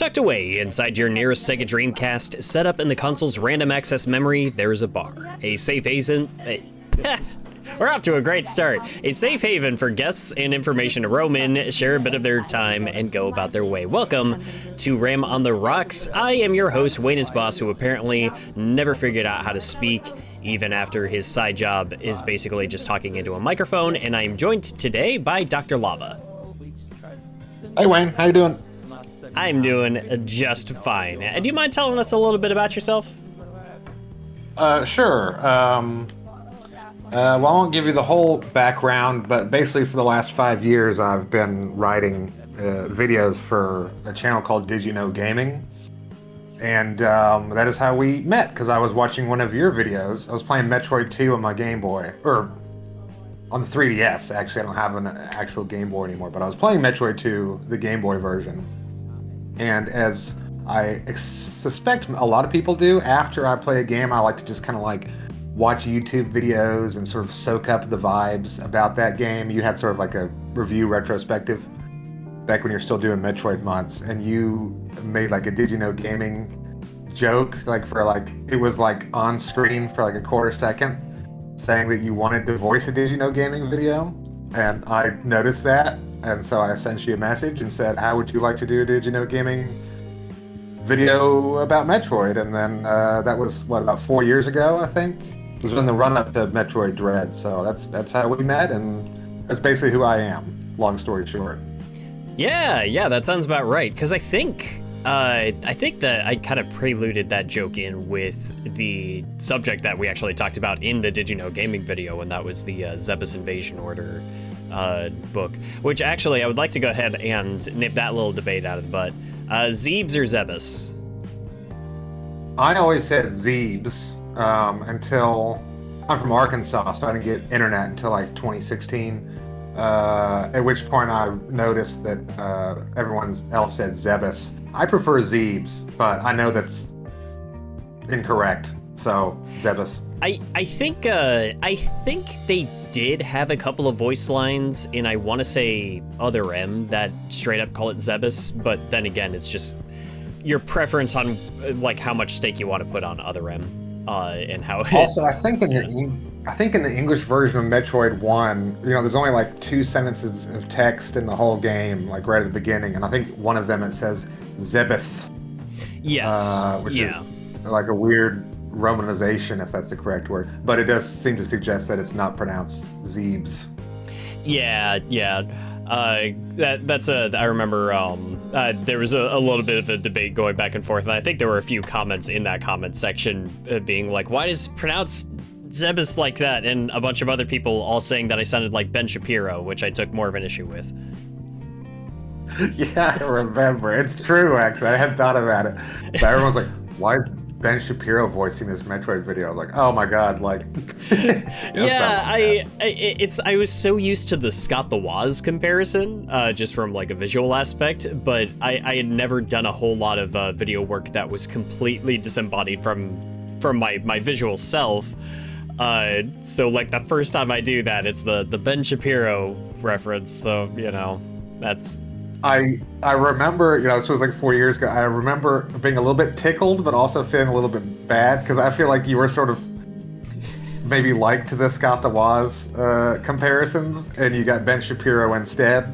Tucked away inside your nearest Sega Dreamcast, set up in the console's random access memory, there is a bar. A safe haven... We're off to a great start. A safe haven for guests and information to roam in, share a bit of their time, and go about their way. Welcome to Ram on the Rocks. I am your host, Wayne is Boss, who apparently never figured out how to speak, even after his side job is basically just talking into a microphone, and I am joined today by Dr. Lava. Hey Wayne, how you doing? I'm doing just fine. Do you mind telling us a little bit about yourself? Sure. Well, I won't give you the whole background, but basically for the last 5 years I've been writing videos for a channel called DidYouKnowGaming. And that is how we met, because I was watching one of your videos. I was playing Metroid 2 on my Game Boy, or on the 3DS, actually. I don't have an actual Game Boy anymore, but I was playing Metroid 2, the Game Boy version. And as I suspect a lot of people do, after I play a game, I like to just kind of like watch YouTube videos and sort of soak up the vibes about that game. You had sort of like a review retrospective back when you're still doing Metroid mods, and you made like a Did You Know Gaming joke, like for like, it was like on screen for like a quarter second, saying that you wanted to voice a Did You Know Gaming video. And I noticed that, and so I sent you a message and said, how would you like to do a Did You Know Gaming video about Metroid? And then that was, what, about 4 years ago, I think? It was in the run-up to Metroid Dread, so that's how we met, and that's basically who I am, long story short. Yeah, that sounds about right, because I think that I kind of preluded that joke in with the subject that we actually talked about in the Did You Know Gaming video, and that was the Zebus Invasion Order book, which actually I would like to go ahead and nip that little debate out of the butt. Zebes or Zebus? I always said Zebes until I'm from Arkansas, so I didn't get internet until like 2016. At which point I noticed that everyone else said Zebus. I prefer Zebes, but I know that's incorrect, so Zebus. I think they did have a couple of voice lines in, I want to say, Other M that straight up call it Zebus, but then again, it's just your preference on like how much stake you want to put on Other M, and how. Also, I think in the English version of Metroid 1, there's only like 2 sentences of text in the whole game, like right at the beginning, and I think one of them it says Zebeth. Yes. Which is like a weird romanization, if that's the correct word, but it does seem to suggest that it's not pronounced Zebes. Yeah. That's I remember there was a little bit of a debate going back and forth, and I think there were a few comments in that comment section being like, why does it pronounce Zebus like that? And a bunch of other people all saying that I sounded like Ben Shapiro, which I took more of an issue with. Yeah, I remember. It's true, actually. I hadn't thought about it. But everyone's like, why is Ben Shapiro voicing this Metroid video? I'm like, oh my god, like... Yeah, I was so used to the Scott the Woz comparison, just from like a visual aspect, but I had never done a whole lot of video work that was completely disembodied from my visual self. So like the first time I do that, it's the Ben Shapiro reference, so that's... I remember, this was like 4 years ago, I remember being a little bit tickled, but also feeling a little bit bad, because I feel like you were sort of maybe liked the Scott the Woz comparisons, and you got Ben Shapiro instead,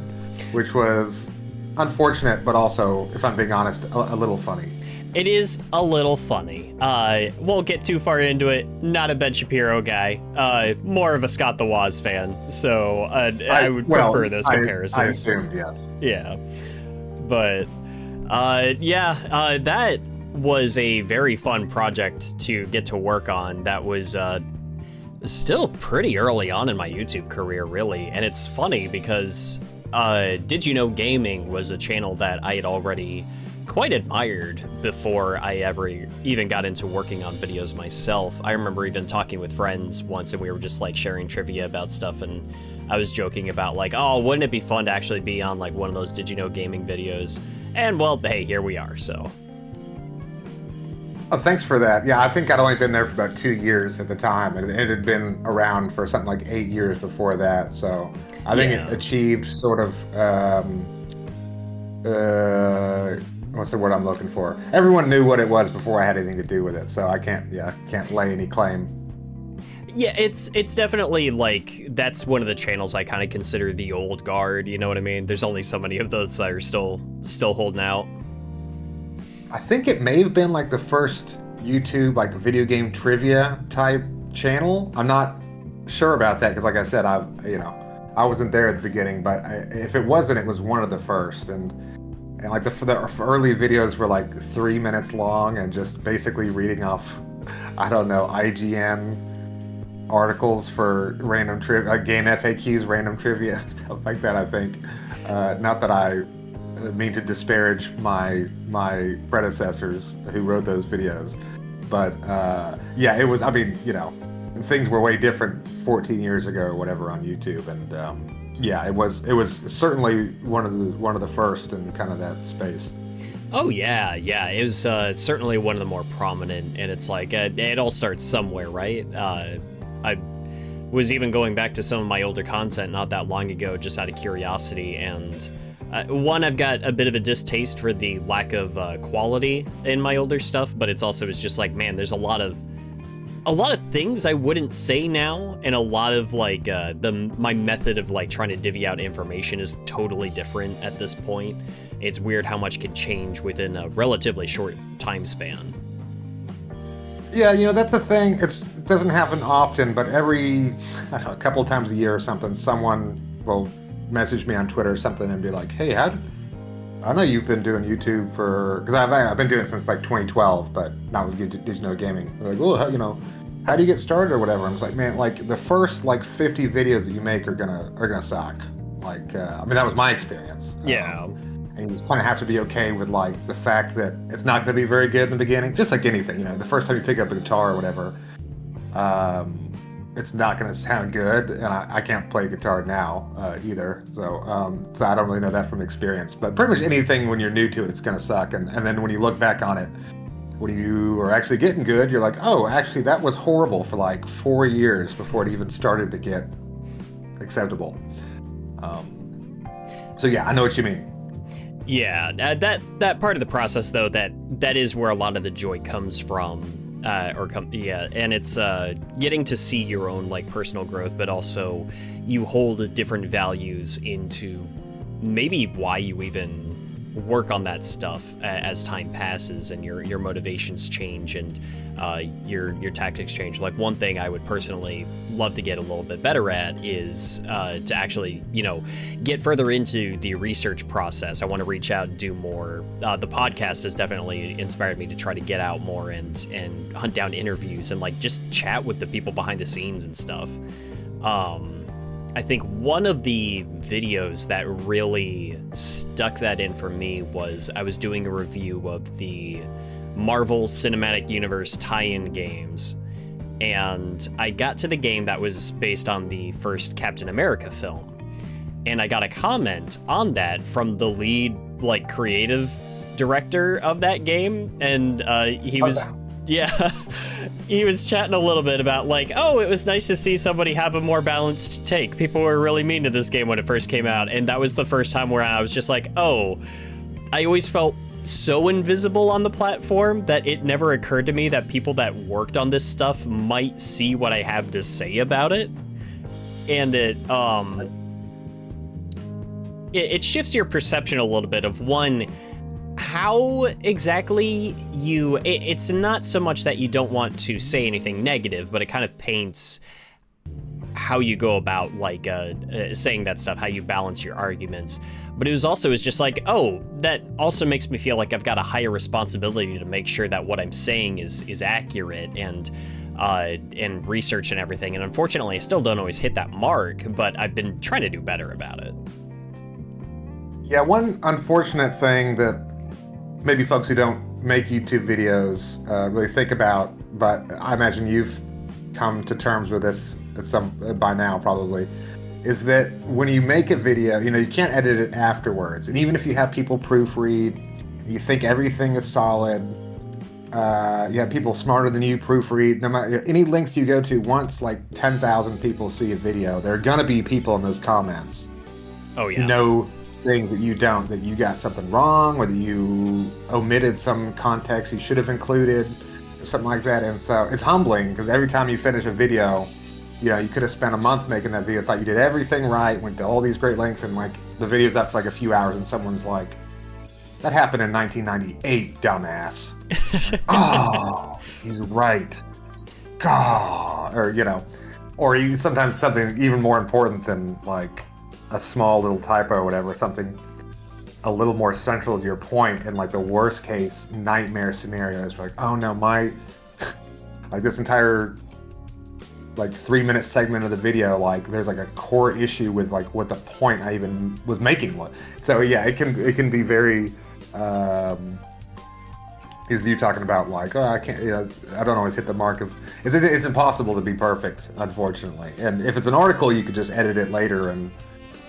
which was unfortunate, but also, if I'm being honest, a little funny. It is a little funny. Won't get too far into it. Not a Ben Shapiro guy. More of a Scott the Woz fan. So I would prefer those comparisons. I assumed, yes. Yeah. But that was a very fun project to get to work on. That was still pretty early on in my YouTube career, really. And it's funny because Did You Know Gaming was a channel that I had already quite admired before I ever even got into working on videos myself. I remember even talking with friends once, and we were just like sharing trivia about stuff, and I was joking about like, oh, wouldn't it be fun to actually be on like one of those Did You Know Gaming videos? And well, hey, here we are, so. Oh, thanks for that. Yeah, I think I'd only been there for about 2 years at the time, and it had been around for something like 8 years before that, so I think it achieved sort of what's the word I'm looking for? Everyone knew what it was before I had anything to do with it, so I can't lay any claim. Yeah, it's definitely like that's one of the channels I kind of consider the old guard. You know what I mean? There's only so many of those that are still holding out. I think it may have been like the first YouTube like video game trivia type channel. I'm not sure about that because, like I said, I wasn't there at the beginning, but if it wasn't, it was one of the first. And like the early videos were like 3 minutes long and just basically reading off, I don't know, IGN articles for random trivia, like game FAQs, random trivia, stuff like that. I think. Not that I mean to disparage my predecessors who wrote those videos, but yeah, it was. I mean, things were way different 14 years ago or whatever on YouTube, and yeah, it was certainly one of the first in kind of that space. Oh yeah, it was certainly one of the more prominent, and it's like it all starts somewhere, right? I was even going back to some of my older content not that long ago, just out of curiosity, and one, I've got a bit of a distaste for the lack of quality in my older stuff, but it's just like, man, there's a lot of things I wouldn't say now, and a lot of like my method of like trying to divvy out information is totally different at this point. It's weird how much can change within a relatively short time span. Yeah, that's a thing. It doesn't happen often, but every, I don't know, a couple of times a year or something, someone will message me on Twitter or something and be like, "Hey, I know you've been doing YouTube because I've been doing it since like 2012, but not with DidYouKnowGaming." They're like, "Well, how do you get started or whatever?" I'm just like, "Man, like the first like 50 videos that you make are gonna suck." Like, I mean, that was my experience. Yeah. And you just kind of have to be okay with like the fact that it's not going to be very good in the beginning. Just like anything, the first time you pick up a guitar or whatever, it's not going to sound good. And I can't play guitar now either, so I don't really know that from experience. But pretty much anything when you're new to it, it's going to suck. And then when you look back on it, when you are actually getting good, you're like, oh, actually that was horrible for like 4 years before it even started to get acceptable. So yeah, I know what you mean. Yeah, that part of the process though, that is where a lot of the joy comes from, and it's getting to see your own like personal growth, but also you hold different values into maybe why you even work on that stuff as time passes and your motivations change and your tactics change. Like one thing I would personally love to get a little bit better at is to actually, get further into the research process. I want to reach out and do more. The podcast has definitely inspired me to try to get out more and hunt down interviews and like just chat with the people behind the scenes and stuff. I think one of the videos that really stuck that in for me was I was doing a review of the Marvel Cinematic Universe tie-in games, and I got to the game that was based on the first Captain America film, and I got a comment on that from the lead like creative director of that game, and he was he was chatting a little bit about like, oh, it was nice to see somebody have a more balanced take. People were really mean to this game when it first came out, and that was the first time where I was just like, oh, I always felt so invisible on the platform that it never occurred to me that people that worked on this stuff might see what I have to say about it. And it shifts your perception a little bit of one, how exactly it's not so much that you don't want to say anything negative, but it kind of paints how you go about like saying that stuff, how you balance your arguments. But it was just like, oh, that also makes me feel like I've got a higher responsibility to make sure that what I'm saying is accurate and research and everything. And unfortunately, I still don't always hit that mark, but I've been trying to do better about it. Yeah, one unfortunate thing that maybe folks who don't make YouTube videos really think about, but I imagine you've come to terms with this by now probably, is that when you make a video, you can't edit it afterwards. And even if you have people proofread, you think everything is solid, you have people smarter than you proofread, no matter any links you go to, once like 10,000 people see a video, there are gonna be people in those comments who know things that you got something wrong, or that you omitted some context you should have included, or something like that. And so it's humbling because every time you finish a video, you could have spent a month making that video, thought you did everything right, went to all these great lengths, and like the video's up for like a few hours, and someone's like, "That happened in 1998, dumbass." Oh, he's right. God, or sometimes something even more important than like a small little typo or whatever, something a little more central to your point, and like the worst case nightmare scenario is like, oh no, my like this entire like 3-minute segment of the video, like there's like a core issue with like what the point I even was making was. So yeah, it can be very is you talking about like, oh, I can't, I don't always hit the mark of, it's impossible to be perfect, unfortunately. And if it's an article, you could just edit it later and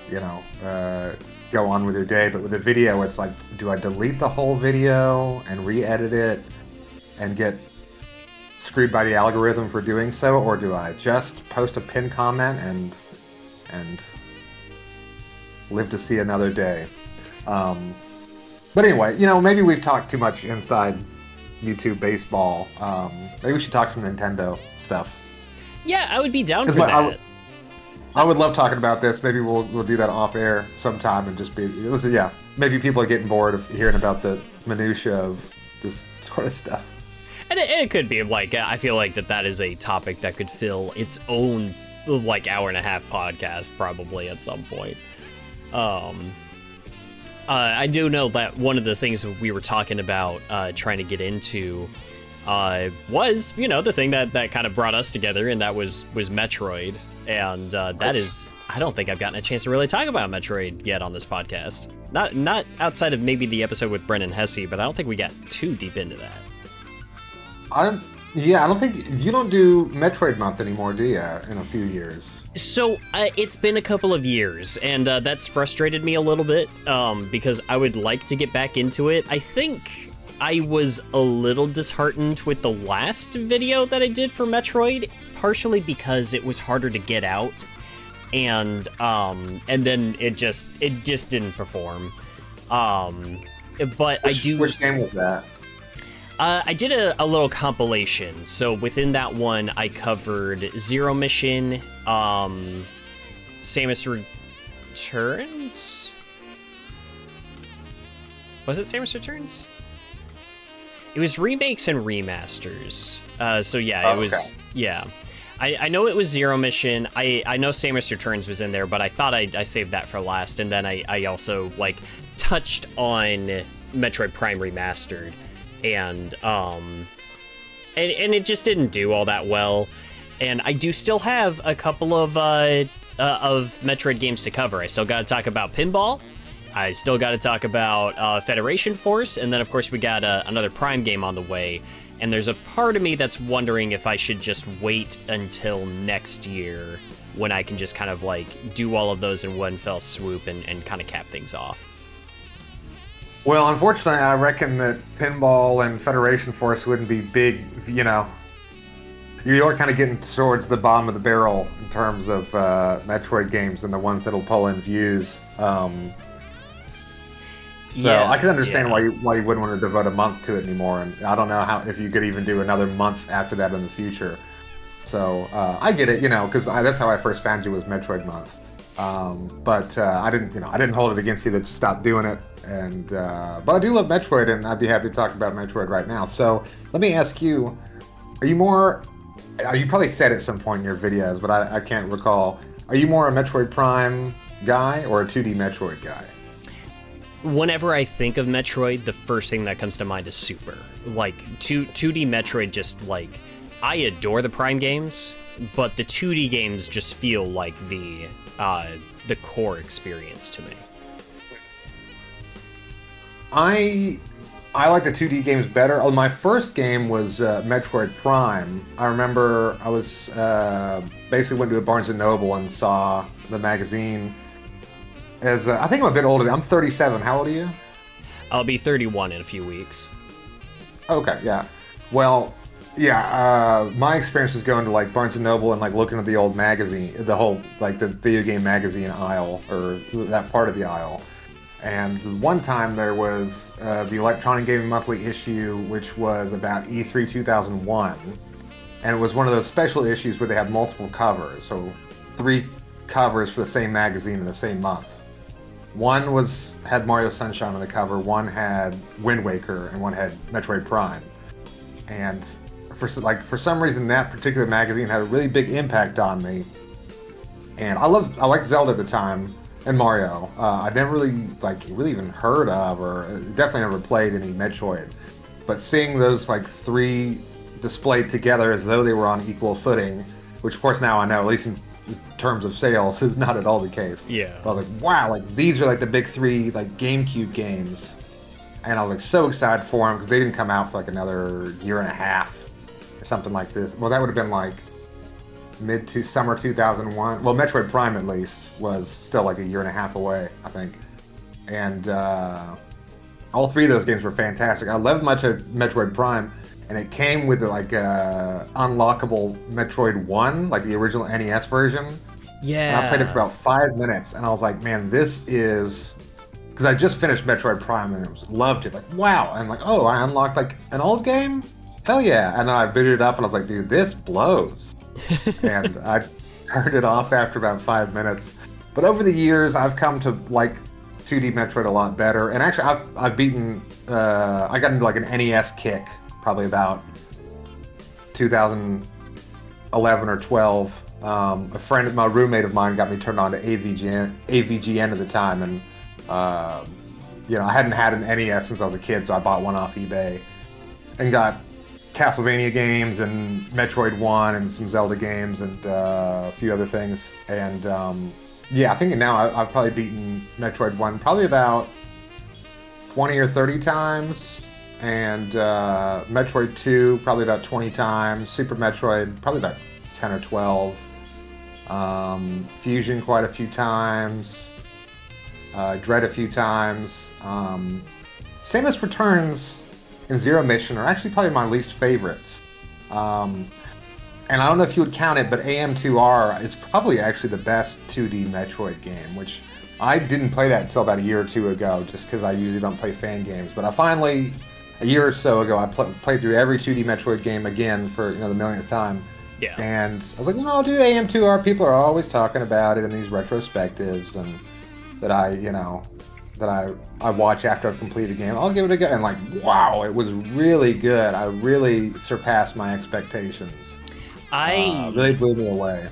go on with your day. But with a video, it's like, do I delete the whole video and re-edit it and get screwed by the algorithm for doing so, or do I just post a pinned comment and live to see another day? But anyway, maybe we've talked too much inside YouTube baseball. Maybe we should talk some Nintendo stuff. Yeah, I would be down for that. I would love talking about this. Maybe we'll do that off air sometime and just maybe people are getting bored of hearing about the minutia of this sort of stuff. And it could be like, I feel like that is a topic that could fill its own like hour-and-a-half podcast probably at some point. I do know that one of the things that we were talking about trying to get into was, the thing that kind of brought us together, and that was Metroid. And that is, I don't think I've gotten a chance to really talk about Metroid yet on this podcast. Not outside of maybe the episode with Brennan Hesse, but I don't think we got too deep into that. I don't think you don't do Metroid Month anymore, do you? In a few years. So it's been a couple of years, and that's frustrated me a little bit because I would like to get back into it. I think I was a little disheartened with the last video that I did for Metroid, partially because it was harder to get out, and then it just didn't perform. But which game was that? I did a little compilation. So within that one, I covered Zero Mission, Samus Returns? Was it Samus Returns? It was remakes and remasters. So yeah, it was, okay. Yeah. I know it was Zero Mission. I know Samus Returns was in there, but I thought I saved that for last. And then I also like touched on Metroid Prime Remastered. And it just didn't do all that well. And I do still have a couple of Metroid games to cover. I still got to talk about Pinball. I still got to talk about Federation Force. And then, of course, we got another Prime game on the way. And there's a part of me that's wondering if I should just wait until next year when I can just kind of like do all of those in one fell swoop and kind of cap things off. Well, unfortunately, I reckon that Pinball and Federation Force wouldn't be big, You are kind of getting towards the bottom of the barrel in terms of Metroid games and the ones that'll pull in views. So I can understand why you wouldn't want to devote a month to it anymore, and I don't know if you could even do another month after that in the future. So I get it, because that's how I first found you was Metroid Month. But I didn't hold it against you to stop doing it. And but I do love Metroid, and I'd be happy to talk about Metroid right now. So let me ask you: you probably said at some point in your videos, but I can't recall. Are you more a Metroid Prime guy or a 2D Metroid guy? Whenever I think of Metroid, the first thing that comes to mind is Super. Like 2D Metroid, just like I adore the Prime games, but the 2D games just feel like the core experience to me. I like the 2D games better. My first game was Metroid Prime. I remember I was basically went to a Barnes & Noble and saw the magazine. As I think I'm a bit older. I'm 37. How old are you? I'll be 31 in a few weeks. Okay, yeah. Well, yeah. My experience was going to like Barnes & Noble and like looking at the old magazine, the whole like the video game magazine aisle or that part of the aisle. And one time there was the Electronic Gaming Monthly issue, which was about E3 2001. And it was one of those special issues where they have multiple covers. So 3 covers for the same magazine in the same month. One had Mario Sunshine on the cover, one had Wind Waker, and one had Metroid Prime. And for some reason, that particular magazine had a really big impact on me. And I liked Zelda at the time and Mario. I'd never really even heard of, or definitely never played any Metroid. But seeing those 3 displayed together as though they were on equal footing, which of course now I know, at least in terms of sales, is not at all the case. Yeah. But I was like, wow, these are the big 3 GameCube games, and I was so excited for them because they didn't come out for another year and a half or something like this. Well, that would have been summer 2001. Well, Metroid Prime at least was still a year and a half away, I think. And all 3 of those games were fantastic. I loved Metroid Prime. And it came with unlockable Metroid 1, the original NES version. Yeah. And I played it for about 5 minutes, and I was like, man, this is... Because I just finished Metroid Prime, and I loved it. Wow. And oh, I unlocked, an old game? Hell yeah. And then I booted it up, and I was like, dude, this blows. And I turned it off after about 5 minutes. But over the years, I've come to like 2D Metroid a lot better. And actually, I've beaten... I got into an NES kick probably about 2011 or 12. My roommate of mine got me turned on to AVGN at the time, and I hadn't had an NES since I was a kid, so I bought one off eBay and got Castlevania games and Metroid 1 and some Zelda games and a few other things. And I think now I've probably beaten Metroid 1 probably about 20 or 30 times. And Metroid 2 probably about 20 times, Super Metroid probably about 10 or 12, Fusion quite a few times, Dread a few times. Samus Returns and Zero Mission are actually probably my least favorites. And I don't know if you would count it, but AM2R is probably actually the best 2D Metroid game, which I didn't play that until about a year or 2 ago, just because I usually don't play fan games. But I finally... A year or so ago, I played through every 2D Metroid game again for the millionth time. Yeah. And I was like, I'll do AM2R. People are always talking about it in these retrospectives, and that I watch after I've completed a game. I'll give it a go. And wow, it was really good. I really surpassed my expectations. Really blew me away.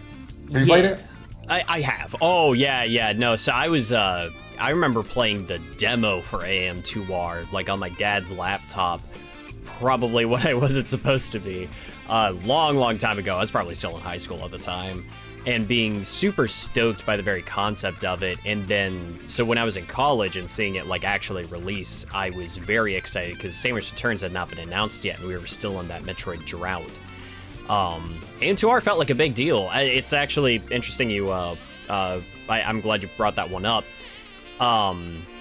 Have you played it? I have. Oh yeah. No, so I remember playing the demo for AM2R, on my dad's laptop, probably when I wasn't supposed to be. Long time ago. I was probably still in high school at the time, and being super stoked by the very concept of it. And then, so when I was in college and seeing it actually release, I was very excited because Samus Returns had not been announced yet, and we were still in that Metroid drought. AM2R felt like a big deal. It's actually interesting I'm glad you brought that one up.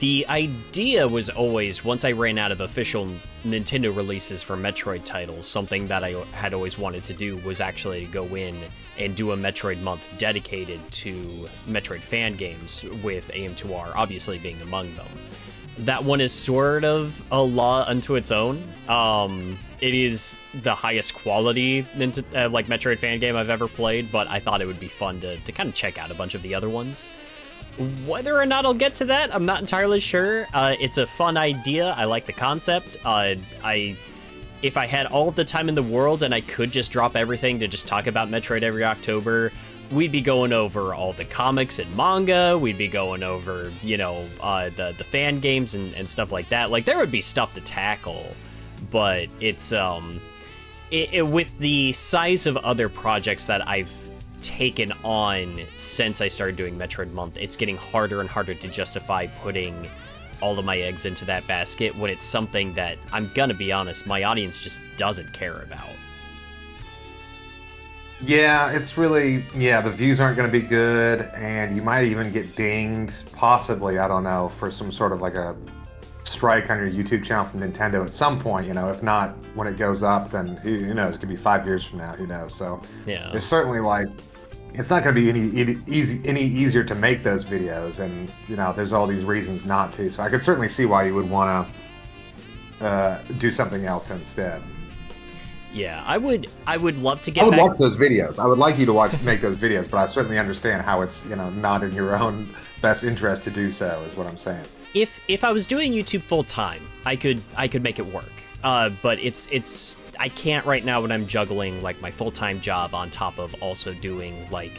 The idea was always, once I ran out of official Nintendo releases for Metroid titles, something that I had always wanted to do was actually go in and do a Metroid month dedicated to Metroid fan games, with AM2R obviously being among them. That one is sort of a law unto its own. It is the highest quality Metroid fan game I've ever played, but I thought it would be fun to kind of check out a bunch of the other ones. Whether or not I'll get to that, I'm not entirely sure. It's a fun idea. I like the concept. If I had all the time in the world and I could just drop everything to just talk about Metroid every October, we'd be going over all the comics and manga. We'd be going over, the fan games and stuff like that. There would be stuff to tackle, but it's with the size of other projects that I've taken on since I started doing Metroid Month, it's getting harder and harder to justify putting all of my eggs into that basket when it's something that, I'm gonna be honest, my audience just doesn't care about. Yeah, it's really, the views aren't going to be good, and you might even get dinged, possibly, I don't know, for some sort of a strike on your YouTube channel from Nintendo at some point, if not when it goes up, then who knows, it could be 5 years from now, who knows. So yeah, there's certainly it's not going to be any easier to make those videos, and there's all these reasons not to. So I could certainly see why you would want to do something else instead. Yeah, I would love to get. I would back... watch those videos. I would like you to make those videos, but I certainly understand how it's not in your own best interest to do so. Is what I'm saying. If I was doing YouTube full time, I could make it work. But it's I can't right now when I'm juggling like my full-time job on top of also doing like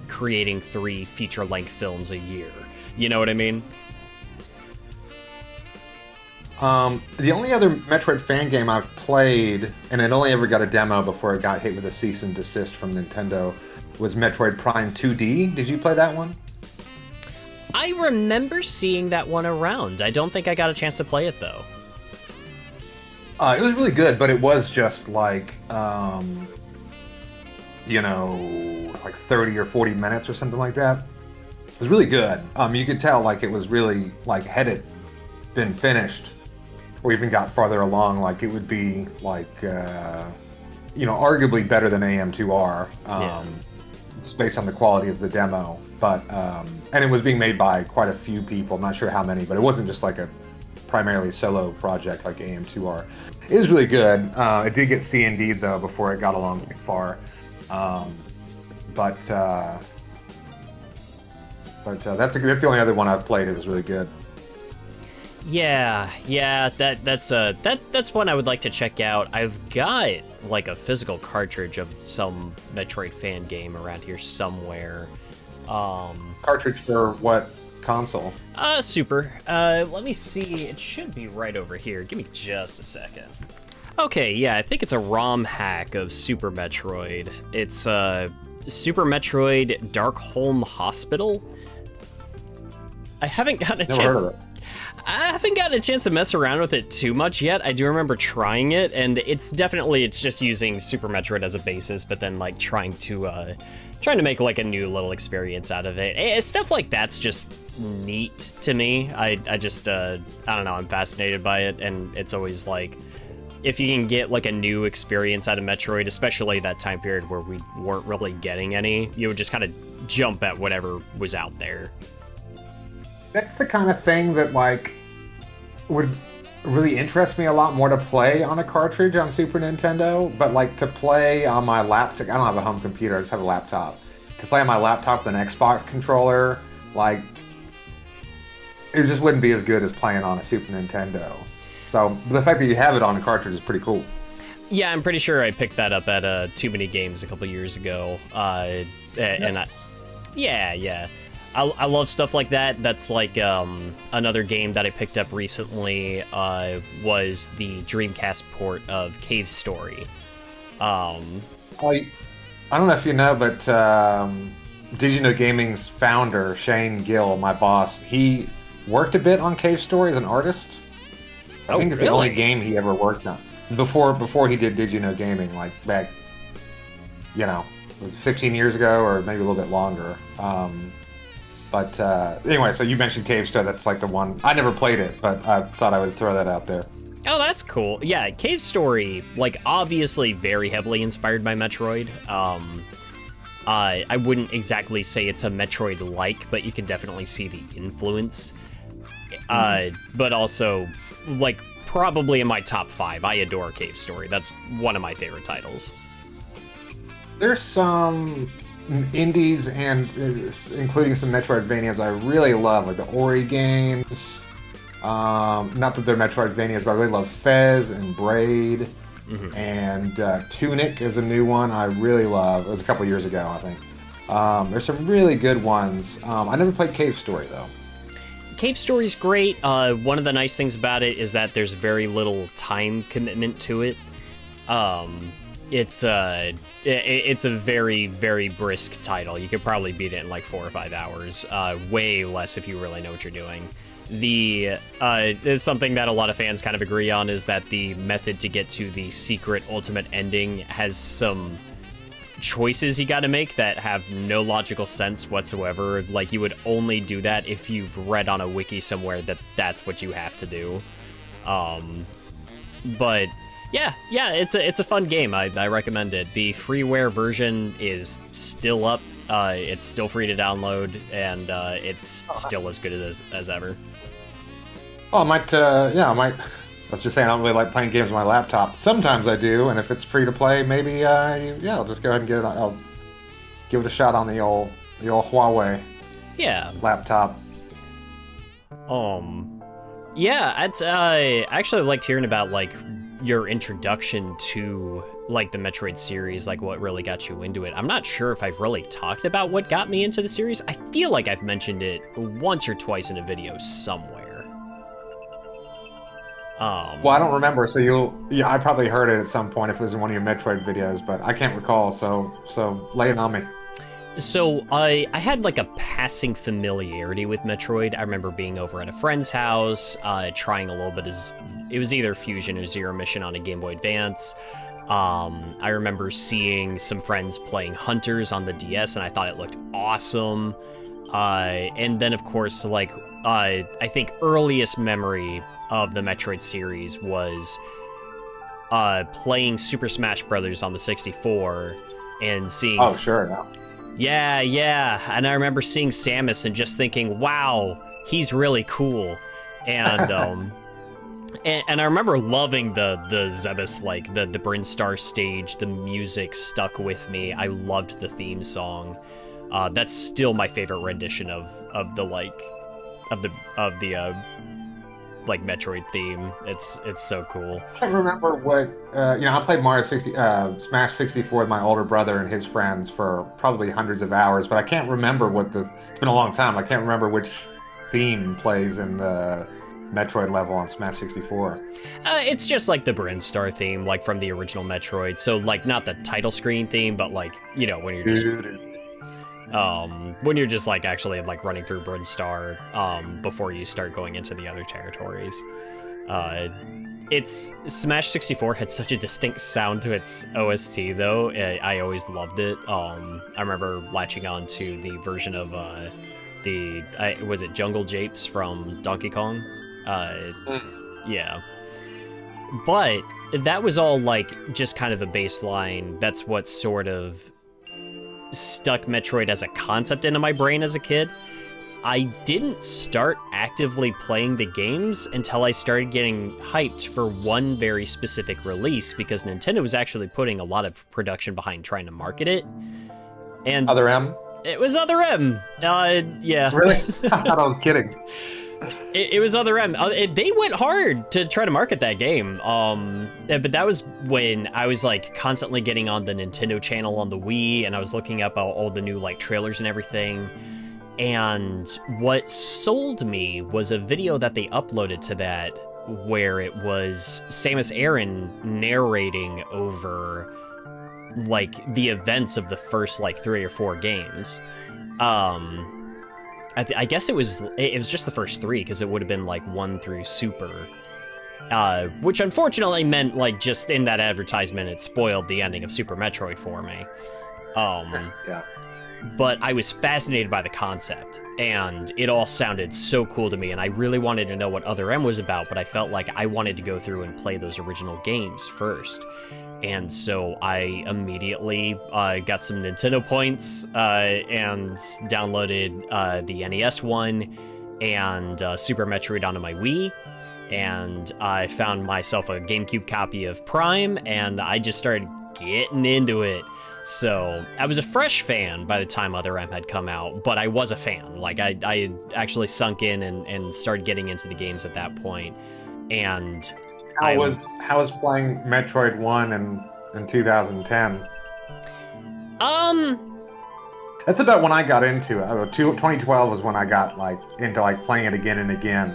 creating 3 feature-length films a year. You know what I mean? The only other Metroid fan game I've played, and it only ever got a demo before it got hit with a cease and desist from Nintendo, was Metroid Prime 2D. Did you play that one? I remember seeing that one around. I don't think I got a chance to play it though. It was really good, but it was just like, like 30 or 40 minutes or something like that. It was really good. You could tell like it was really like had it been finished or even got farther along, like it would be like, arguably better than AM2R. It's based on the quality of the demo, but and it was being made by quite a few people. I'm not sure how many, but it wasn't just like a primarily solo project like AM2R. It was really good. It did get C&D though before it got along very far, but that's the only other one I've played. It was really good. Yeah, that's one I would like to check out. I've got like a physical cartridge of some Metroid fan game around here somewhere. Cartridge for what console? Super. Let me see. It should be right over here. Give me just a second. Okay, yeah, I think it's a ROM hack of Super Metroid. It's Super Metroid Darkholm Hospital. I haven't gotten a chance. I haven't gotten a chance to mess around with it too much yet. I do remember trying it, and it's just using Super Metroid as a basis, but then like trying to make like a new little experience out of it. Stuff like that's just neat to me. I don't know, I'm fascinated by it, and it's always like, if you can get like a new experience out of Metroid, especially that time period where we weren't really getting any, you would just kind of jump at whatever was out there. That's the kind of thing that like would really interest me a lot more to play on a cartridge on Super Nintendo, but like to play on my laptop, I don't have a home computer, I just have a laptop. To play on my laptop with an Xbox controller, like, it just wouldn't be as good as playing on a Super Nintendo. So the fact that you have it on a cartridge is pretty cool. Yeah, I'm pretty sure I picked that up at Too Many Games a couple years ago. I love stuff like that. That's like another game that I picked up recently was the Dreamcast port of Cave Story. I don't know if you know, but DidYouKnowGaming's founder, Shane Gill, my boss, he worked a bit on Cave Story as an artist. I think it's the only game he ever worked on. Before he did DidYouKnowGaming, like back, it was 15 years ago or maybe a little bit longer. But anyway, so you mentioned Cave Story. That's like the one. I never played it, but I thought I would throw that out there. Oh, that's cool. Yeah, Cave Story, like, obviously very heavily inspired by Metroid. I wouldn't exactly say it's a Metroid-like, but you can definitely see the influence. But also, like, probably in my top 5. I adore Cave Story. That's one of my favorite titles. There's some indies and including some Metroidvanias I really love, like the Ori games. Not that they're Metroidvanias, but I really love Fez and Braid. Mm-hmm. And Tunic is a new one I really love. It was a couple years ago, I think. There's some really good ones. I never played Cave Story, though. Cave Story's great. One of the nice things about it is that there's very little time commitment to it. It's a very, very brisk title. You could probably beat it in like 4 or 5 hours. Way less if you really know what you're doing. Is something that a lot of fans kind of agree on is that the method to get to the secret ultimate ending has some choices you got to make that have no logical sense whatsoever. Like, you would only do that if you've read on a wiki somewhere that that's what you have to do. But yeah, it's a fun game. I recommend it. The freeware version is still up It's still free to download, and it's still as good as ever. Oh, I might. Let's just say I don't really like playing games on my laptop. Sometimes I do, and if it's free to play, maybe I'll just go ahead and get it. I'll give it a shot on the old Huawei laptop. Yeah, I actually liked hearing about like your introduction to like the Metroid series, like what really got you into it. I'm not sure if I've really talked about what got me into the series. I feel like I've mentioned it once or twice in a video somewhere. Well, I don't remember, so I probably heard it at some point if it was in one of your Metroid videos, but I can't recall, so lay it on me. So I had like a passing familiarity with Metroid. I remember being over at a friend's house, trying a little bit it was either Fusion or Zero Mission on a Game Boy Advance. I remember seeing some friends playing Hunters on the DS, and I thought it looked awesome. And then, of course, like, I think earliest memory of the Metroid series was playing Super Smash Brothers on the 64 and seeing... Oh, sure, yeah. Yeah. And I remember seeing Samus and just thinking, wow, he's really cool. And and I remember loving the Zebus, like the Brinstar stage. The music stuck with me. I loved the theme song. That's still my favorite rendition of the Metroid theme. It's so cool. I can't remember what I played Smash 64 with my older brother and his friends for probably hundreds of hours, but I can't remember it's been a long time. I can't remember which theme plays in the Metroid level on Smash 64. It's just like the Brinstar theme, like from the original Metroid. So like not the title screen theme, but like, when you're just like actually like running through Brinstar before you start going into the other territories. It's Smash 64 had such a distinct sound to its OST though. I always loved it. I remember latching on to the version of was it Jungle Japes from Donkey Kong? Yeah. But that was all like just kind of the baseline. That's what sort of stuck Metroid as a concept into my brain as a kid. I didn't start actively playing the games until I started getting hyped for one very specific release, because Nintendo was actually putting a lot of production behind trying to market it. And Other M? It was Other M. Yeah. Really? I thought I was kidding. It was Other M. They went hard to try to market that game. But that was when I was like constantly getting on the Nintendo channel on the Wii, and I was looking up all the new like trailers and everything. And what sold me was a video that they uploaded to that, where it was Samus Aran narrating over like the events of the first like 3 or 4 games. I guess it was just the first 3, because it would have been like 1 through Super, which unfortunately meant like just in that advertisement it spoiled the ending of Super Metroid for me. Yeah. But I was fascinated by the concept, and it all sounded so cool to me, and I really wanted to know what Other M was about, but I felt like I wanted to go through and play those original games first. And so I immediately got some Nintendo points and downloaded the NES one and Super Metroid onto my Wii. And I found myself a GameCube copy of Prime, and I just started getting into it. So I was a fresh fan by the time Other M had come out, but I was a fan. Like I had actually sunk in and started getting into the games at that point. And How was playing Metroid 1 in 2010? That's about when I got into it. 2012 was when I got like into like playing it again and again.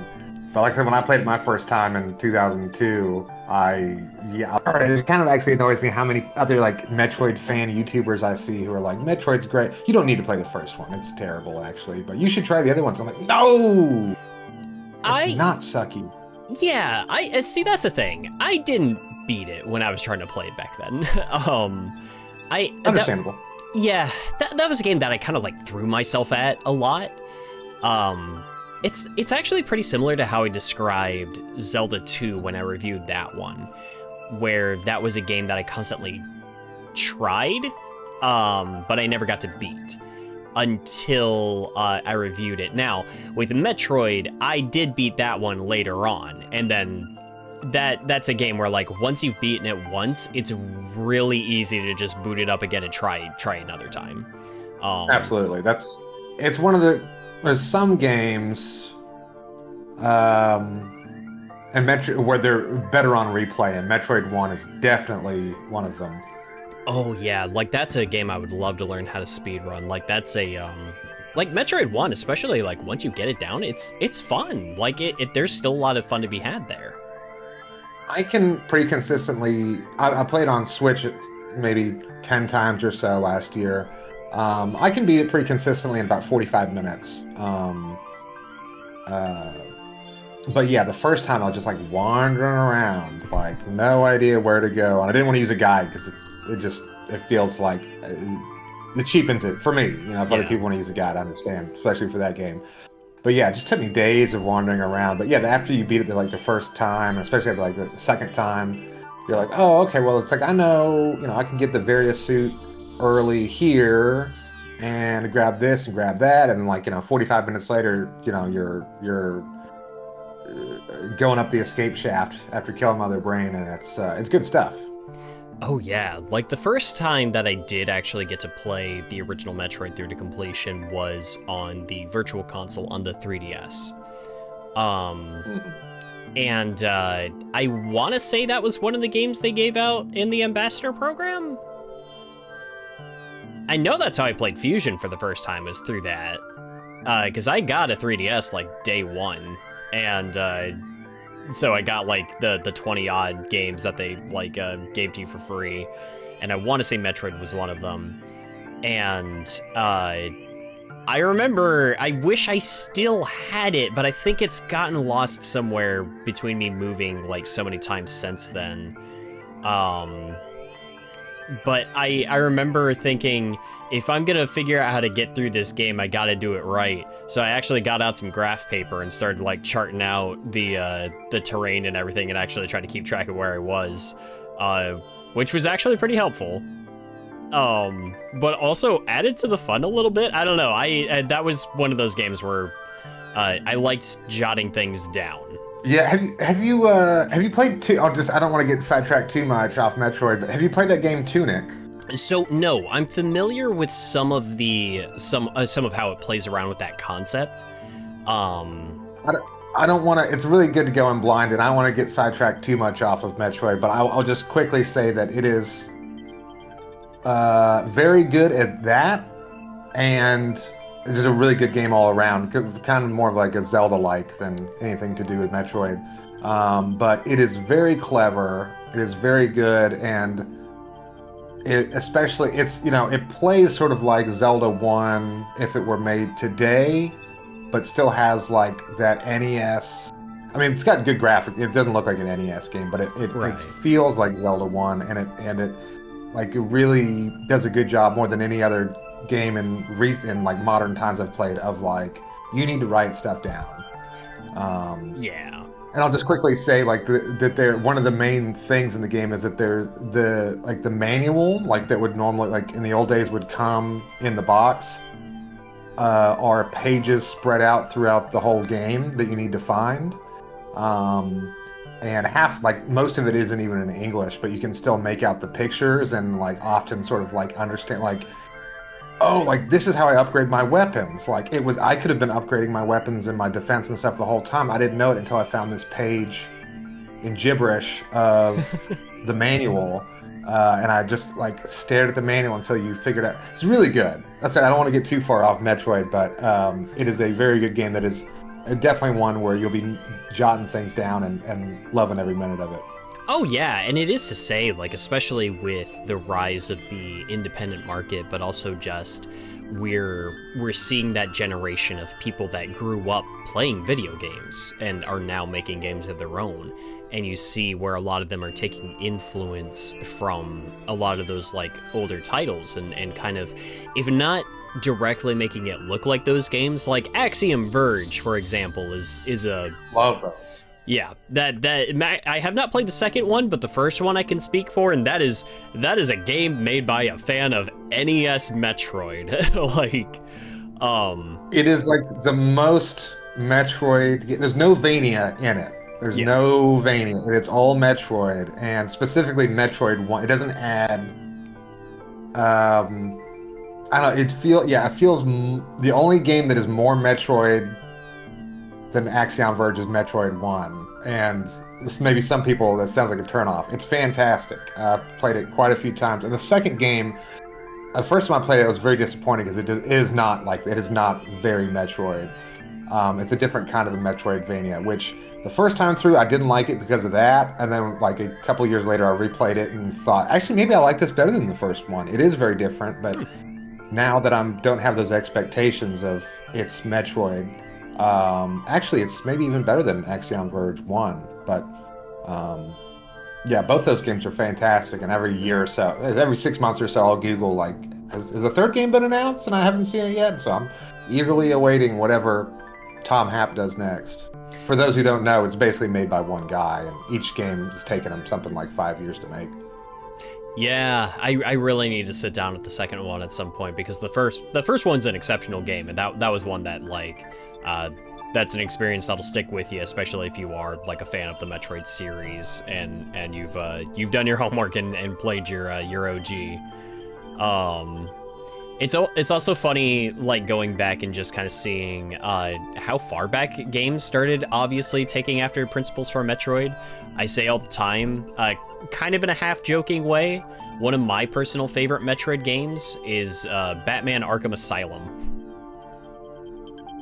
But like I said, when I played it my first time in 2002, it kind of actually annoys me how many other like Metroid fan YouTubers I see who are like, Metroid's great. You don't need to play the first one. It's terrible actually, but you should try the other ones. I'm like, no, it's not sucky. Yeah, I see. That's the thing. I didn't beat it when I was trying to play it back then. Understandable. That was a game that I kind of like threw myself at a lot. It's actually pretty similar to how I described Zelda 2 when I reviewed that one, where that was a game that I constantly tried, but I never got to beat. until I reviewed it. Now, with Metroid, I did beat that one later on, and then that's a game where, like, once you've beaten it once, it's really easy to just boot it up again and try another time. Absolutely. It's one of there's some games and where they're better on replay, and Metroid 1 is definitely one of them. Oh yeah, like that's a game I would love to learn how to speedrun. Like that's a like Metroid 1, especially, like once you get it down, it's fun. Like there's still a lot of fun to be had there. I can pretty consistently, I played on Switch maybe 10 times or so last year. I can beat it pretty consistently in about 45 minutes. But yeah, the first time I was just like wandering around, like no idea where to go. And I didn't want to use a guide because it feels like it cheapens it for me. You know, if other people want to use a guide, I understand, especially for that game. But yeah, it just took me days of wandering around. But yeah, after you beat it like the first time, especially after like the second time, you're like, oh, okay, well, it's like, I know, I can get the various suit early here and grab this and grab that. And then like, 45 minutes later, you're going up the escape shaft after killing Mother Brain, and it's good stuff. Oh yeah, like the first time that I did actually get to play the original Metroid through to completion was on the Virtual Console on the 3DS. And I want to say that was one of the games they gave out in the Ambassador program. I know that's how I played Fusion for the first time, was through that. Because I got a 3DS like day one, and so I got like the 20-odd games that they like gave to you for free, and I want to say Metroid was one of them. And I remember, I wish I still had it, but I think it's gotten lost somewhere between me moving like so many times since then. But I remember thinking, if I'm gonna figure out how to get through this game, I gotta do it right. So I actually got out some graph paper and started like charting out the terrain and everything, and actually tried to keep track of where I was, which was actually pretty helpful. But also added to the fun a little bit. I don't know. I that was one of those games where I liked jotting things down. Yeah, have you played I don't want to get sidetracked too much off Metroid, but have you played that game Tunic? So no, I'm familiar with some of how it plays around with that concept. I don't want to. It's really good to go in blind, and I don't want to get sidetracked too much off of Metroid. But I'll just quickly say that it is very good at that, and it's just a really good game all around. Kind of more of like a Zelda-like than anything to do with Metroid. But it is very clever. It is very good, and it plays sort of like Zelda 1 if it were made today, but still has like that NES. I mean, it's got good graphics. It doesn't look like an NES game, but it feels like Zelda 1, and it like it really does a good job, more than any other game in like modern times I've played, of like, you need to write stuff down. Yeah. And I'll just quickly say, like, that one of the main things in the game is that there's the manual, like, that would normally, like, in the old days would come in the box, are pages spread out throughout the whole game that you need to find. And most of it isn't even in English, but you can still make out the pictures and, like, often sort of, like, understand, like, oh, like, this is how I upgrade my weapons. Like, I could have been upgrading my weapons and my defense and stuff the whole time. I didn't know it until I found this page in gibberish of the manual, and I just, like, stared at the manual until you figured out. It's really good. That's it. I don't want to get too far off Metroid, but it is a very good game that is definitely one where you'll be jotting things down and loving every minute of it. Oh yeah, and it is to say, like, especially with the rise of the independent market, but also just we're seeing that generation of people that grew up playing video games and are now making games of their own. And you see where a lot of them are taking influence from a lot of those, like, older titles and kind of, if not directly making it look like those games, like Axiom Verge, for example, is a... Love those. Yeah, that I have not played the second one, but the first one I can speak for, and that is a game made by a fan of NES Metroid. Like, It is like the most Metroid. There's no Vania in it. There's Yeah. no Vania. It's all Metroid, and specifically Metroid 1. It doesn't add. I don't know. It feels the only game that is more Metroid than Axiom Verge is Metroid 1, and this maybe some people that sounds like a turnoff. It's fantastic. I've played it quite a few times, and the second game. The first time I played it, I was very disappointed because it is not very Metroid. It's a different kind of a Metroidvania, which the first time through I didn't like it because of that, and then like a couple years later I replayed it and thought, actually maybe I like this better than the first one. It is very different, but now that I don't have those expectations of it's Metroid, actually it's maybe even better than Axiom Verge 1, but yeah, both those games are fantastic, and every year or so, every 6 months or so, I'll Google, like, has a third game been announced? And I haven't seen it yet, so I'm eagerly awaiting whatever Tom Happ does next. For those who don't know, it's basically made by one guy, and each game has taken him something like 5 years to make. Yeah, I really need to sit down with the second one at some point, because the first one's an exceptional game, and that was one that, like, that's an experience that'll stick with you, especially if you are like a fan of the Metroid series and you've done your homework and played your OG. It's also funny, like, going back and just kind of seeing how far back games started obviously taking after principles from Metroid. I say all the time, kind of in a half joking way, one of my personal favorite Metroid games is Batman Arkham Asylum.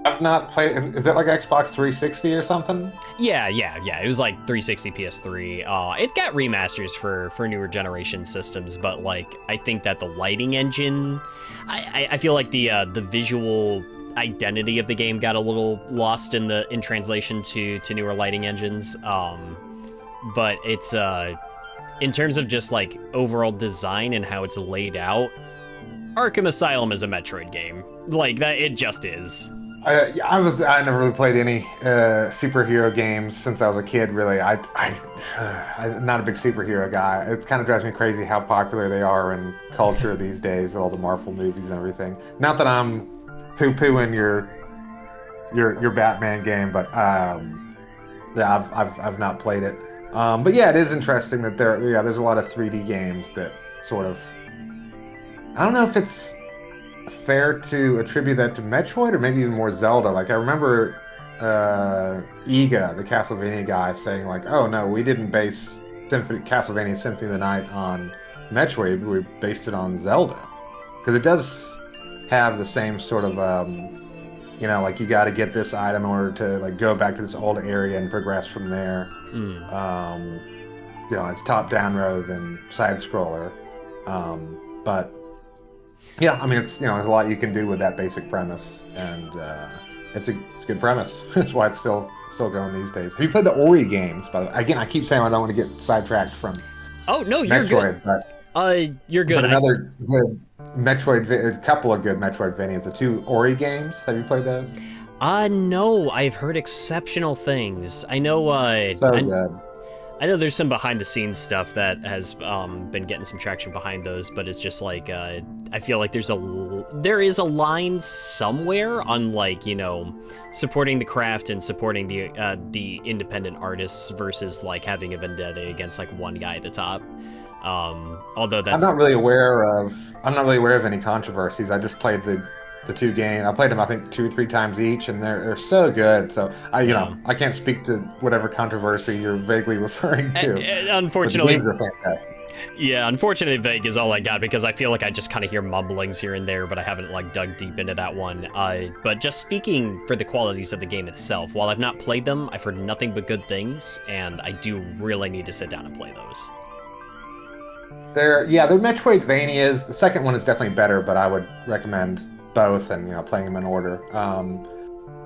I've not played. Is that like Xbox 360 or something? Yeah. It was like 360, PS3. It got remasters for newer generation systems, but like I think that the lighting engine, I feel like the visual identity of the game got a little lost in translation to newer lighting engines. But it's in terms of just like overall design and how it's laid out, Arkham Asylum is a Metroid game. Like that, it just is. I never really played any superhero games since I was a kid. Really, I'm not a big superhero guy. It kind of drives me crazy how popular they are in culture these days. All the Marvel movies and everything. Not that I'm poo-pooing your Batman game, but yeah, I've not played it. But yeah, it is interesting that there's a lot of 3D games that sort of. I don't know if it's fair to attribute that to Metroid or maybe even more Zelda. Like I remember Iga, the Castlevania guy, saying like, "Oh no, we didn't base Castlevania Symphony of the Night on Metroid. We based it on Zelda because it does have the same sort of like you got to get this item in order to like go back to this old area and progress from there. It's top down rather than side scroller, but." Yeah, I mean, it's there's a lot you can do with that basic premise, and it's a good premise. That's why it's still going these days. Have you played the Ori games? By the way, again, I keep saying I don't want to get sidetracked from. Oh no, you're Metroid, good. You're good. But another good a couple of good Metroidvanias. The two Ori games. Have you played those? No, I've heard exceptional things. I know. Good. I know there's some behind the scenes stuff that has been getting some traction behind those, but it's just like I feel like there is a line somewhere on like supporting the craft and supporting the independent artists versus like having a vendetta against like one guy at the top. Although that's I'm not really aware of any controversies. I just played the two games. I played them I think 2 or 3 times each, and they're so good. So I can't speak to whatever controversy you're vaguely referring to. Unfortunately, but the games are fantastic. Yeah, unfortunately, vague is all I got because I feel like I just kind of hear mumblings here and there, but I haven't like dug deep into that one. But just speaking for the qualities of the game itself, while I've not played them, I've heard nothing but good things, and I do really need to sit down and play those. They're Metroidvanias. The second one is definitely better, but I would recommend both and playing them in order.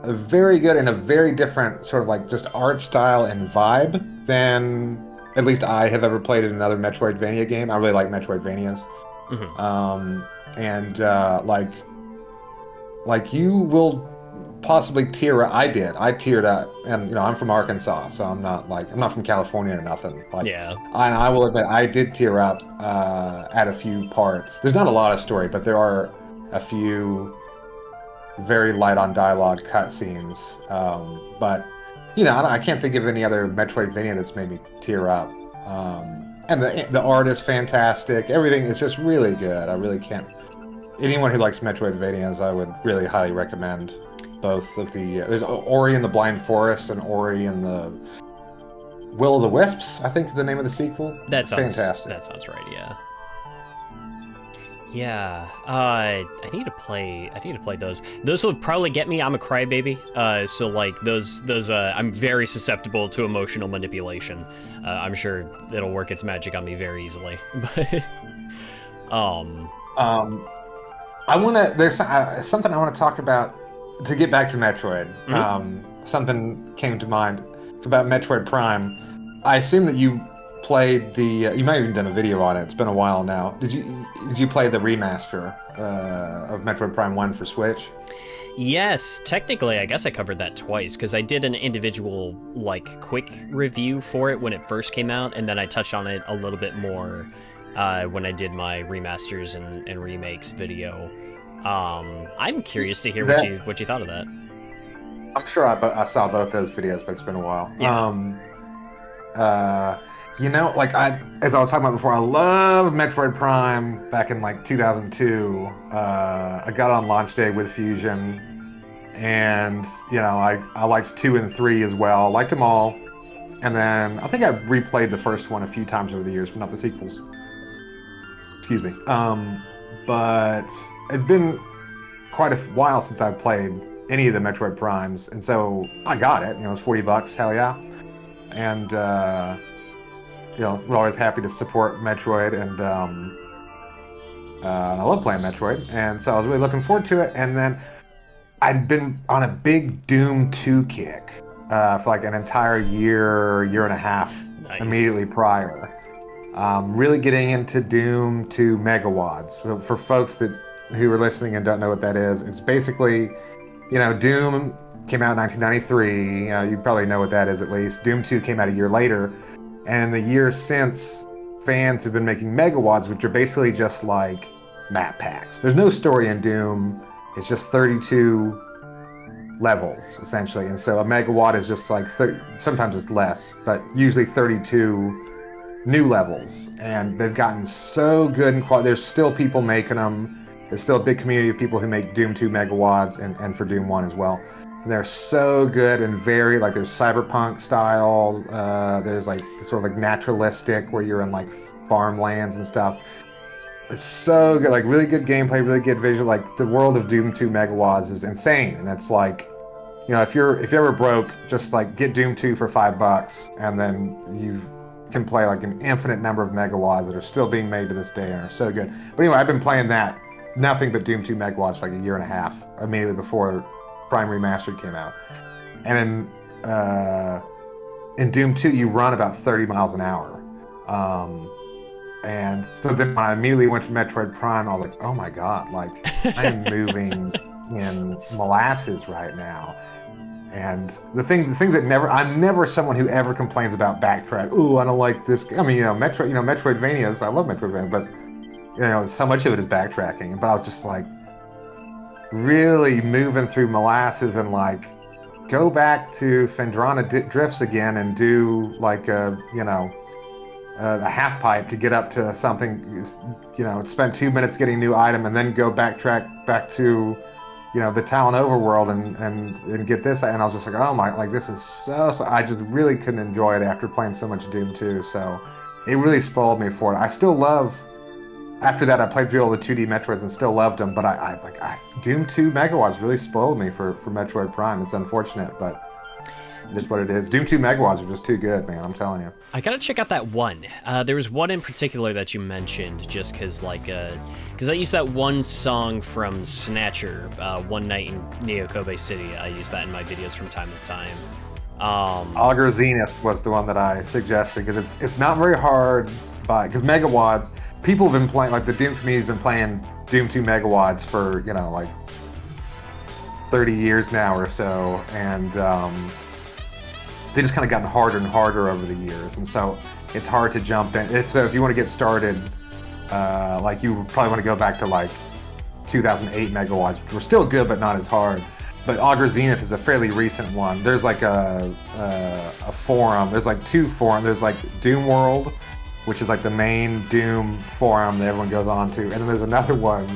Very good and a very different sort of like just art style and vibe than at least I have ever played in another Metroidvania game. I really like Metroidvanias. Mm-hmm. Like you will possibly tear up. I teared up, and I'm from Arkansas, so I'm not from California or nothing. And I will admit I did tear up at a few parts. There's not a lot of story, but there are a few very light on dialogue cutscenes. But you know, I can't think of any other Metroidvania that's made me tear up. And the art is fantastic. Everything is just really good. I really can't. Anyone who likes Metroidvanias, I would really highly recommend both of the. There's Ori and the Blind Forest and Ori and the Will o' the Wisps, I think is the name of the sequel. That sounds fantastic. That sounds right. Yeah. Yeah. I need to play those. Those would probably get me. I'm a crybaby. So like those. I'm very susceptible to emotional manipulation. I'm sure it'll work its magic on me very easily. But I want to. There's something I want to talk about to get back to Metroid. Something came to mind. It's about Metroid Prime. I assume that you played the. You might have even done a video on it. It's been a while now. Did you play the remaster of Metroid Prime 1 for Switch? Yes, technically, I guess I covered that twice because I did an individual like quick review for it when it first came out, and then I touched on it a little bit more when I did my remasters and remakes video. I'm curious to hear what you thought of that. I'm sure I saw both those videos, but it's been a while. Yeah. You know, like as I was talking about before, I loved Metroid Prime back in like 2002. I got on launch day with Fusion, and you know, I liked 2 and 3 as well. I liked them all, and then I think I replayed the first one a few times over the years, but not the sequels. Excuse me. But it's been quite a while since I've played any of the Metroid Primes, and so I got it. You know, it's $40. Hell yeah! And you know, we're always happy to support Metroid, and I love playing Metroid, and so I was really looking forward to it. And then I'd been on a big Doom 2 kick for like an entire year and a half. Nice. Immediately prior. Really getting into Doom 2 Megawatts. So for folks who are listening and don't know what that is, it's basically, you know, Doom came out in 1993. You probably know what that is at least. Doom 2 came out a year later. And in the years since, fans have been making Megawatts, which are basically just like map packs. There's no story in Doom. It's just 32 levels, essentially. And so a Megawatt is just like, sometimes it's less, but usually 32 new levels. And they've gotten so good in quality. There's still people making them. There's still a big community of people who make Doom 2 Megawatts and for Doom 1 as well. They're so good and very, like, there's cyberpunk style, there's like sort of like naturalistic where you're in like farmlands and stuff. It's so good, like really good gameplay, really good visual. Like the world of Doom 2 Megawatts is insane, and it's like, you know, if you're ever broke, just like get Doom 2 for $5, and then you can play like an infinite number of Megawatts that are still being made to this day and are so good. But anyway, I've been playing that, nothing but Doom 2 Megawatts for like a year and a half, immediately before Prime Remastered came out. And in Doom 2, you run about 30 miles an hour. And so then when I immediately went to Metroid Prime, I was like, oh my god, like, I am moving in molasses right now. And the things that I'm never someone who ever complains about backtrack. Ooh, I don't like this. I mean, Metroidvanias, I love Metroidvania, but, you know, so much of it is backtracking. But I was just like, really moving through molasses and like go back to Phendrana Drifts again and do like a half pipe to get up to something, you know, spend 2 minutes getting a new item and then go backtrack back to, you know, the Talon Overworld and get this. And I was just like, oh my, like this is so I just really couldn't enjoy it after playing so much Doom 2. So it really spoiled me for it. I still love. After that, I played through all the 2D Metroids and still loved them, but Doom 2 Megawatts really spoiled me for Metroid Prime. It's unfortunate, but it is what it is. Doom 2 Megawatts are just too good, man, I'm telling you. I gotta check out that one. There was one in particular that you mentioned, just because I used that one song from Snatcher, One Night in Neo-Kobe City. I use that in my videos from time to time. Augur Zenith was the one that I suggested, because it's not very hard, because Megawatts, people have been playing, like the Doom community's been playing Doom 2 Megawatts for, you know, like 30 years now or so, and they just kind of gotten harder and harder over the years, and so it's hard to jump in. If you want to get started, like you probably want to go back to like 2008 megawatts, which were still good but not as hard. But Augur Zenith is a fairly recent one. There's like a forum. There's like two forums. There's like Doom World, which is like the main Doom forum that everyone goes on to, and then there's another one.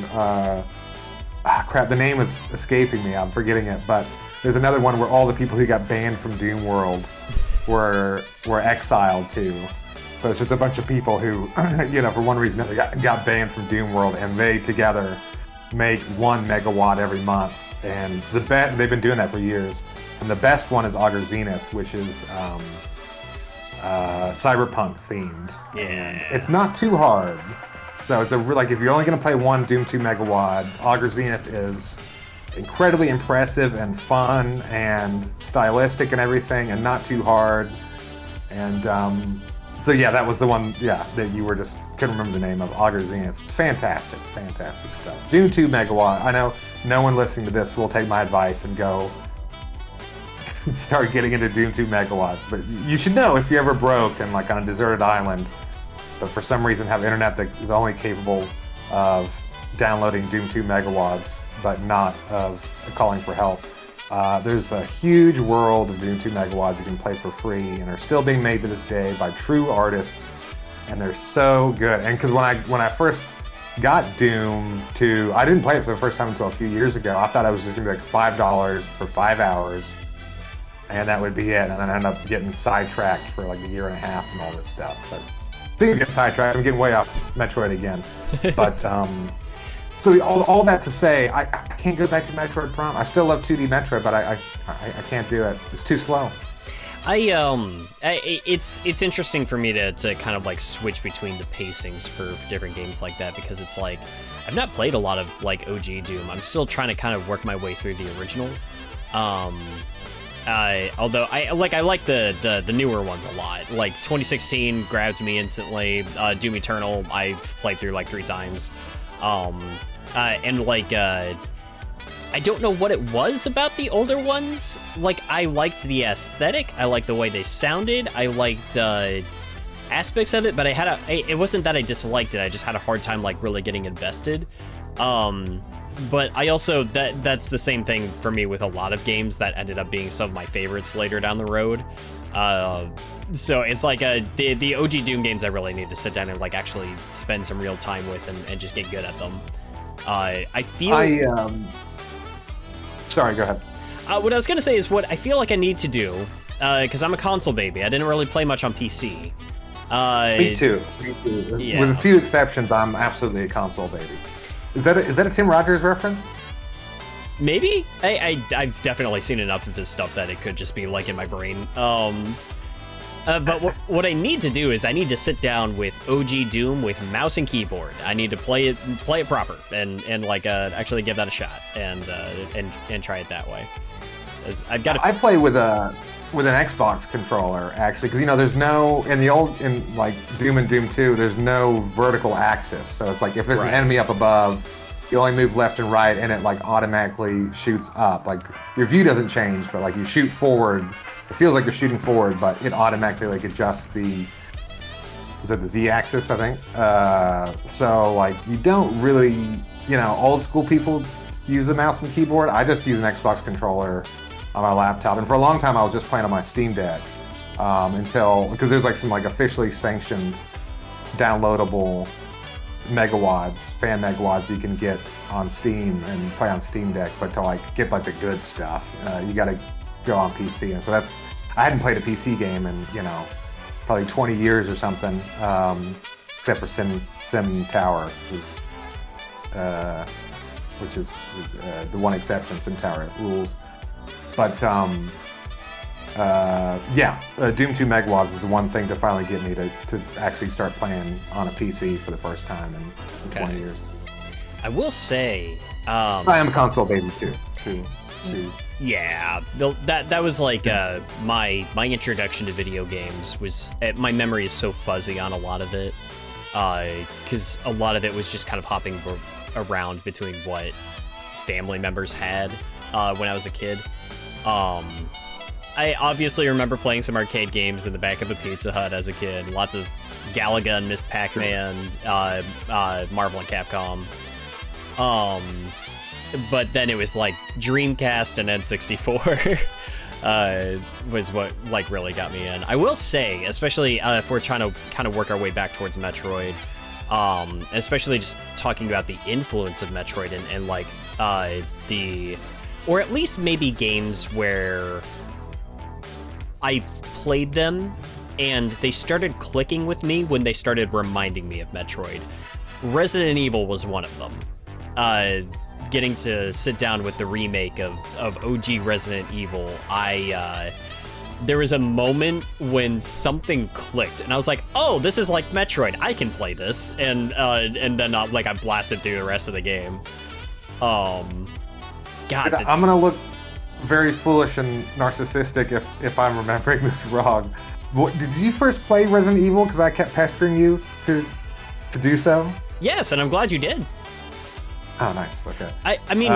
Crap, the name is escaping me. I'm forgetting it, but there's another one where all the people who got banned from Doom World were exiled to. So it's just a bunch of people who, for one reason or another, got banned from Doom World, and they together make 1 megawatt every month. And they've been doing that for years. And the best one is Augur Zenith, which is cyberpunk themed. Yeah. And it's not too hard. So it's if you're only going to play one Doom 2 megawatt, Augur Zenith is incredibly impressive and fun and stylistic and everything, and not too hard. And so yeah, that was the one that you were just couldn't remember the name of, Augur Zenith. It's fantastic stuff. Doom 2 megawatt. I know no one listening to this will take my advice and go start getting into Doom 2 megawatts, but you should know if you're ever broke and like on a deserted island, but for some reason have internet that is only capable of downloading Doom 2 megawatts, but not of calling for help. There's a huge world of Doom 2 megawatts you can play for free and are still being made to this day by true artists, and they're so good. And because when I first got Doom 2, I didn't play it for the first time until a few years ago. I thought it was just gonna be like $5 for 5 hours, and that would be it. And then I ended up getting sidetracked for like a year and a half and all this stuff. But speaking of getting sidetracked, I'm getting way off Metroid again. But so all that to say, I can't go back to Metroid Prime. I still love 2D Metroid, but I can't do it. It's too slow. It's interesting for me to kind of like switch between the pacings for different games like that, because it's like I've not played a lot of like OG Doom. I'm still trying to kind of work my way through the original. Although I like the newer ones a lot. Like 2016 grabbed me instantly. Doom Eternal I've played through like 3 times. And like I don't know what it was about the older ones. Like I liked the aesthetic. I liked the way they sounded. I liked aspects of it, but it wasn't that I disliked it. I just had a hard time like really getting invested. But I also that's the same thing for me with a lot of games that ended up being some of my favorites later down the road. So it's like the OG Doom games I really need to sit down and like actually spend some real time with and just get good at them. I feel. Sorry, go ahead. What I was gonna say is what I feel like I need to do, because I'm a console baby. I didn't really play much on PC. Me too. Yeah. With a few exceptions, I'm absolutely a console baby. Is that a Tim Rogers reference? Maybe. I've definitely seen enough of his stuff that it could just be like in my brain. But what I need to do is I need to sit down with OG Doom with mouse and keyboard. I need to play it proper and like actually give that a shot and try it that way. I play with an Xbox controller actually, because there's no in like Doom and Doom 2 there's no vertical axis, so it's like if there's an enemy up above, you only move left and right and it like automatically shoots up. Like your view doesn't change, but like you shoot forward. It feels like you're shooting forward, but it automatically like adjusts the Z-axis, I think. So like you don't really, old school people use a mouse and keyboard. I just use an Xbox controller on my laptop, and for a long time I was just playing on my Steam Deck because there's like some like officially sanctioned downloadable fan megawatts you can get on Steam and play on Steam Deck, but to like get like the good stuff, you gotta go on PC. And so I hadn't played a PC game in probably 20 years or something, except for Sim Tower, which is the one exception. Sim Tower rules. But Doom 2 megawatts was the one thing to finally get me to actually start playing on a PC for the first time in 20 years. I will say I am a console baby too. Yeah, that was like my introduction to video games. My memory is so fuzzy on a lot of it, because a lot of it was just kind of hopping around between what family members had when I was a kid. I obviously remember playing some arcade games in the back of a Pizza Hut as a kid. Lots of Galaga and Miss Pac-Man, Marvel and Capcom. But then it was like Dreamcast and N64 was what like really got me in. I will say, especially if we're trying to kind of work our way back towards Metroid, especially just talking about the influence of Metroid and like or at least maybe games where I've played them and they started clicking with me when they started reminding me of Metroid. Resident Evil was one of them. Getting to sit down with the remake of OG Resident Evil, there was a moment when something clicked, and I was like, "Oh, this is like Metroid. I can play this." And then like I blasted through the rest of the game. God, I'm gonna look very foolish and narcissistic if I'm remembering this wrong. Did you first play Resident Evil because I kept pestering you to do so? Yes, and I'm glad you did. Oh, nice. Okay. I mean,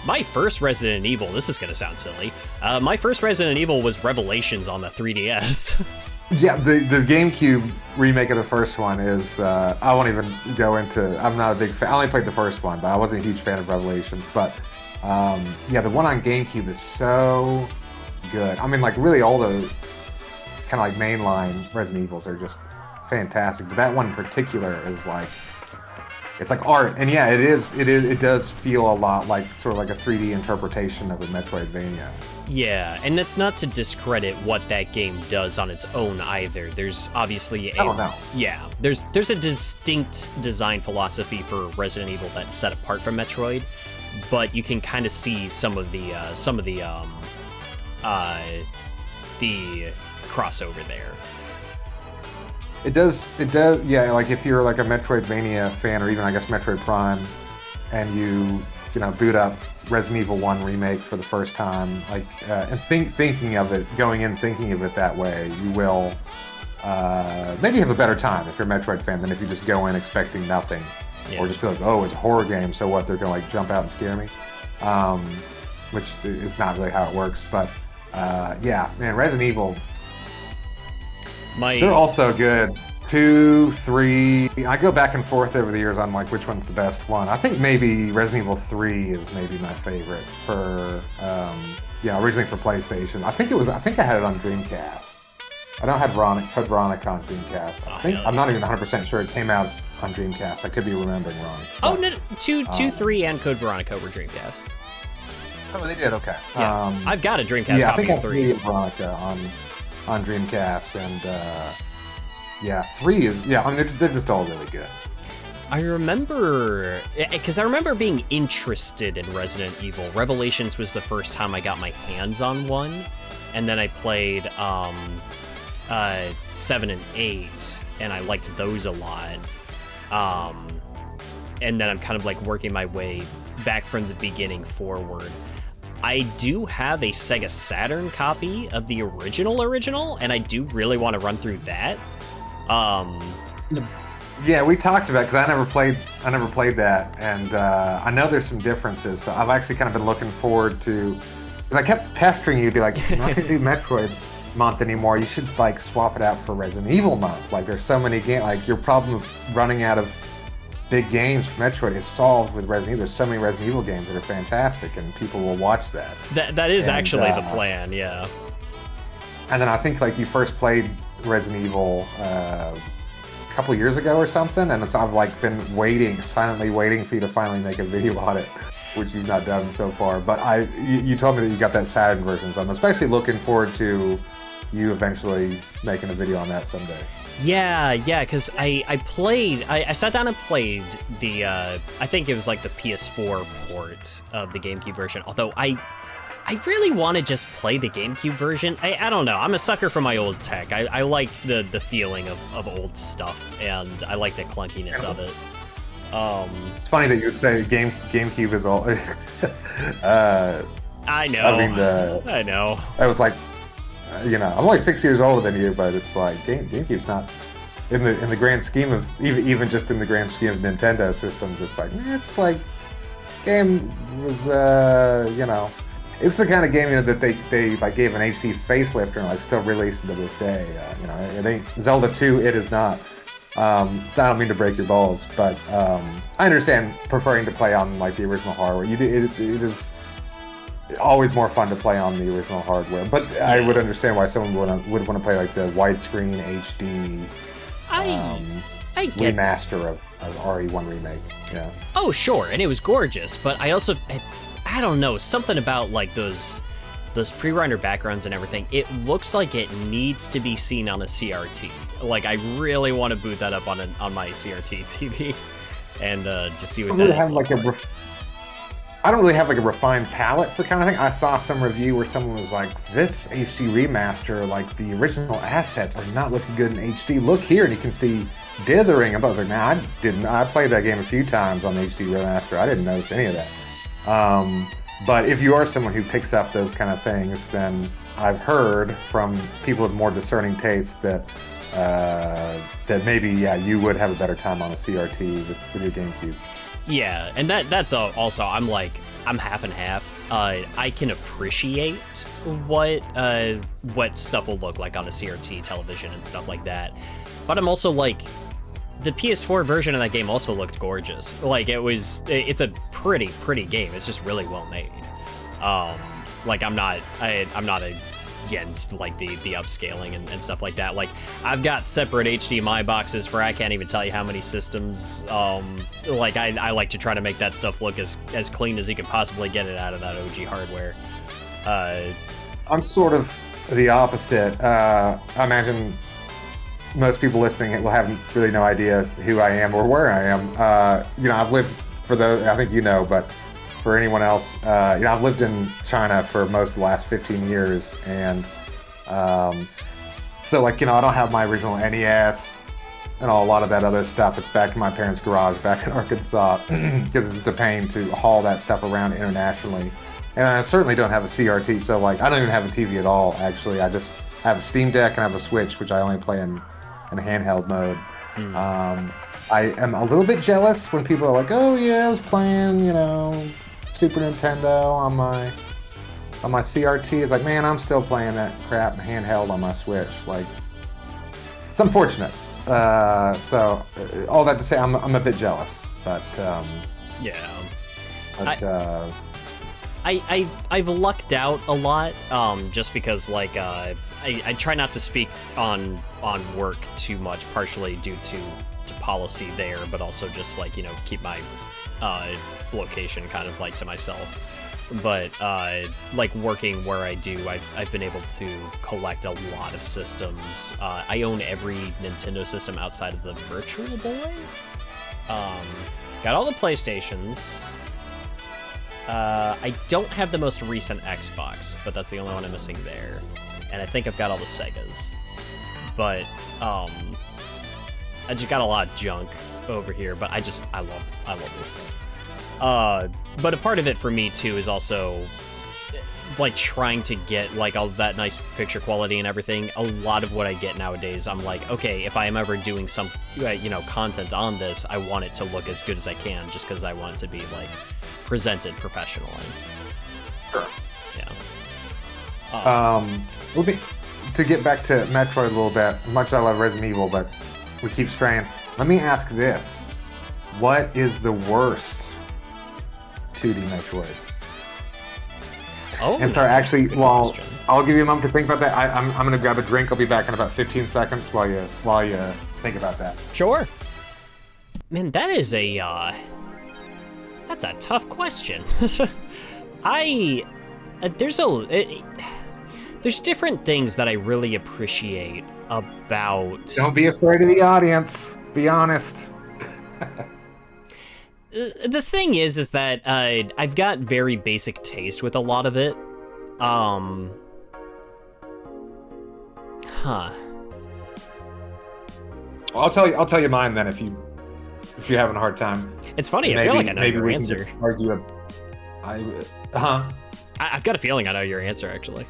my first Resident Evil, this is going to sound silly, my first Resident Evil was Revelations on the 3DS. Yeah, the GameCube remake of the first one is, I won't even go into, I'm not a big fan, I only played the first one, but I wasn't a huge fan of Revelations, but yeah, the one on GameCube is so good. I mean, like, really all the kind of like mainline Resident Evils are just fantastic, but that one in particular is like, it's like art, and yeah, it does feel a lot like sort of like a 3D interpretation of a Metroidvania. Yeah, and that's not to discredit what that game does on its own either. There's obviously yeah, there's a distinct design philosophy for Resident Evil that's set apart from Metroid, but you can kind of see some of the crossover there. It does, yeah, like if you're like a Metroidvania fan, or even I guess Metroid Prime, and you boot up Resident Evil 1 Remake for the first time, like, and thinking of it that way, you will maybe have a better time if you're a Metroid fan than if you just go in expecting nothing, or just be like, oh, it's a horror game, so what, they're gonna like jump out and scare me, which is not really how it works, but yeah, man, Resident Evil, they're all so good. 2, 3. I go back and forth over the years on like which one's the best one. I think maybe Resident Evil 3 is maybe my favorite for originally for PlayStation. I think I had it on Dreamcast. I don't have Code Veronica on Dreamcast. I'm not even 100% sure it came out on Dreamcast. I could be remembering wrong. Oh no, 2, 3, and Code Veronica were Dreamcast. Oh, they did. Okay. Yeah. I've got a Dreamcast copy of 3. I think I have 3 Veronica on Dreamcast, and 3 is, I mean, they're just all really good. I remember, because I remember being interested in Resident Evil. Revelations was the first time I got my hands on one, and then I played 7 and 8, and I liked those a lot. And then I'm kind of like working my way back from the beginning forward. I do have a Sega Saturn copy of the original, and I do really want to run through that. Yeah, we talked about it, because I never played that, and I know there's some differences, so I've actually kind of been looking forward to, because I kept pestering you to be like, you're not going to do Metroid month anymore, you should like swap it out for Resident Evil month. Like, there's so many games, like your problem of running out of big games for Metroid is solved with Resident Evil. There's so many Resident Evil games that are fantastic, and people will watch that. That is actually the plan, yeah. And then I think like you first played Resident Evil a couple years ago or something, and so I've like been silently waiting for you to finally make a video on it, which you've not done so far. But you told me that you got that Saturn version, so I'm especially looking forward to you eventually making a video on that someday. Yeah, because I sat down and played the, I think it was like the PS4 port of the GameCube version, although I really want to just play the GameCube version. I don't know, I'm a sucker for my old tech. I like the feeling of old stuff, and I like the clunkiness of it. It's funny that you would say GameCube is all... I know. I know. I was like, I'm only 6 years older than you, but it's like GameCube's not in the grand scheme of even just in the grand scheme of Nintendo systems. It's like game was it's the kind of game that they like gave an HD facelift and like still releasing to this day. It ain't Zelda 2. It is not. I don't mean to break your balls, but I understand preferring to play on like the original hardware. It is always more fun to play on the original hardware, but yeah. I would understand why someone would want to play like the widescreen HD I get remaster of RE1 Remake. Yeah. Oh, sure, and it was gorgeous, but I don't know, something about like those pre-render backgrounds and everything. It looks like it needs to be seen on a CRT. Like I really want to boot that up on my CRT TV and just see what that looks like. I don't really have like a refined palette for kind of thing. I saw some review where someone was like, this HD remaster, like the original assets are not looking good in HD. Look here, and you can see dithering. I was like, nah, I didn't. I played that game a few times on the HD remaster. I didn't notice any of that. But if you are someone who picks up those kind of things, then I've heard from people with more discerning tastes that maybe, yeah, you would have a better time on a CRT with your GameCube. Yeah, and that's also, I'm half and half. I can appreciate what stuff will look like on a CRT television and stuff like that, but I'm also like, the PS4 version of that game also looked gorgeous. Like it's a pretty game. It's just really well made. Like I'm not against like the upscaling and stuff like that. Like I've got separate HDMI boxes for I can't even tell you how many systems. Like I like to try to make that stuff look as clean as you can possibly get it out of that OG hardware. I'm sort of the opposite. I imagine most people listening will have really no idea who I am or where I am. I've lived for those, I think but for anyone else, I've lived in China for most of the last 15 years, and so like, I don't have my original NES and a lot of that other stuff. It's back in my parents' garage back in Arkansas because it's a pain to haul that stuff around internationally. And I certainly don't have a CRT, so like I don't even have a TV at all, actually. I just have a Steam Deck and I have a Switch, which I only play in handheld mode. I am a little bit jealous when people are like, oh yeah, I was playing, Super Nintendo on my CRT. It's like, man, I'm still playing that crap handheld on my Switch. Like, it's unfortunate. So all that to say, I'm a bit jealous, but yeah. But I've lucked out a lot, just because like I try not to speak on work too much, partially due to policy there, but also just like keep my location kind of like to myself. But like working where I do, I've been able to collect a lot of systems. I own every Nintendo system outside of the Virtual Boy. Got all the PlayStations. I don't have the most recent Xbox, but that's the only one I'm missing there. And I think I've got all the Segas. But I just got a lot of junk over here, but I love this stuff. But a part of it for me too is also like trying to get like all that nice picture quality and everything. A lot of what I get nowadays, I'm like, okay, if I am ever doing some content on this, I want it to look as good as I can, just because I want it to be like presented professionally. Sure. Yeah. To get back to Metroid a little bit, much as I love Resident Evil, but we keep straying. Let me ask this. What is the worst 2D Metroid? Oh, and sorry, actually, well, question. I'll give you a moment to think about that. I'm going to grab a drink. I'll be back in about 15 seconds while you think about that. Sure. Man, that is that's a tough question. There's different things that I really appreciate about... Don't be afraid of the audience. Be honest. The thing is that I've got very basic taste with a lot of it. Well, I'll tell you mine then if you're having a hard time. It's funny. I feel like I know your answer. Maybe we can just argue I've got a feeling I know your answer, actually.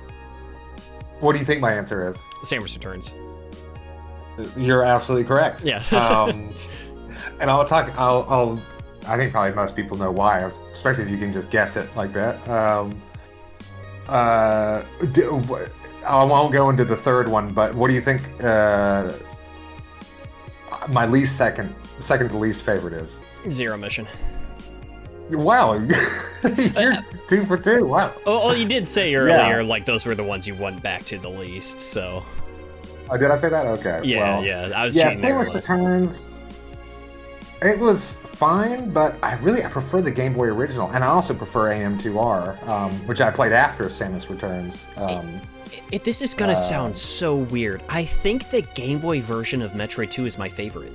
What do you think my answer is? Samus Returns. You're absolutely correct. Yeah. And I think probably most people know why, especially if you can just guess it like that. I won't go into the third one, but what do you think? my second to least favorite is Zero Mission. Wow, you're 2 for 2. Wow. Oh, you did say earlier, like those were the ones you went back to the least. So. Oh, did I say that? Okay. Yeah, well, yeah. I was. Yeah, Samus Returns. It was fine, but I prefer the Game Boy original, and I also prefer AM2R, which I played after Samus Returns. This is gonna sound so weird. I think the Game Boy version of Metroid 2 is my favorite.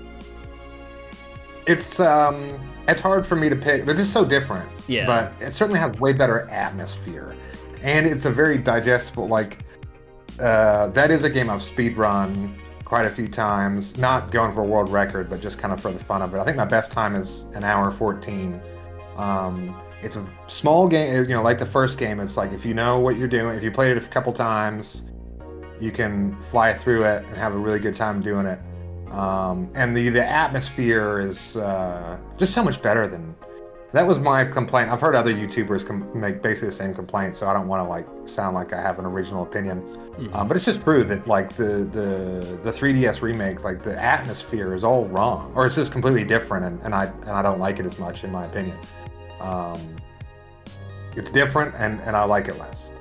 It's hard for me to pick. They're just so different. Yeah. But it certainly has way better atmosphere, and it's a very digestible. That is a game I've speedrun quite a few times. Not going for a world record, but just kind of for the fun of it. I think my best time is an hour 14. It's a small game. Like the first game. It's like if you know what you're doing, if you played it a couple times, you can fly through it and have a really good time doing it. And the atmosphere is just so much better than. That was my complaint. I've heard other YouTubers make basically the same complaint, so I don't want to sound like I have an original opinion. Mm-hmm. But it's just true that the 3DS remakes, the atmosphere is all wrong, or it's just completely different, and I don't like it as much in my opinion. It's different, and I like it less.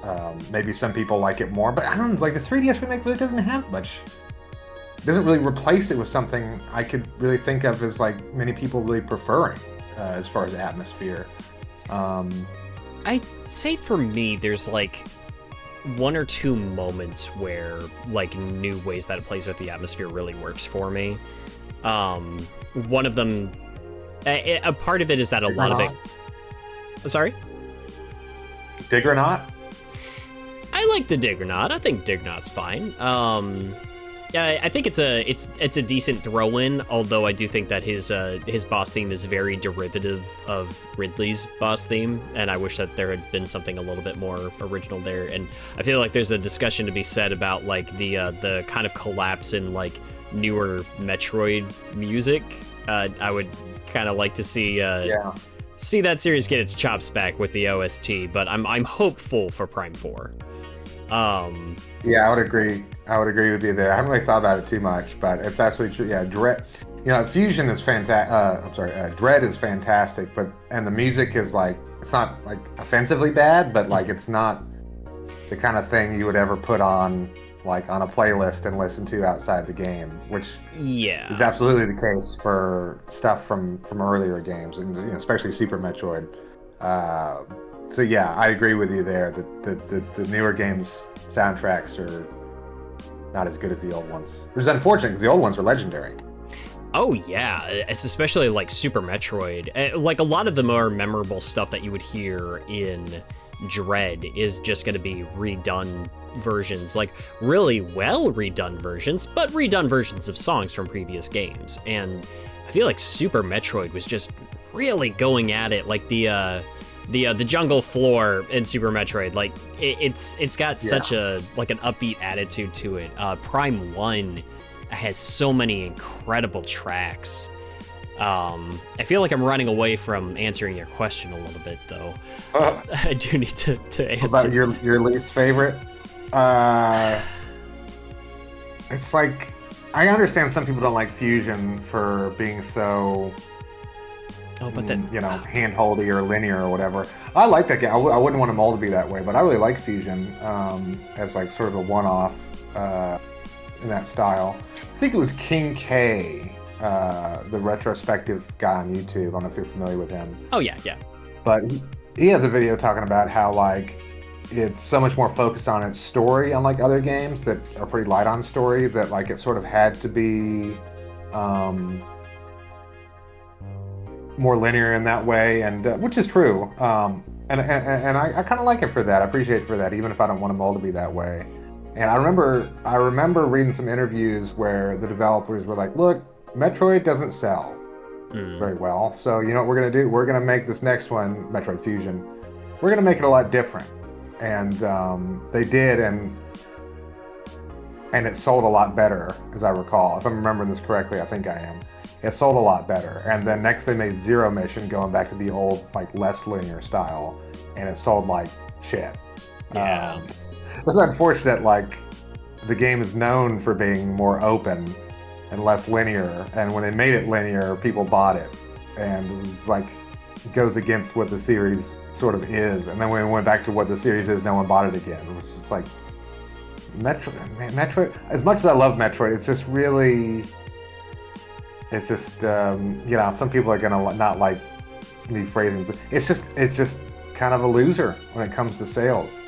Maybe some people like it more, but I don't know. The 3DS remake really doesn't have much. Doesn't really replace it with something I could really think of as many people really preferring as far as atmosphere. I'd say for me, there's one or two moments where new ways that it plays with the atmosphere really works for me. One of them, a part of it is that a lot of it. I'm sorry? Dig or Not? I like the Dig or Not. I think Dig Not's fine. Yeah, I think it's a decent throw-in, although I do think that his boss theme is very derivative of Ridley's boss theme, and I wish that there had been something a little bit more original there. And I feel like there's a discussion to be said about the kind of collapse in newer Metroid music. I would kind of like to see that series get its chops back with the OST, but I'm hopeful for Prime 4. Yeah, I would agree. I would agree with you there. I haven't really thought about it too much, but it's actually true. Yeah, Dread. Fusion is fantastic. Dread is fantastic, and the music is it's not offensively bad, but it's not the kind of thing you would ever put on on a playlist and listen to outside the game, which is absolutely the case for stuff from earlier games, and especially Super Metroid. So yeah, I agree with you there that the newer games soundtracks are not as good as the old ones. Which is unfortunate because the old ones were legendary. Oh yeah, it's especially Super Metroid. A lot of the more memorable stuff that you would hear in Dread is just going to be redone versions, really well redone versions, but redone versions of songs from previous games. And I feel like Super Metroid was just really going at it, the jungle floor in Super Metroid, it's got such a an upbeat attitude to it. Prime 1 has so many incredible tracks. I feel like I'm running away from answering your question a little bit, though. I do need to answer. About your least favorite? It's I understand some people don't like Fusion for being so. Oh, but then hand-holdy or linear or whatever. I like that game. I wouldn't want them all to be that way, but I really like Fusion as sort of a one-off in that style. I think it was King K, the retrospective guy on YouTube. I don't know if you're familiar with him. Oh yeah. But he has a video talking about how it's so much more focused on its story, unlike other games that are pretty light on story. That it sort of had to be. More linear in that way, and which is true, and I kind of like it for that. I appreciate it for that, even if I don't want them all to be that way. And I remember reading some interviews where the developers were like, "Look, Metroid doesn't sell very well, so you know what we're gonna do? We're gonna make this next one, Metroid Fusion. We're gonna make it a lot different." And they did, and it sold a lot better, as I recall. If I'm remembering this correctly, I think I am. It sold a lot better, and then next they made Zero Mission, going back to the old less linear style, and it sold like shit. Yeah, it's unfortunate. The game is known for being more open, and less linear. And when they made it linear, people bought it, and it's like it goes against what the series sort of is. And then when it went back to what the series is, no one bought it again. It was just like Metroid. As much as I love Metroid, it's just really, it's just you know, some people are gonna not like me phrasing. It's just kind of a loser when it comes to sales.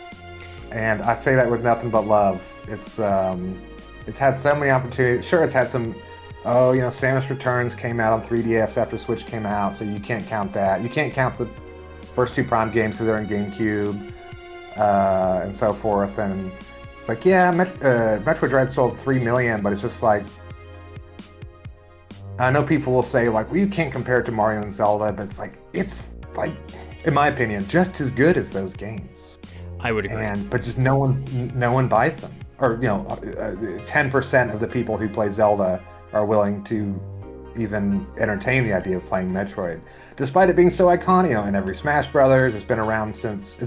And I say that with nothing but love. It's had so many opportunities. Sure, it's had some. Oh, you know, Samus Returns came out on 3DS after Switch came out, so you can't count that. You can't count the first two Prime games because they're in GameCube, and so forth. And it's like, yeah, Metroid Dread sold 3 million, but it's just like, I know people will say like, well, you can't compare it to Mario and Zelda, but it's like, in my opinion, just as good as those games. I would agree. But just no one buys them, or you know, 10% of the people who play Zelda are willing to even entertain the idea of playing Metroid, despite it being so iconic. You know, in every Smash Brothers, it's been around since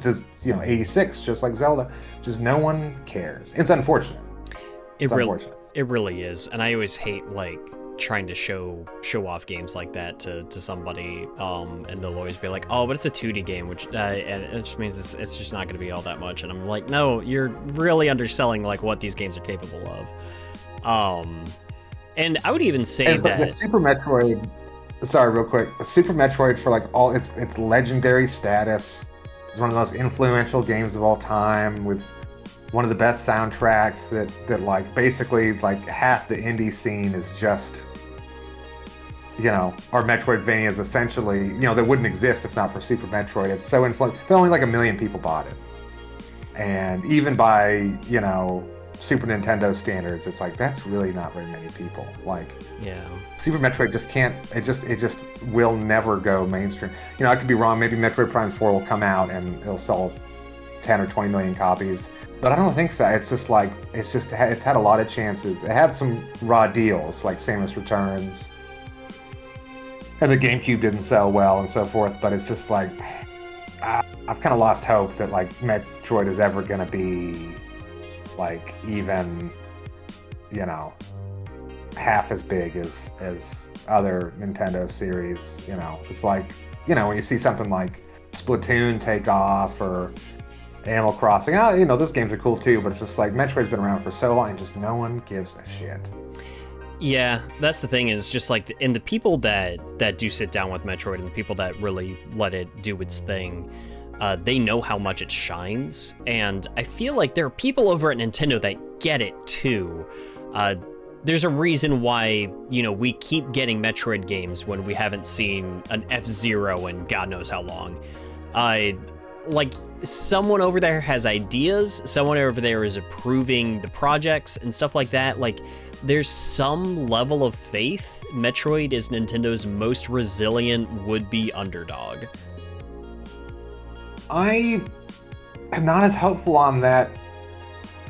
you know, 86, just like Zelda. Just no one cares. It's unfortunate. Unfortunate. It really is, and I always hate like trying to show off games like that to somebody, and they'll always be like, oh, but it's a 2D game, which and it just means it's just not going to be all that much. And I'm like, no, you're really underselling like what these games are capable of. And I would even say that like the Super Metroid. Sorry, real quick. The Super Metroid, for like all its legendary status, is one of the most influential games of all time, with one of the best soundtracks. That like basically like half the indie scene is just, you know, or Metroidvania is essentially, you know, that wouldn't exist if not for Super Metroid. It's so influential, but only like 1 million people bought it, and even by, you know, Super Nintendo standards, it's like that's really not very many people. Like, yeah, Super Metroid just can't. It just will never go mainstream. You know, I could be wrong. Maybe Metroid Prime 4 will come out and it'll sell 10 or 20 million copies, but I don't think so. It's just like it's had a lot of chances. It had some raw deals like Samus Returns, and the GameCube didn't sell well and so forth. But it's just like I've kind of lost hope that like Metroid is ever going to be like even, you know, half as big as other Nintendo series. You know, it's like, you know, when you see something like Splatoon take off, or Animal Crossing, you know, those games are cool too, but it's just like Metroid's been around for so long and just no one gives a shit. Yeah, that's the thing, is just like, and the people that do sit down with Metroid, and the people that really let it do its thing, they know how much it shines, and I feel like there are people over at Nintendo that get it too. There's a reason why, you know, we keep getting Metroid games when we haven't seen an F-Zero in God knows how long. Like, someone over there has ideas, someone over there is approving the projects and stuff like that. Like, there's some level of faith. Metroid is Nintendo's most resilient would-be underdog. I am not as hopeful on that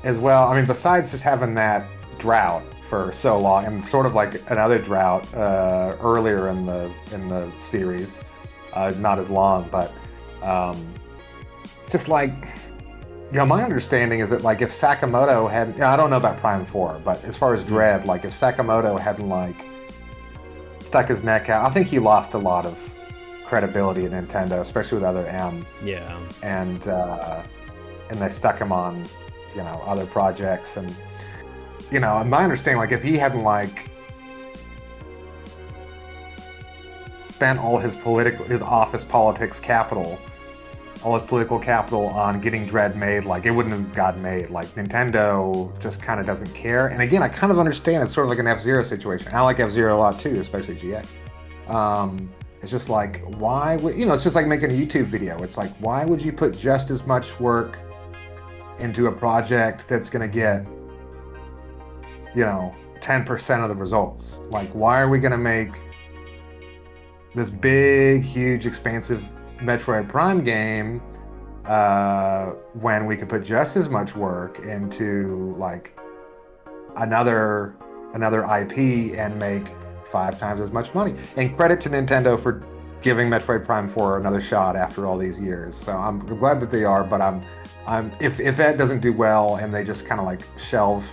as well. I mean, besides just having that drought for so long, and sort of like another drought earlier in the series, not as long, but just like, you know, my understanding is that like if Sakamoto had, I don't know about Prime 4, but as far as Dread, like if Sakamoto hadn't like stuck his neck out, I think he lost a lot of credibility at Nintendo, especially with other M. Yeah. And they stuck him on, you know, other projects. And, you know, my understanding, like if he hadn't like spent all his office politics capital, all his political capital on getting Dread made, like it wouldn't have gotten made. Like Nintendo just kind of doesn't care. And again, I kind of understand it's sort of like an F-Zero situation. I like F-Zero a lot too, especially GX. It's just like, why would, you know, it's just like making a YouTube video. It's like, why would you put just as much work into a project that's going to get, you know, 10% of the results? Like, why are we going to make this big, huge, expansive Metroid Prime game when we could put just as much work into like another IP and make 5 times as much money? And credit to Nintendo for giving Metroid Prime 4 another shot after all these years. So I'm glad that they are, but I'm if that doesn't do well and they just kind of like shelve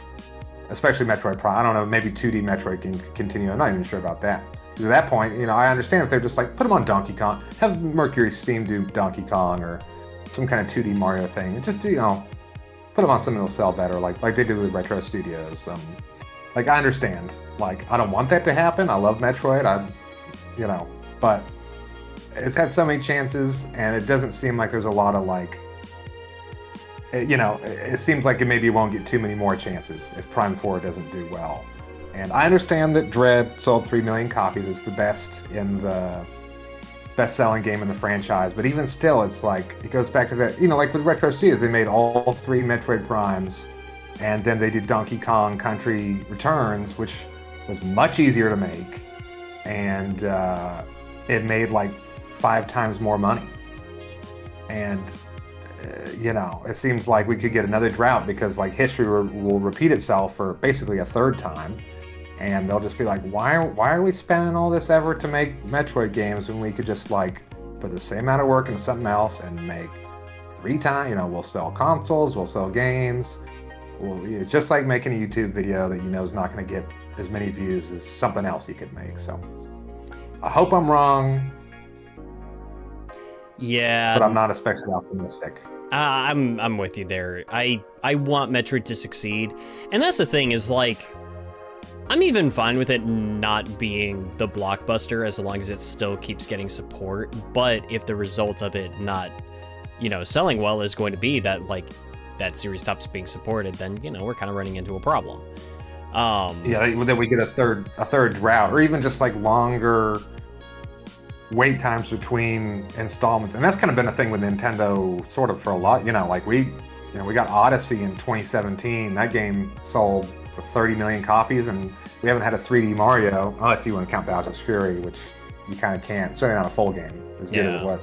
especially Metroid Prime. I don't know, maybe 2D Metroid can continue. I'm not even sure about that. Because at that point, I understand if they're just like, put them on Donkey Kong, have Mercury Steam do Donkey Kong or some kind of 2D Mario thing. Just, put them on something that'll sell better, like they do with Retro Studios. Like, I understand. Like, I don't want that to happen. I love Metroid. But it's had so many chances, and it doesn't seem like there's a lot of, like, it seems like it maybe won't get too many more chances if Prime 4 doesn't do well. And I understand that Dread sold 3 million copies. It's the best in the best-selling game in the franchise. But even still, it's like, it goes back to that, like with Retro Studios, they made all 3 Metroid Primes, and then they did Donkey Kong Country Returns, which was much easier to make, and it made like 5 times more money. And it seems like we could get another drought because like history will repeat itself for basically a third time, and they'll just be like, why are we spending all this effort to make Metroid games when we could just like put the same amount of work into something else and make 3 times? We'll sell consoles, we'll sell games. It's just like making a YouTube video that is not going to get as many views as something else you could make. So I hope I'm wrong. Yeah, but I'm not especially optimistic. I'm with you there. I want Metroid to succeed, and that's the thing is like, I'm even fine with it not being the blockbuster as long as it still keeps getting support. But if the result of it not, selling well is going to be that like that series stops being supported, then we're kind of running into a problem. Then we get a third drought, or even just like longer wait times between installments. And that's kind of been a thing with Nintendo sort of for a lot. Like we got Odyssey in 2017. That game sold 30 million copies, and we haven't had a 3D Mario, unless you want to count Bowser's Fury, which you kind of can't. Certainly not a full game as good as it was.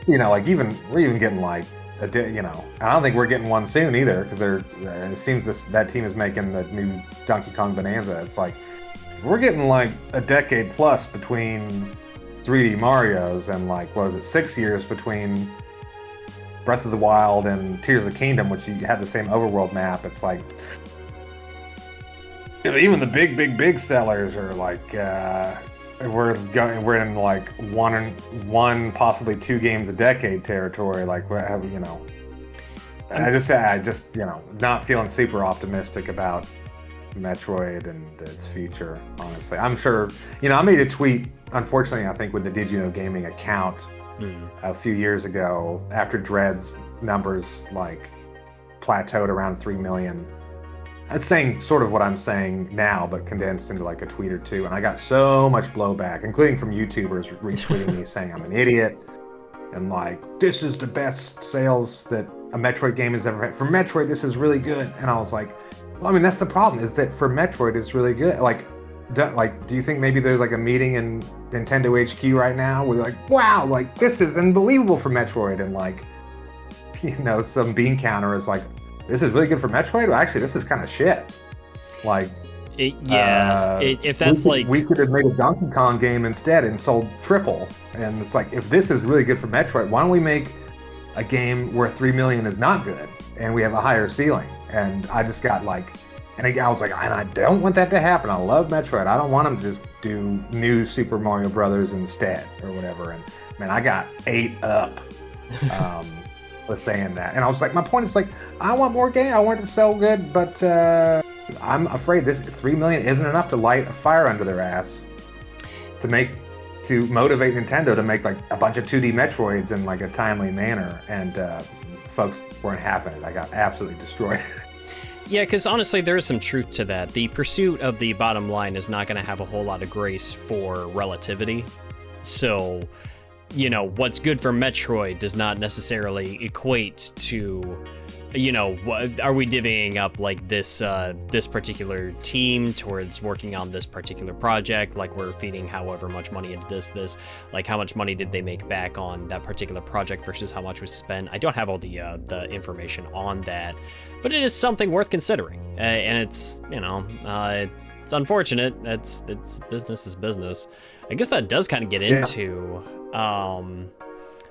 Like we're even getting like I don't think we're getting one soon either, because it seems that team is making the new Donkey Kong Bonanza. It's like we're getting like a decade plus between 3D Marios, and like, what was it, 6 years between Breath of the Wild and Tears of the Kingdom, which you had the same overworld map. It's like, even the big sellers are like, we're in like one possibly 2 games a decade territory. Like, I just not feeling super optimistic about Metroid and its future, honestly. I'm sure, I made a tweet, unfortunately, I think with the DidYouKnowGaming account a few years ago, after Dread's numbers like plateaued around 3 million. It's saying sort of what I'm saying now, but condensed into like a tweet or two, and I got so much blowback, including from YouTubers retweeting me saying I'm an idiot, and like, this is the best sales that a Metroid game has ever had. For Metroid, this is really good. And I was like, well, I mean, that's the problem, is that for Metroid, it's really good. Like, do you think maybe there's like a meeting in Nintendo HQ right now where like, wow, like, this is unbelievable for Metroid, and like, some bean counter is like, this is really good for Metroid? Well, actually, this is kind of shit. Like, if that's we could have made a Donkey Kong game instead and sold triple. And it's like, if this is really good for Metroid, why don't we make a game where 3 million is not good and we have a higher ceiling? And I just got like, and I was like, and I don't want that to happen. I love Metroid. I don't want them to just do new Super Mario Brothers instead or whatever. And man, I got ate up for saying that. And I was like, my point is like, I want more game. I want it to sell good, but I'm afraid this 3 million isn't enough to light a fire under their ass to motivate Nintendo to make like a bunch of 2D Metroids in like a timely manner. And folks weren't having it. I got absolutely destroyed. Yeah, because honestly, there is some truth to that. The pursuit of the bottom line is not going to have a whole lot of grace for relativity. So, what's good for Metroid does not necessarily equate to, are we divvying up like this particular team towards working on this particular project? Like, we're feeding however much money into this, like how much money did they make back on that particular project versus how much was spent? I don't have all the information on that, but it is something worth considering. And it's, it's unfortunate. It's business is business. I guess that does kind of get into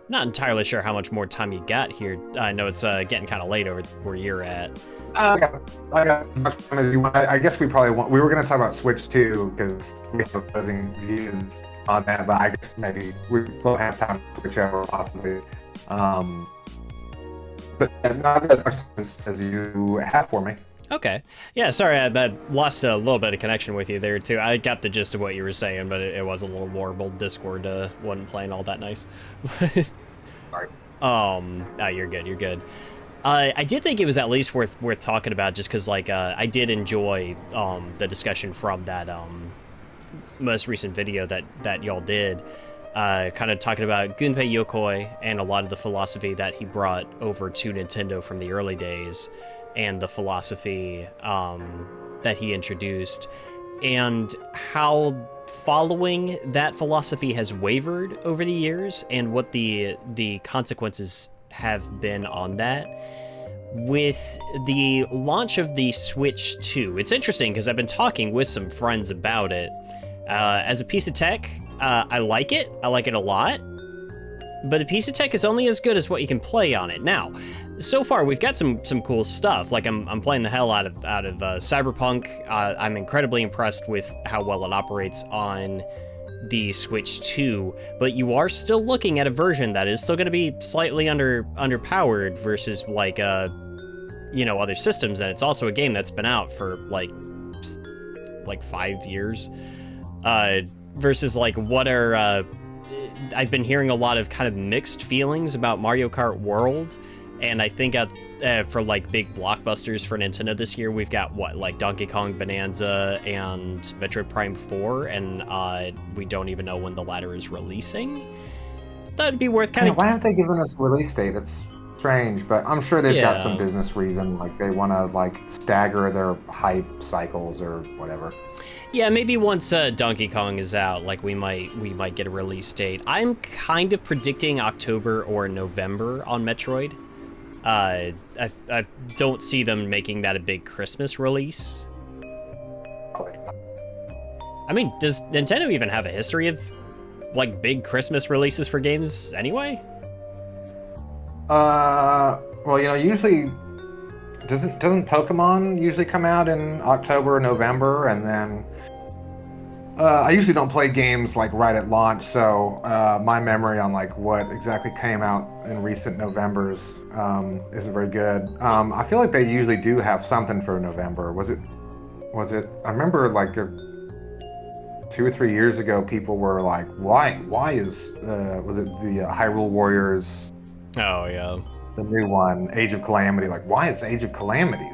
Not entirely sure how much more time you got here. I know it's getting kind of late over where you're at. I got as much time as you want. I guess we were going to talk about Switch 2 because we have opposing views on that, but I guess maybe we will have time to switch over possibly. But not as much as you have for me. Okay. Yeah, sorry, I lost a little bit of connection with you there, too. I got the gist of what you were saying, but it was a little warbled. Discord wasn't playing all that nice. Sorry. You're good. I did think it was at least worth talking about, just because, like, I did enjoy the discussion from that most recent video that y'all did, kind of talking about Gunpei Yokoi and a lot of the philosophy that he brought over to Nintendo from the early days, and the philosophy that he introduced, and how following that philosophy has wavered over the years, and what the consequences have been on that. With the launch of the Switch 2, it's interesting because I've been talking with some friends about it. As a piece of tech, I like it. I like it a lot. But a piece of tech is only as good as what you can play on it. Now, so far we've got some cool stuff. Like I'm playing the hell out of Cyberpunk. I'm incredibly impressed with how well it operates on the Switch 2, but you are still looking at a version that is still going to be slightly underpowered versus like other systems, and it's also a game that's been out for like 5 years versus like what are I've been hearing a lot of kind of mixed feelings about Mario Kart World. And I think for like big blockbusters for Nintendo this year, we've got like Donkey Kong Bonanza and Metroid Prime 4, and we don't even know when the latter is releasing. That'd be worth kind of. Why haven't they given us a release date? It's strange, but I'm sure they've got some business reason, like they want to like stagger their hype cycles or whatever. Yeah, maybe once Donkey Kong is out, like we might get a release date. I'm kind of predicting October or November on Metroid. I don't see them making that a big Christmas release. I mean, does Nintendo even have a history of like big Christmas releases for games anyway? Well, usually doesn't Pokemon usually come out in October or November, and then I usually don't play games like right at launch, so my memory on like what exactly came out in recent Novembers isn't very good. I feel like they usually do have something for November. Was it? I remember like 2 or 3 years ago, people were like, "Why is was it the Hyrule Warriors?" Oh yeah, the new one, Age of Calamity. Like, why is Age of Calamity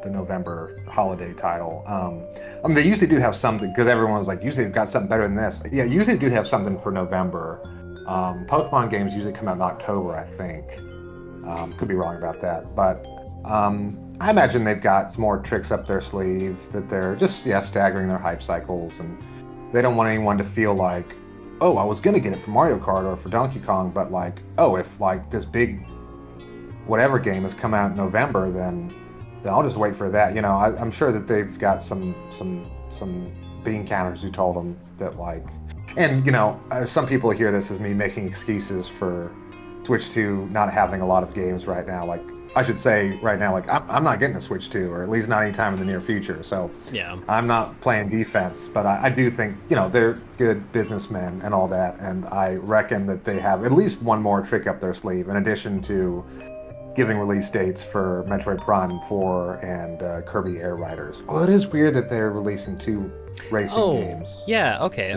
the November holiday title? I mean, they usually do have something, because everyone was like, usually they've got something better than this. Yeah, usually do have something for November. Pokemon games usually come out in October, I think. Could be wrong about that, but I imagine they've got some more tricks up their sleeve, that they're just staggering their hype cycles, and they don't want anyone to feel like, oh, I was gonna get it for Mario Kart or for Donkey Kong, but like, oh, if like this big whatever game has come out in November, then I'll just wait for that. I'm sure that they've got some bean counters who told them that, like, and some people hear this as me making excuses for Switch 2 not having a lot of games right now. Like, I should say right now, like, I'm not getting a Switch 2, or at least not anytime in the near future. So yeah, I'm not playing defense, but I do think they're good businessmen and all that, and I reckon that they have at least one more trick up their sleeve in addition to giving release dates for Metroid Prime 4 and Kirby Air Riders. Well, it is weird that they're releasing 2 racing games. Yeah, okay.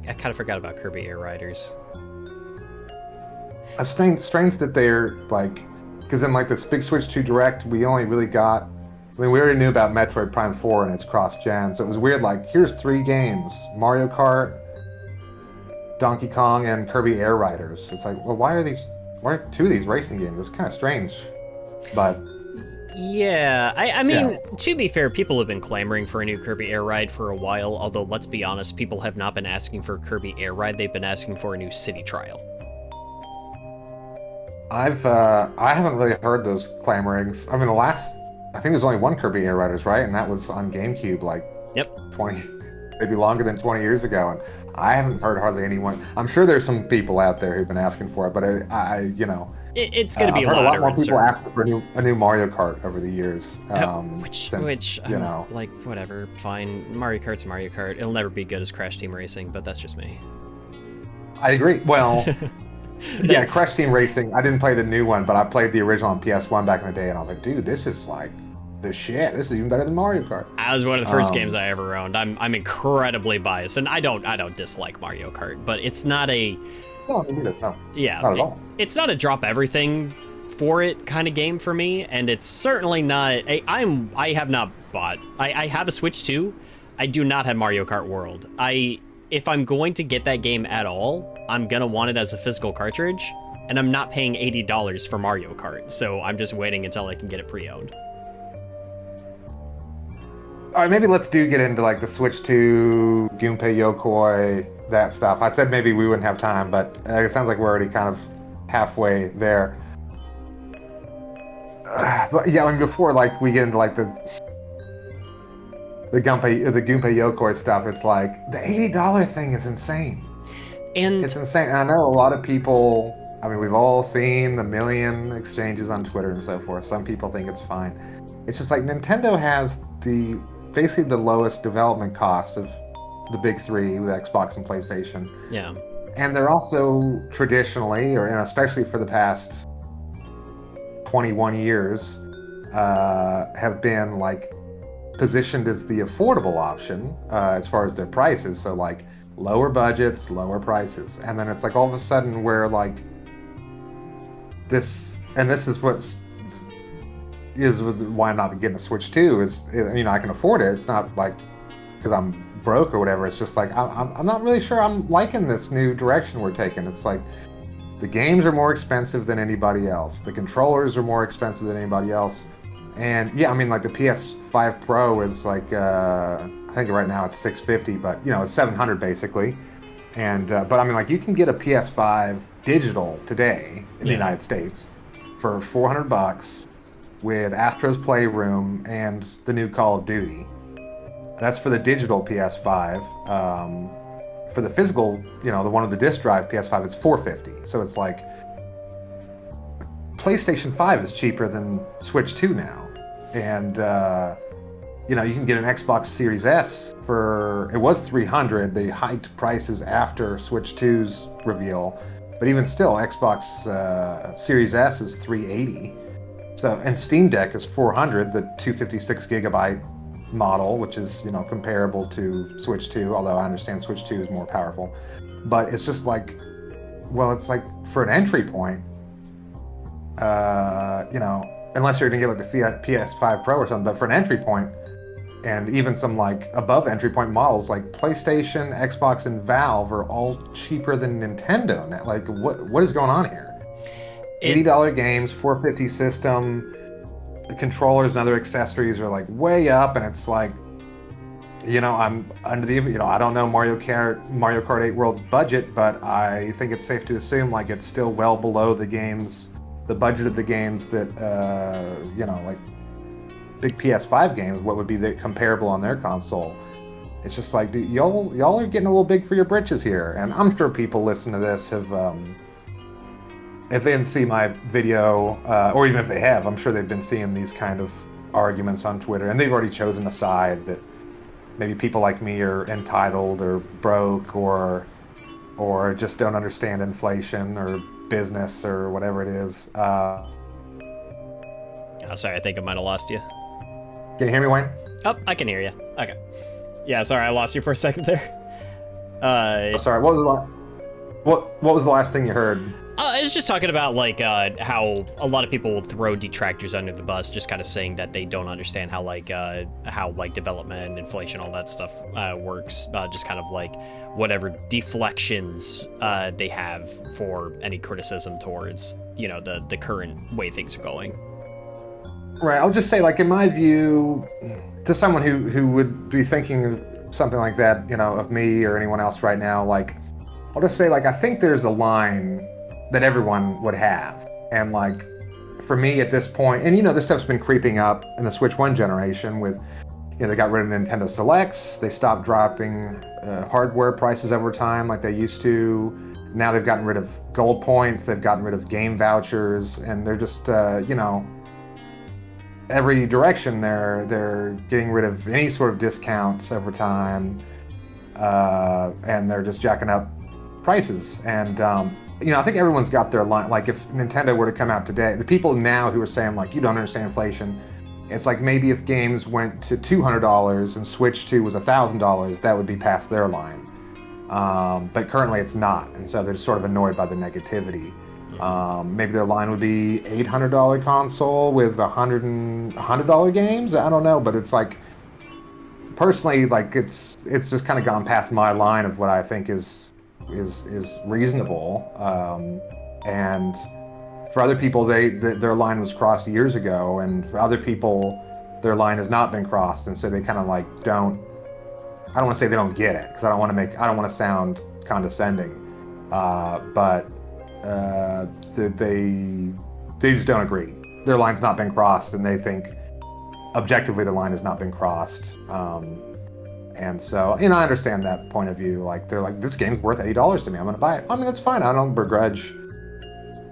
I kind of forgot about Kirby Air Riders. It's strange that they're like, because in like this big Switch 2 Direct, we only really got, we already knew about Metroid Prime 4 and its cross-gen, so it was weird, like, here's 3 games, Mario Kart, Donkey Kong, and Kirby Air Riders. It's like, well, why are 2 of these racing games? It's kind of strange, but... Yeah, I mean, to be fair, people have been clamoring for a new Kirby Air Ride for a while, although, let's be honest, people have not been asking for a Kirby Air Ride, they've been asking for a new City Trial. I haven't really heard those clamorings. I mean, I think there's only one Kirby Air Riders, right? And that was on GameCube, like, yep, 20, maybe longer than 20 years ago, and I haven't heard hardly anyone. I'm sure there's some people out there who've been asking for it, but It's going to be I've heard a lot louder more in people certain... asking for a new Mario Kart over the years. Which like, whatever, fine. Mario Kart's Mario Kart. It'll never be good as Crash Team Racing, but that's just me. I agree. Well, yeah, Crash Team Racing. I didn't play the new one, but I played the original on PS1 back in the day, and I was like, dude, this is like the shit. This is even better than Mario Kart. That was one of the first games I ever owned. I'm incredibly biased, and I don't dislike Mario Kart, but it's not a... No, me neither. No, yeah, not at all. It's not a drop everything for it kind of game for me, and it's certainly not. I have not bought. I have a Switch 2. I do not have Mario Kart World. If I'm going to get that game at all, I'm gonna want it as a physical cartridge, and I'm not paying $80 for Mario Kart, so I'm just waiting until I can get it pre-owned. All right, maybe let's get into like the Switch 2, Gunpei Yokoi, that stuff. I said maybe we wouldn't have time, but it sounds like we're already kind of halfway there. But yeah, I mean, before like we get into like the Gunpei Yokoi stuff, it's like the $80 thing is insane. And it's insane. And I know a lot of people. I mean, we've all seen the million exchanges on Twitter and so forth. Some people think it's fine. It's just like Nintendo has basically the lowest development costs of the big three with Xbox and PlayStation. Yeah. And they're also traditionally, and especially for the past 21 years, have been like positioned as the affordable option as far as their prices. So like lower budgets, lower prices. And then it's like all of a sudden where like this is why I'm not getting a Switch 2 is, you know, I can afford it. It's not like because I'm broke or whatever. It's just like I'm not really sure I'm liking this new direction we're taking. It's like the games are more expensive than anybody else. The controllers are more expensive than anybody else. And yeah, I mean, like the PS5 Pro is like I think right now it's $650, but you know, it's $700 basically. And but I mean, like you can get a PS5 digital today in the United States for $400 with Astro's Playroom and the new Call of Duty. That's for the digital PS5. For the physical, you know, the one with the disc drive PS5, it's $450. So it's like PlayStation 5 is cheaper than Switch 2 now. And you know, you can get an Xbox Series S for, it was $300. They hiked prices after Switch 2's reveal. But even still, Xbox Series S is $380. So, and Steam Deck is $400, the 256 gigabyte model, which is, you know, comparable to Switch 2, although I understand Switch 2 is more powerful. But it's just like, well, it's like for an entry point, you know, unless you're gonna get like the PS5 Pro or something, but for an entry point, and even some like above entry point models like PlayStation, Xbox, and Valve are all cheaper than Nintendo. Like, what is going on here? $80 games, $450 system, the controllers and other accessories are like way up, and it's like, you know, I'm under the, you know, I don't know Mario Kart 8 World's budget, but I think it's safe to assume like it's still well below the budget of the games that, you know, like big PS5 games, what would be the comparable on their console. It's just like, dude, y'all are getting a little big for your britches here. And I'm sure people listening to this have, if they didn't see my video, or even if they have, I'm sure they've been seeing these kind of arguments on Twitter, and they've already chosen a side that maybe people like me are entitled or broke or just don't understand inflation or business or whatever it is. Oh, sorry, I think I might have lost you. Can you hear me, Wayne? Oh, I can hear you. Okay. Yeah, sorry, I lost you for a second there. Sorry, what was the last thing you heard? It's just talking about like how a lot of people will throw detractors under the bus, just kind of saying that they don't understand how development, inflation, all that stuff works. Just kind of like whatever deflections they have for any criticism towards, you know, the current way things are going. Right. I'll just say, like, in my view, to someone who would be thinking of something like that, you know, of me or anyone else right now, like, I'll just say, like, I think there's a line that everyone would have. And, like, for me at this point, and, you know, this stuff's been creeping up in the Switch 1 generation with, you they got rid of Nintendo Selects. They stopped dropping hardware prices over time like they used to. Now they've gotten rid of gold points. They've gotten rid of game vouchers, and they're just every direction they're getting rid of any sort of discounts over time, and they're just jacking up prices. And I think everyone's got their line. Like if Nintendo were to come out today, the people now who are saying like you don't understand inflation, it's like maybe if games went to $200 and Switch 2 was $1,000, that would be past their line. But currently it's not, and so they're just sort of annoyed by the negativity. Maybe their line would be $800 console with $100 games. I don't know, but it's like personally, like it's just kind of gone past my line of what I think is reasonable. And for other people, their line was crossed years ago, and for other people, their line has not been crossed, and so they kind of like don't. I don't want to say they don't get it because I don't want to sound condescending, but they just don't agree. Their line's not been crossed, and they think objectively the line has not been crossed. And so, I understand that point of view. Like they're like, this game's worth $80 to me. I'm going to buy it. I mean, that's fine. I don't begrudge,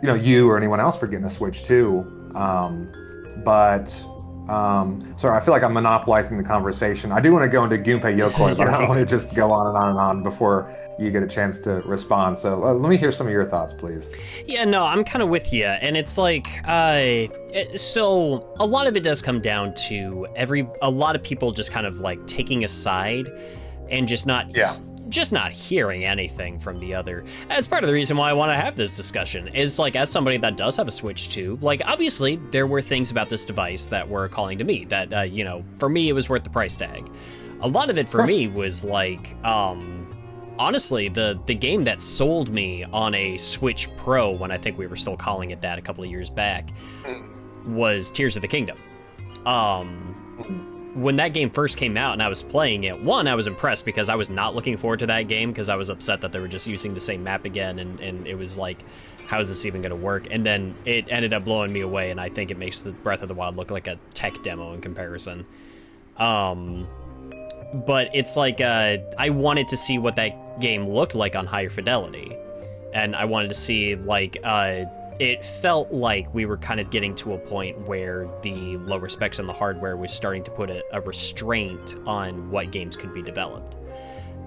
you or anyone else for getting a Switch too. Sorry, I feel like I'm monopolizing the conversation. I do want to go into Gunpei Yokoi, but I don't want to just go on and on and on before you get a chance to respond. So let me hear some of your thoughts, please. Yeah, no, I'm kind of with you. And it's like, so a lot of it does come down to a lot of people just kind of like taking a side and just not hearing anything from the other. That's part of the reason why I want to have this discussion is like, as somebody that does have a Switch 2, like obviously there were things about this device that were calling to me that, for me, it was worth the price tag. A lot of it for me was like, honestly, the game that sold me on a Switch Pro, when I think we were still calling it that a couple of years back, was Tears of the Kingdom. When that game first came out and I was playing it, one, I was impressed because I was not looking forward to that game because I was upset that they were just using the same map again, and it was like, how is this even going to work? And then it ended up blowing me away, and I think it makes the Breath of the Wild look like a tech demo in comparison. But it's like, I wanted to see what that game looked like on higher fidelity, and I wanted to see, like, it felt like we were kind of getting to a point where the lower specs on the hardware was starting to put a restraint on what games could be developed.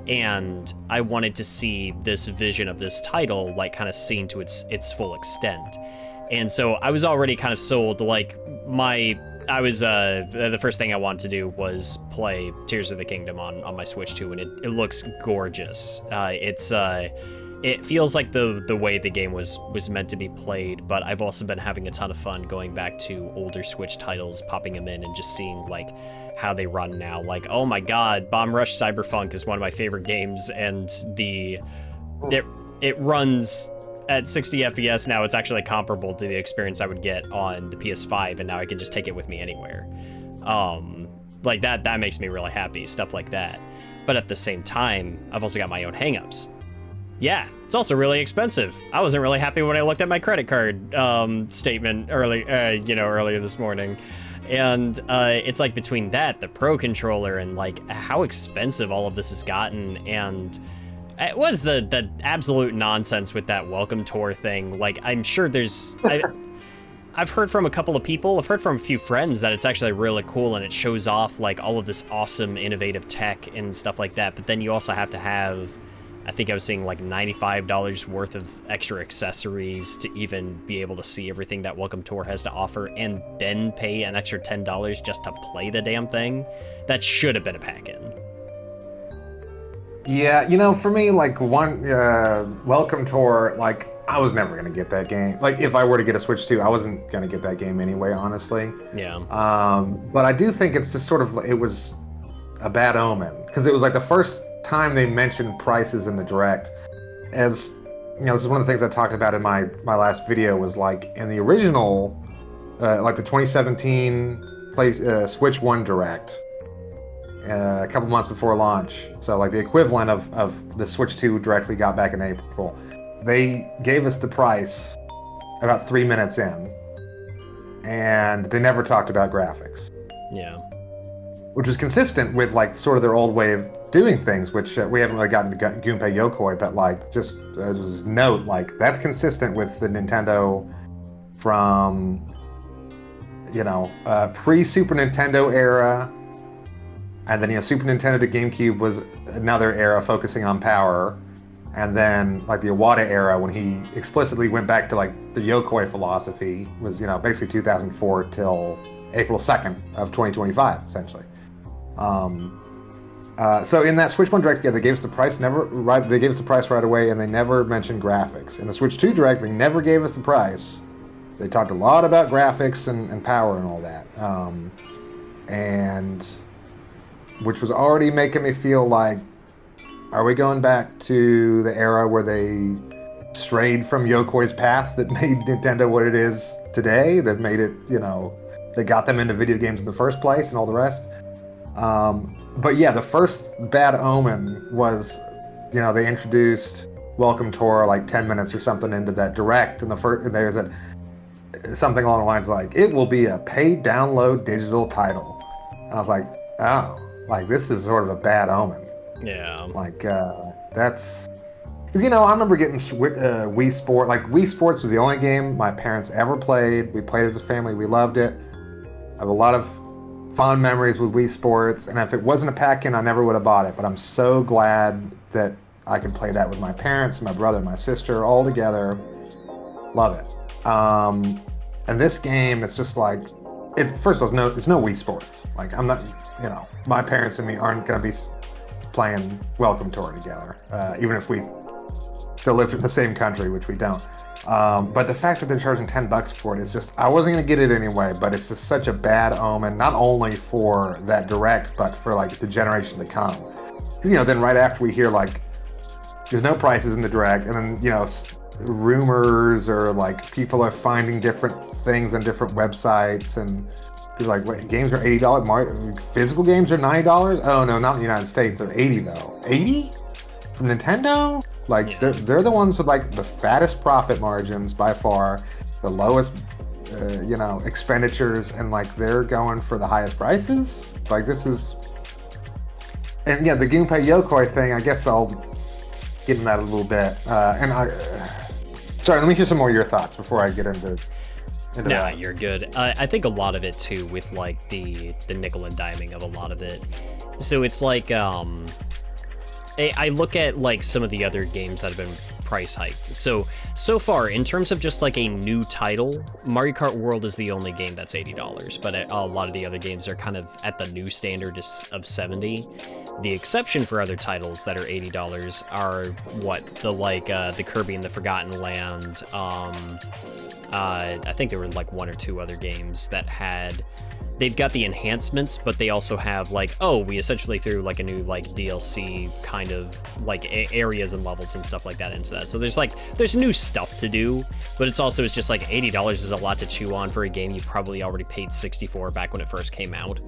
And I wanted to see this vision of this title, like, kind of seen to its full extent. And so I was already kind of sold, like, the first thing I wanted to do was play Tears of the Kingdom on my Switch 2, and it looks gorgeous. It feels like the way the game was meant to be played, but I've also been having a ton of fun going back to older Switch titles, popping them in and just seeing like how they run now. Like, oh my god, Bomb Rush Cyberpunk is one of my favorite games, and it runs at 60 FPS now. It's actually comparable to the experience I would get on the PS5, and now I can just take it with me anywhere. Like that makes me really happy, stuff like that. But at the same time, I've also got my own hangups. Yeah, it's also really expensive. I wasn't really happy when I looked at my credit card statement earlier this morning. And it's like between that, the Pro Controller, and like how expensive all of this has gotten, and it was the absolute nonsense with that welcome tour thing. Like, I'm sure I've heard from a couple of people, I've heard from a few friends that it's actually really cool and it shows off like all of this awesome innovative tech and stuff like that, but then you also have to have, I think I was seeing like $95 worth of extra accessories to even be able to see everything that Welcome Tour has to offer, and then pay an extra $10 just to play the damn thing. That should have been a pack-in. Yeah, for me, like one Welcome Tour, like I was never gonna get that game. Like if I were to get a Switch 2, I wasn't gonna get that game anyway, honestly. Yeah. But I do think it's just sort of, it was a bad omen because it was like the first time they mentioned prices in the Direct. As this is one of the things I talked about in my last video, was like in the original like the 2017 Switch 1 Direct, a couple months before launch, so like the equivalent of the Switch 2 Direct we got back in April, they gave us the price about 3 minutes in, and they never talked about graphics. Yeah. which was consistent with like sort of their old way of doing things, which we haven't really gotten to Gunpei Yokoi, but like just note, like that's consistent with the Nintendo from, you know, pre-Super Nintendo era, and then, you know, Super Nintendo to GameCube was another era focusing on power, and then like the Iwata era when he explicitly went back to like the Yokoi philosophy was, you know, basically 2004 till April 2nd of 2025, essentially. So in that Switch 1 Direct, yeah, they gave us the price they gave us the price right away, and they never mentioned graphics. In the Switch 2 Direct, they never gave us the price. They talked a lot about graphics and power and all that. And which was already making me feel like, are we going back to the era where they strayed from Yokoi's path that made Nintendo what it is today, that made it, you know, that got them into video games in the first place and all the rest? But yeah, the first bad omen was, you know, they introduced Welcome Tour like 10 minutes or something into that Direct, and there's something along the lines like, it will be a paid download digital title. And I was like, oh, like this is sort of a bad omen. Yeah. Like, that's... Because, you know, I remember getting Wii Sport. Like, Wii Sports was the only game my parents ever played. We played as a family. We loved it. I have a lot of fond memories with Wii Sports. And if it wasn't a pack-in, I never would have bought it. But I'm so glad that I could play that with my parents, my brother, my sister, all together. Love it. And this game is just like... First of all, it's no Wii Sports. Like, I'm not... You know, my parents and me aren't going to be playing Welcome Tour together. Even if we still lived in the same country, which we don't. But the fact that they're charging $10 for it is just, I wasn't gonna get it anyway, but it's just such a bad omen, not only for that Direct, but for like the generation to come. Because, you know, then right after we hear like, there's no prices in the Direct, and then, you know, rumors or like people are finding different things on different websites, and people are like, wait, games are $80? Physical games are $90? Oh no, not in the United States, they're $80 though. 80? From Nintendo? Like, yeah. They're the ones with like the fattest profit margins by far, the lowest, you know, expenditures, and like they're going for the highest prices. Like, this is, and yeah, the Gunpei Yokoi thing. I guess I'll get in that a little bit. Sorry, let me hear some more of your thoughts before I get into nah, that. You're good. I think a lot of it too, with like the nickel and diming of a lot of it. So it's like, I look at like some of the other games that have been price hiked. So far, in terms of just like a new title, Mario Kart World is the only game that's $80, but a lot of the other games are kind of at the new standard of $70. The exception for other titles that are $80 are the Kirby and the Forgotten Land. I think there were like one or two other games that they've got the enhancements, but they also have like, oh, we essentially threw like a new like DLC kind of like areas and levels and stuff like that into that. So there's new stuff to do, but it's just like $80 is a lot to chew on for a game you probably already paid $64 back when it first came out.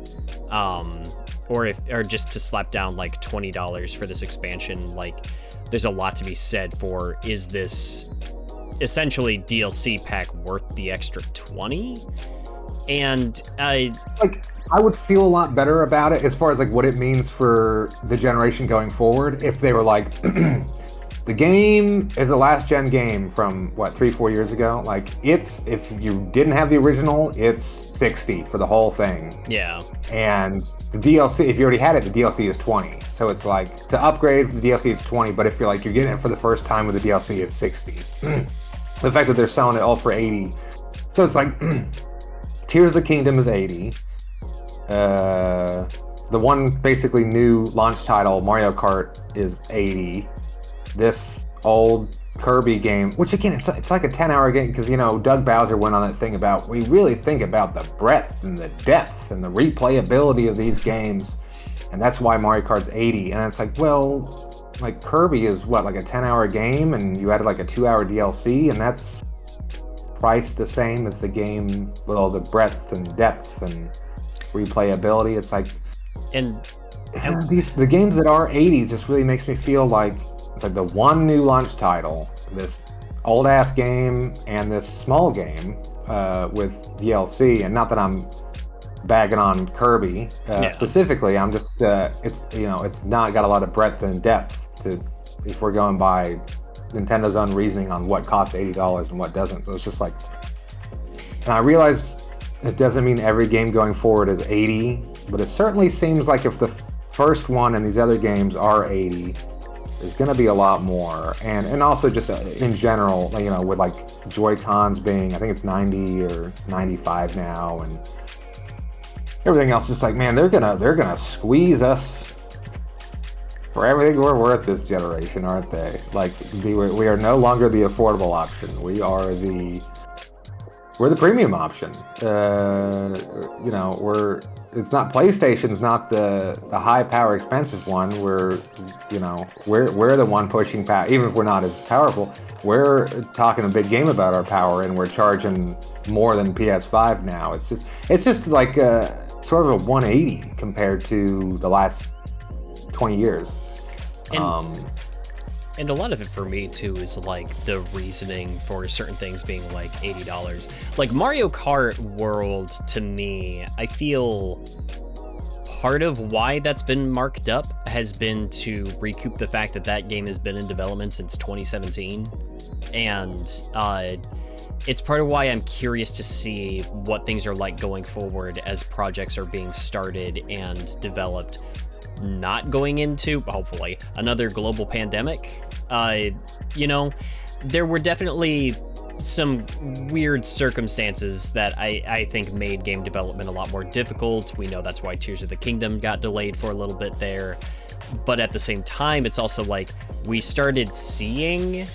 Or just to slap down like $20 for this expansion, like there's a lot to be said for, is this essentially DLC pack worth the extra 20? And I would feel a lot better about it as far as like what it means for the generation going forward if they were like, the game is a last gen game from what, 3-4 years ago. Like, it's, if you didn't have the original, it's $60 for the whole thing. Yeah. And the DLC, if you already had it, the DLC is $20. So it's like, to upgrade for the DLC, it's $20. But if you're like, you're getting it for the first time with the DLC, it's $60. The fact that they're selling it all for $80. So it's like, Tears of the Kingdom is $80. The one basically new launch title, Mario Kart, is $80. This old Kirby game, which again, it's like a 10-hour game, because, you know, Doug Bowser went on that thing about, we really think about the breadth and the depth and the replayability of these games, and that's why Mario Kart's $80. And it's like, well, like Kirby is what, like a 10-hour game, and you added like a 2-hour DLC, and that's priced the same as the game with all the breadth and depth and replayability. It's like, and the games that are 80 just really makes me feel like it's like the one new launch title, this old ass game and this small game with DLC. And not that I'm bagging on Kirby specifically. I'm just it's not got a lot of breadth and depth to if we're going by Nintendo's own reasoning on what costs $80 and what doesn't. So it's just like, and I realize it doesn't mean every game going forward is 80, but it certainly seems like if the first one and these other games are 80, there's going to be a lot more. And also just in general, with like Joy-Cons being, I think it's 90 or 95 now, and everything else, just like, man, they're gonna squeeze us for everything we're worth this generation, aren't they? Like, we are no longer the affordable option. We're the premium option. It's not PlayStation's not the high power expensive one. We're the one pushing power. Even if we're not as powerful, we're talking a big game about our power, and we're charging more than PS5 now. It's just like sort of a 180 compared to the last 20 years. And a lot of it for me too is like the reasoning for certain things being like $80. Like Mario Kart World, to me, I feel part of why that's been marked up has been to recoup the fact that that game has been in development since 2017. And it's part of why I'm curious to see what things are like going forward as projects are being started and developed, not going into, hopefully, another global pandemic. There were definitely some weird circumstances that I think made game development a lot more difficult. We know that's why Tears of the Kingdom got delayed for a little bit there. But at the same time, it's also like we started seeing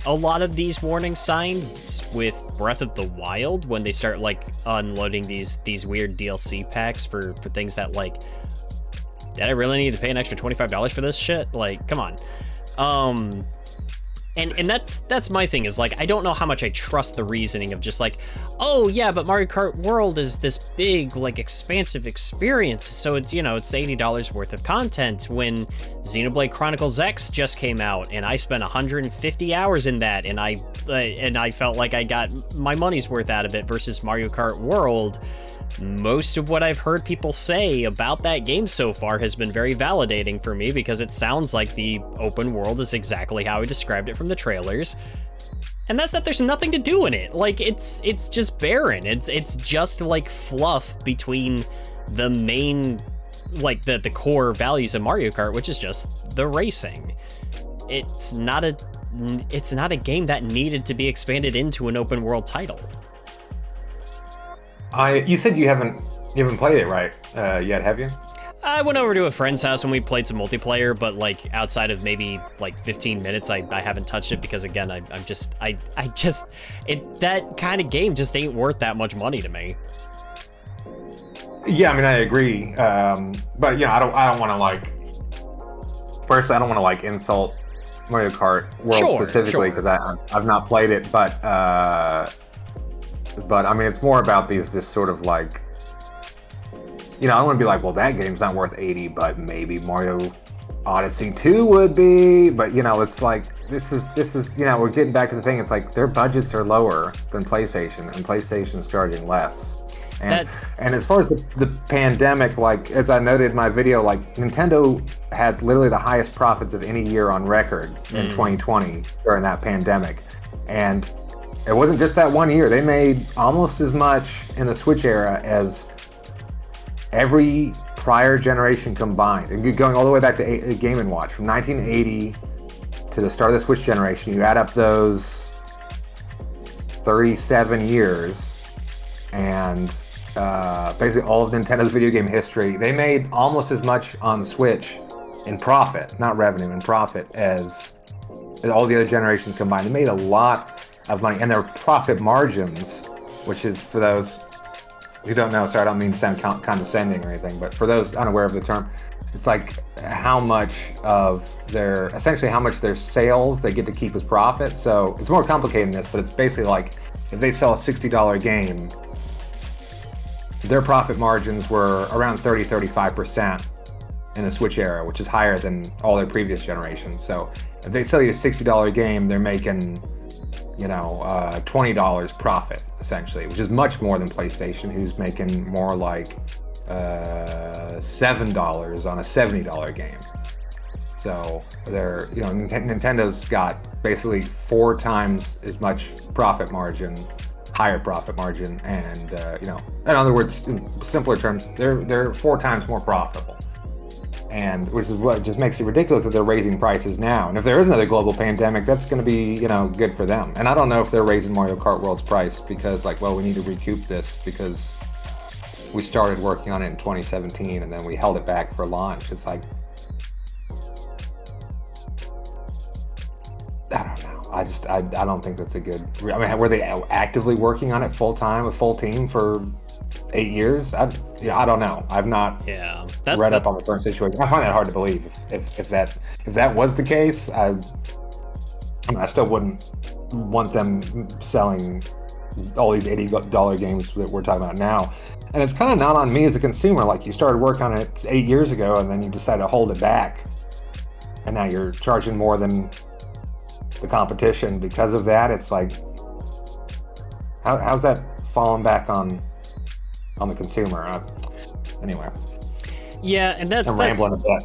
a lot of these warning signs with Breath of the Wild when they start like unloading these weird DLC packs for things that like, did I really need to pay an extra $25 for this shit? Like, come on. And that's my thing, is like, I don't know how much I trust the reasoning of just like, oh yeah, but Mario Kart World is this big, like, expansive experience, so it's, it's $80 worth of content, when Xenoblade Chronicles X just came out, and I spent 150 hours in that, and I felt like I got my money's worth out of it, versus Mario Kart World. Most of what I've heard people say about that game so far has been very validating for me, because it sounds like the open world is exactly how I described it from the trailers. And that's that there's nothing to do in it. Like, it's just barren. It's just like fluff between the main, like the core values of Mario Kart, which is just the racing. It's not a game that needed to be expanded into an open world title. You said you haven't played it right yet, have you? I went over to a friend's house and we played some multiplayer, but like outside of maybe like 15 minutes, I haven't touched it, because again, that kind of game just ain't worth that much money to me. Yeah, I mean, I agree, but I don't want to like. Personally, I don't want to like insult Mario Kart World specifically, because I've not played it, but I mean, it's more about these just sort of like, I don't want to be like, well, that game's not worth 80, but maybe Mario Odyssey 2 would be. But it's like, this is we're getting back to the thing. It's like their budgets are lower than PlayStation, and PlayStation's charging less. And as far as the pandemic, like as I noted in my video, like Nintendo had literally the highest profits of any year on record in 2020 during that pandemic, and it wasn't just that one year. They made almost as much in the Switch era as every prior generation combined. And going all the way back to Game & Watch, from 1980 to the start of the Switch generation, you add up those 37 years, and basically all of Nintendo's video game history, they made almost as much on Switch in profit, not revenue, in profit, as all the other generations combined. They made a lot of money, and their profit margins, which is, for those who don't know, sorry, I don't mean to sound condescending or anything, but for those unaware of the term, it's like how much their sales they get to keep as profit. So it's more complicated than this, but it's basically like if they sell a $60 game, their profit margins were around 35% in the Switch era, which is higher than all their previous generations. So if they sell you a $60 game, they're making $20 profit essentially, which is much more than PlayStation, who's making more like $7 on a $70 game. So they're, Nintendo's got basically 4 times as much profit margin, higher profit margin, and in other words, in simpler terms, they're 4 times more profitable. And which is what just makes it ridiculous that they're raising prices now. And if there is another global pandemic, that's going to be, good for them. And I don't know if they're raising Mario Kart World's price because we need to recoup this because we started working on it in 2017 and then we held it back for launch. It's like, I don't know. I don't think that's a good. I mean, were they actively working on it full time, a full team for 8 years? I don't know. I've not read up on the current situation. I find that hard to believe. If that was the case, I still wouldn't want them selling all these $80 games that we're talking about now. And it's kind of not on me as a consumer. Like, you started work on it 8 years ago, and then you decided to hold it back, and now you're charging more than the competition because of that. It's like, how's that falling back on the consumer? Anyway. Yeah, and that's rambling a bit.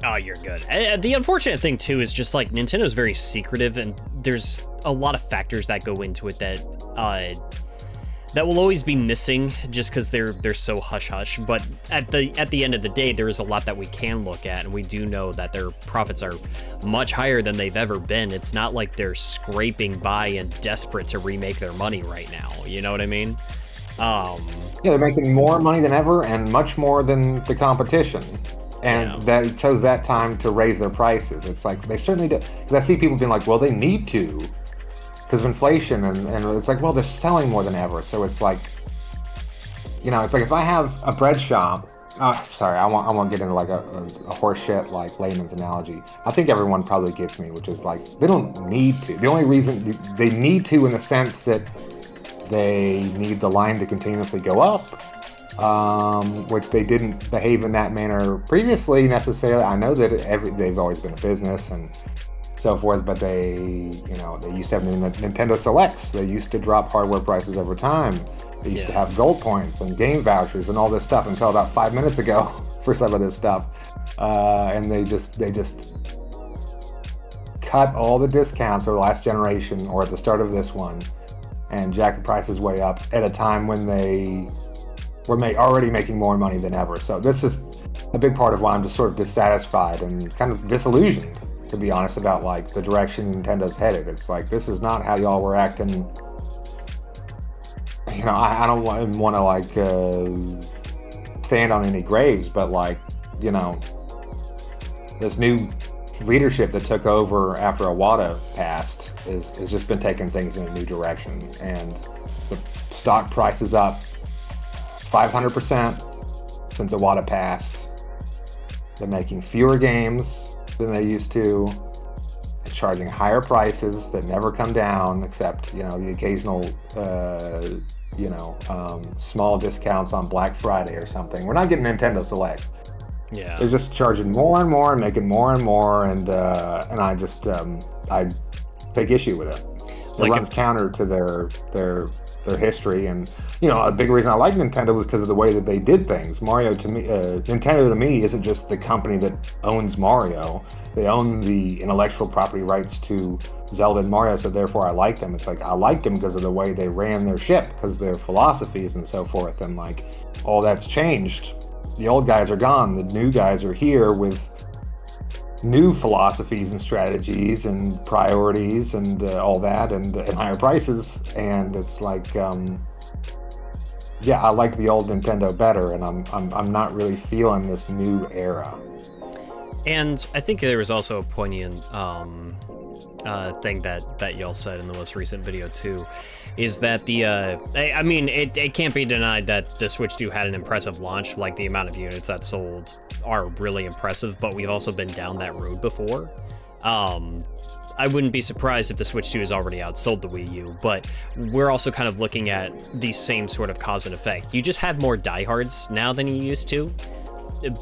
Oh, you're good. The unfortunate thing too is just like Nintendo's very secretive, and there's a lot of factors that go into it that will always be missing just because they're so hush hush. But at the end of the day, there is a lot that we can look at, and we do know that their profits are much higher than they've ever been. It's not like they're scraping by and desperate to remake their money right now. You know what I mean? They're making more money than ever and much more than the competition. And that chose that time to raise their prices. It's like, they certainly do. Because I see people being like, well, they need to because of inflation. And it's like, well, they're selling more than ever. So it's like, it's like if I have a bread shop. Sorry, I won't get into like a horse shit, like layman's analogy. I think everyone probably gets me, which is like, they don't need to. The only reason they need to, in the sense that they need the line to continuously go up, which they didn't behave in that manner previously necessarily. I know that they've always been a business and so forth, but they used to have Nintendo Selects. They used to drop hardware prices over time. They used to have gold points and game vouchers and all this stuff until about 5 minutes ago for some of this stuff. And they just cut all the discounts of the last generation or at the start of this one and jack the prices way up at a time when they were already making more money than ever. So this is a big part of why I'm just sort of dissatisfied and kind of disillusioned, to be honest, about like the direction Nintendo's headed. It's like, this is not how y'all were acting. I don't want to like stand on any graves, but like, this new leadership that took over after Iwata passed has just been taking things in a new direction, and the stock price is up 500% since Iwata passed. They're making fewer games than they used to, and charging higher prices that never come down, except the occasional small discounts on Black Friday or something. We're not getting Nintendo Select. Yeah, they're just charging more and more and making more and more, and I just I take issue with it. It runs counter to their history, and a big reason I like Nintendo was because of the way that they did things. Nintendo to me isn't just the company that owns Mario; they own the intellectual property rights to Zelda and Mario, so therefore I like them. It's like, I liked them because of the way they ran their ship, because of their philosophies and so forth, and like all that's changed. The old guys are gone. The new guys are here with new philosophies and strategies and priorities and all that, and higher prices. And it's like, I like the old Nintendo better, and I'm not really feeling this new era. And I think there was also a poignant thing that y'all said in the most recent video too, is that it can't be denied that the Switch 2 had an impressive launch. Like, the amount of units that sold are really impressive, but we've also been down that road before. I wouldn't be surprised if the Switch 2 has already outsold the Wii U, but we're also kind of looking at the same sort of cause and effect. You just have more diehards now than you used to.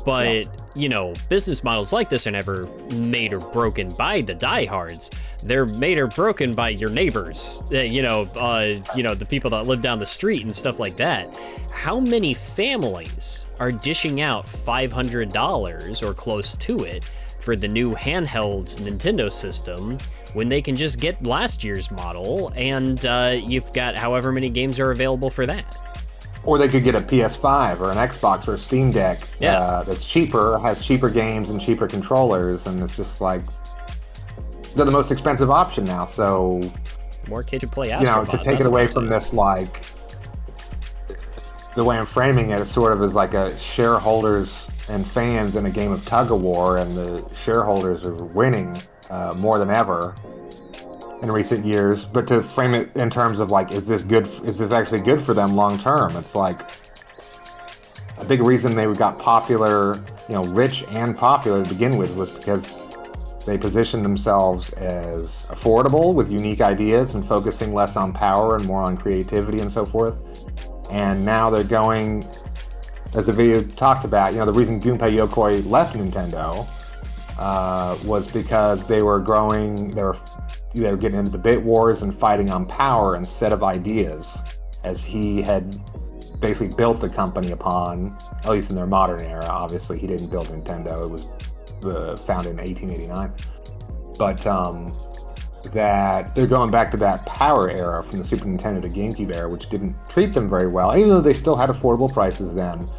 But, you know, business models like this are never made or broken by the diehards. They're made or broken by your neighbors, the people that live down the street and stuff like that. How many families are dishing out $500 or close to it for the new handheld Nintendo system when they can just get last year's model and you've got however many games are available for that? Or they could get a PS5 or an Xbox or a Steam Deck that's cheaper, has cheaper games and cheaper controllers, and it's just like they're the most expensive option now. So more kids who play Astro to take it away from this, like the way I'm framing it is sort of as like a shareholders and fans in a game of tug of war, and the shareholders are winning more than ever in recent years. But to frame it in terms of like, is this actually good for them long term? It's like a big reason they got popular, rich and popular to begin with, was because they positioned themselves as affordable with unique ideas and focusing less on power and more on creativity and so forth. And now they're going, as the video talked about, the reason Gunpei Yokoi left Nintendo was because they were growing, they were getting into the bit wars and fighting on power instead of ideas, as he had basically built the company upon, at least in their modern era. Obviously, he didn't build Nintendo. It was founded in 1889. But that they're going back to that power era from the Super Nintendo to GameCube era, which didn't treat them very well, even though they still had affordable prices then.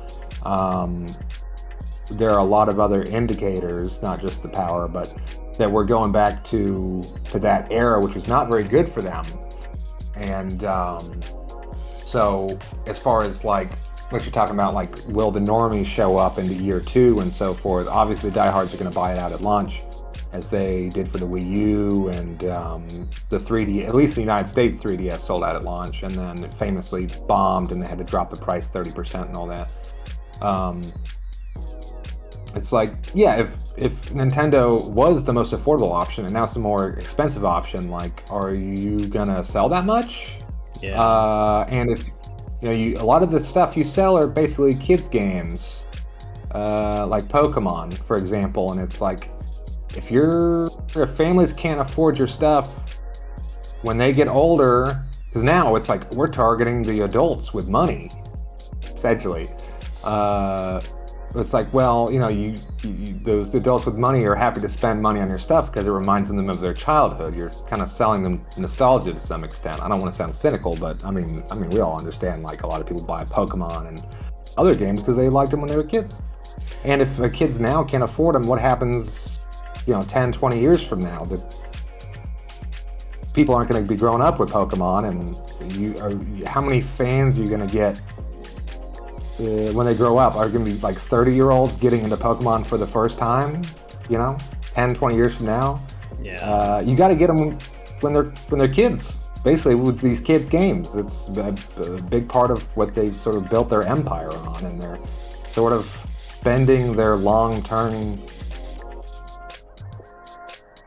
There are a lot of other indicators, not just the power, but that we're going back to that era, which was not very good for them. And so as far as like what you're talking about, like, will the normies show up into year 2 and so forth? Obviously, the diehards are going to buy it out at launch, as they did for the Wii U, and the 3D, at least the United States 3DS sold out at launch, and then it famously bombed, and they had to drop the price 30% and all that. It's like, yeah, if Nintendo was the most affordable option and now it's the more expensive option, like, are you gonna sell that much? Yeah. And if a lot of the stuff you sell are basically kids games, like Pokemon, for example, and it's like, if families can't afford your stuff when they get older, because now it's like we're targeting the adults with money, essentially. It's like, well, those adults with money are happy to spend money on your stuff because it reminds them of their childhood. You're kind of selling them nostalgia to some extent. I don't want to sound cynical, but I mean, we all understand, like, a lot of people buy Pokemon and other games because they liked them when they were kids. And if the kids now can't afford them, what happens, 10, 20 years from now? That people aren't going to be growing up with Pokemon, and how many fans are you going to get when they grow up? Are going to be like 30-year-olds getting into Pokemon for the first time, 10, 20 years from now? Yeah. You got to get them when they're kids, basically, with these kids games. It's a big part of what they sort of built their empire on, and they're sort of spending their long-term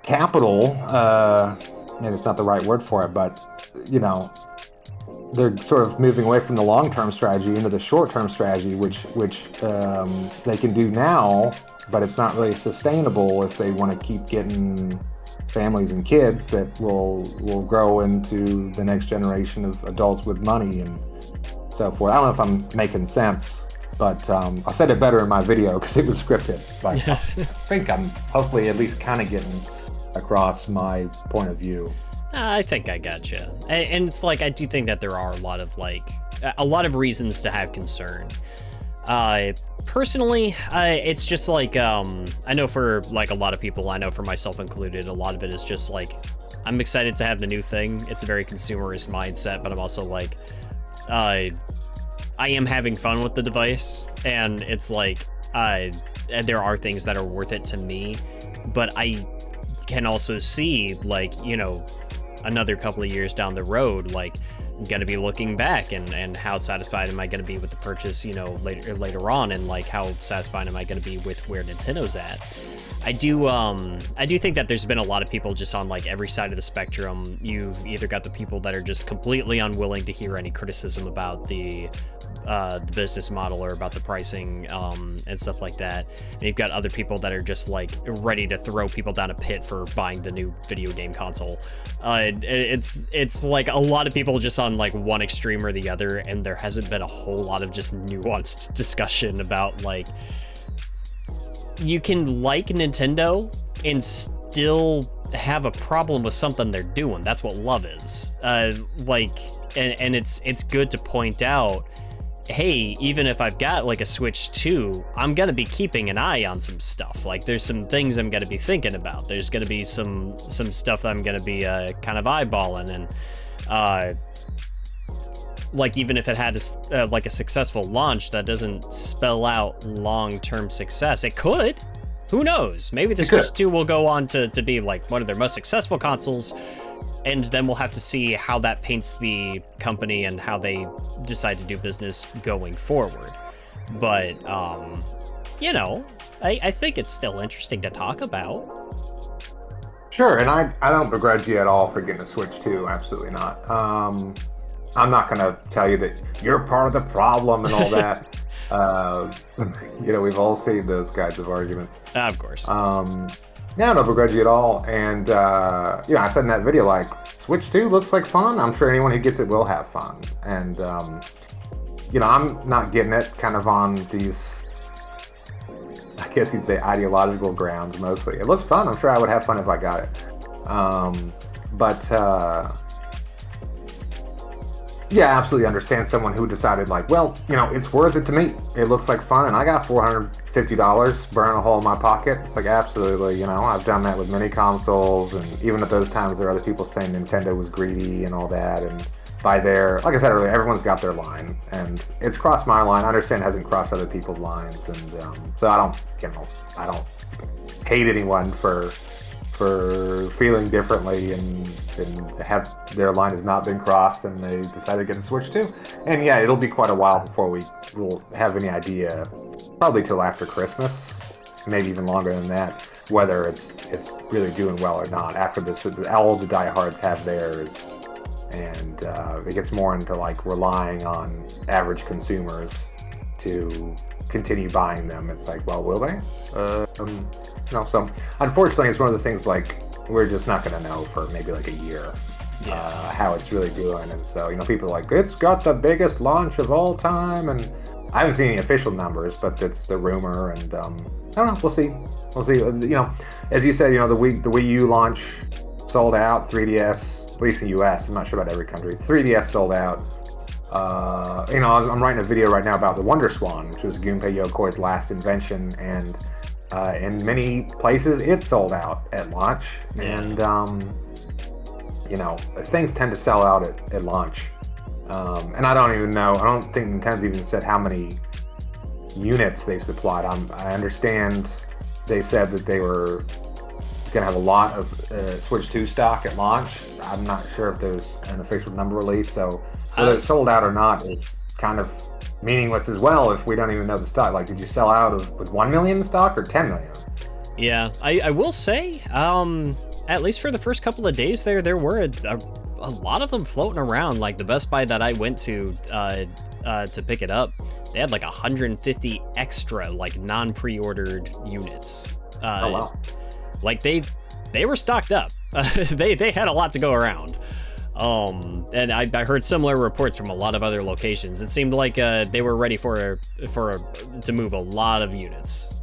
capital, and it's not the right word for it, but they're sort of moving away from the long-term strategy into the short-term strategy, which they can do now, but it's not really sustainable if they want to keep getting families and kids that will grow into the next generation of adults with money and so forth. I don't know if I'm making sense, but I said it better in my video because it was scripted. But I think I'm hopefully at least kind of getting across my point of view. I think I gotcha. And it's like, I do think that there are a lot of reasons to have concern. Personally, it's just like, I know for like a lot of people, I know for myself included, a lot of it is just like, I'm excited to have the new thing. It's a very consumerist mindset, but I'm also like, I am having fun with the device, and it's like, there are things that are worth it to me, but I can also see, like, another couple of years down the road, like, going to be looking back, and how satisfied am I going to be with the purchase, you know, later on, and like how satisfied am I going to be with where Nintendo's at. I do think that there's been a lot of people just on like every side of the spectrum. You've either got the people that are just completely unwilling to hear any criticism about the business model or about the pricing and stuff like that, and you've got other people that are just like ready to throw people down a pit for buying the new video game console. It's like a lot of people just on like one extreme or the other, and there hasn't been a whole lot of just nuanced discussion about like, you can like Nintendo and still have a problem with something they're doing. That's what love is. Like, and it's good to point out, hey, even if I've got like a Switch 2, I'm gonna be keeping an eye on some stuff. Like, there's some things I'm gonna be thinking about. There's gonna be some stuff that I'm gonna be kind of eyeballing, and like, even if it had like a successful launch, that doesn't spell out long-term success. It could. Who knows? Maybe the Switch 2 will go on to be like one of their most successful consoles, and then we'll have to see how that paints the company and how they decide to do business going forward. But, you know, I think it's still interesting to talk about. Sure, and I don't begrudge you at all for getting a Switch 2. Absolutely not. I'm not going to tell you that you're part of the problem and all that. You know, we've all seen those kinds of arguments. Of course. Yeah, I don't begrudge you at all. And, you know, I said in that video, like, Switch 2 looks like fun. I'm sure anyone who gets it will have fun. And, you know, I'm not getting it kind of on these, I guess you'd say, ideological grounds mostly. It looks fun. I'm sure I would have fun if I got it. Yeah, I absolutely understand someone who decided, like, well, you know, it's worth it to me. It looks like fun, and I got $450 burning a hole in my pocket. It's like, absolutely, you know, I've done that with many consoles, and even at those times, there are other people saying Nintendo was greedy and all that, and by their, like I said earlier, everyone's got their line, and it's crossed my line. I understand it hasn't crossed other people's lines, and so I don't, you know, I don't hate anyone for feeling differently and have their line has not been crossed and they decided to get a Switch 2. And yeah, it'll be quite a while before we will have any idea, probably till after Christmas, maybe even longer than that, whether it's really doing well or not. After this, all the diehards have theirs, and it gets more into like relying on average consumers to continue buying them. It's like, well, will they? No. So unfortunately, it's one of those things like we're just not going to know for maybe like a year how it's really doing. And so, you know, people are like, it's got the biggest launch of all time, and I haven't seen any official numbers, but it's the rumor. And I don't know. We'll see. You know, as you said, you know, the Wii U launch sold out. 3DS, at least in the US. I'm not sure about every country. 3DS sold out. You know, I'm writing a video right now about the Wonderswan, which was Gunpei Yokoi's last invention, and in many places it sold out at launch. And you know, things tend to sell out at launch. And I don't think Nintendo's even said how many units they supplied. I understand they said that they were gonna have a lot of Switch 2 stock at launch. I'm not sure if there's an official number released, so whether it's sold out or not is kind of meaningless as well if we don't even know the stock. Like, did you sell out with 1 million in stock or 10 million? Yeah, I will say, at least for the first couple of days there were a lot of them floating around. Like the Best Buy that I went to pick it up, they had like 150 extra like non-pre-ordered units. Oh wow! Like they were stocked up. They had a lot to go around. And I heard similar reports from a lot of other locations. It seemed like they were ready to move a lot of units.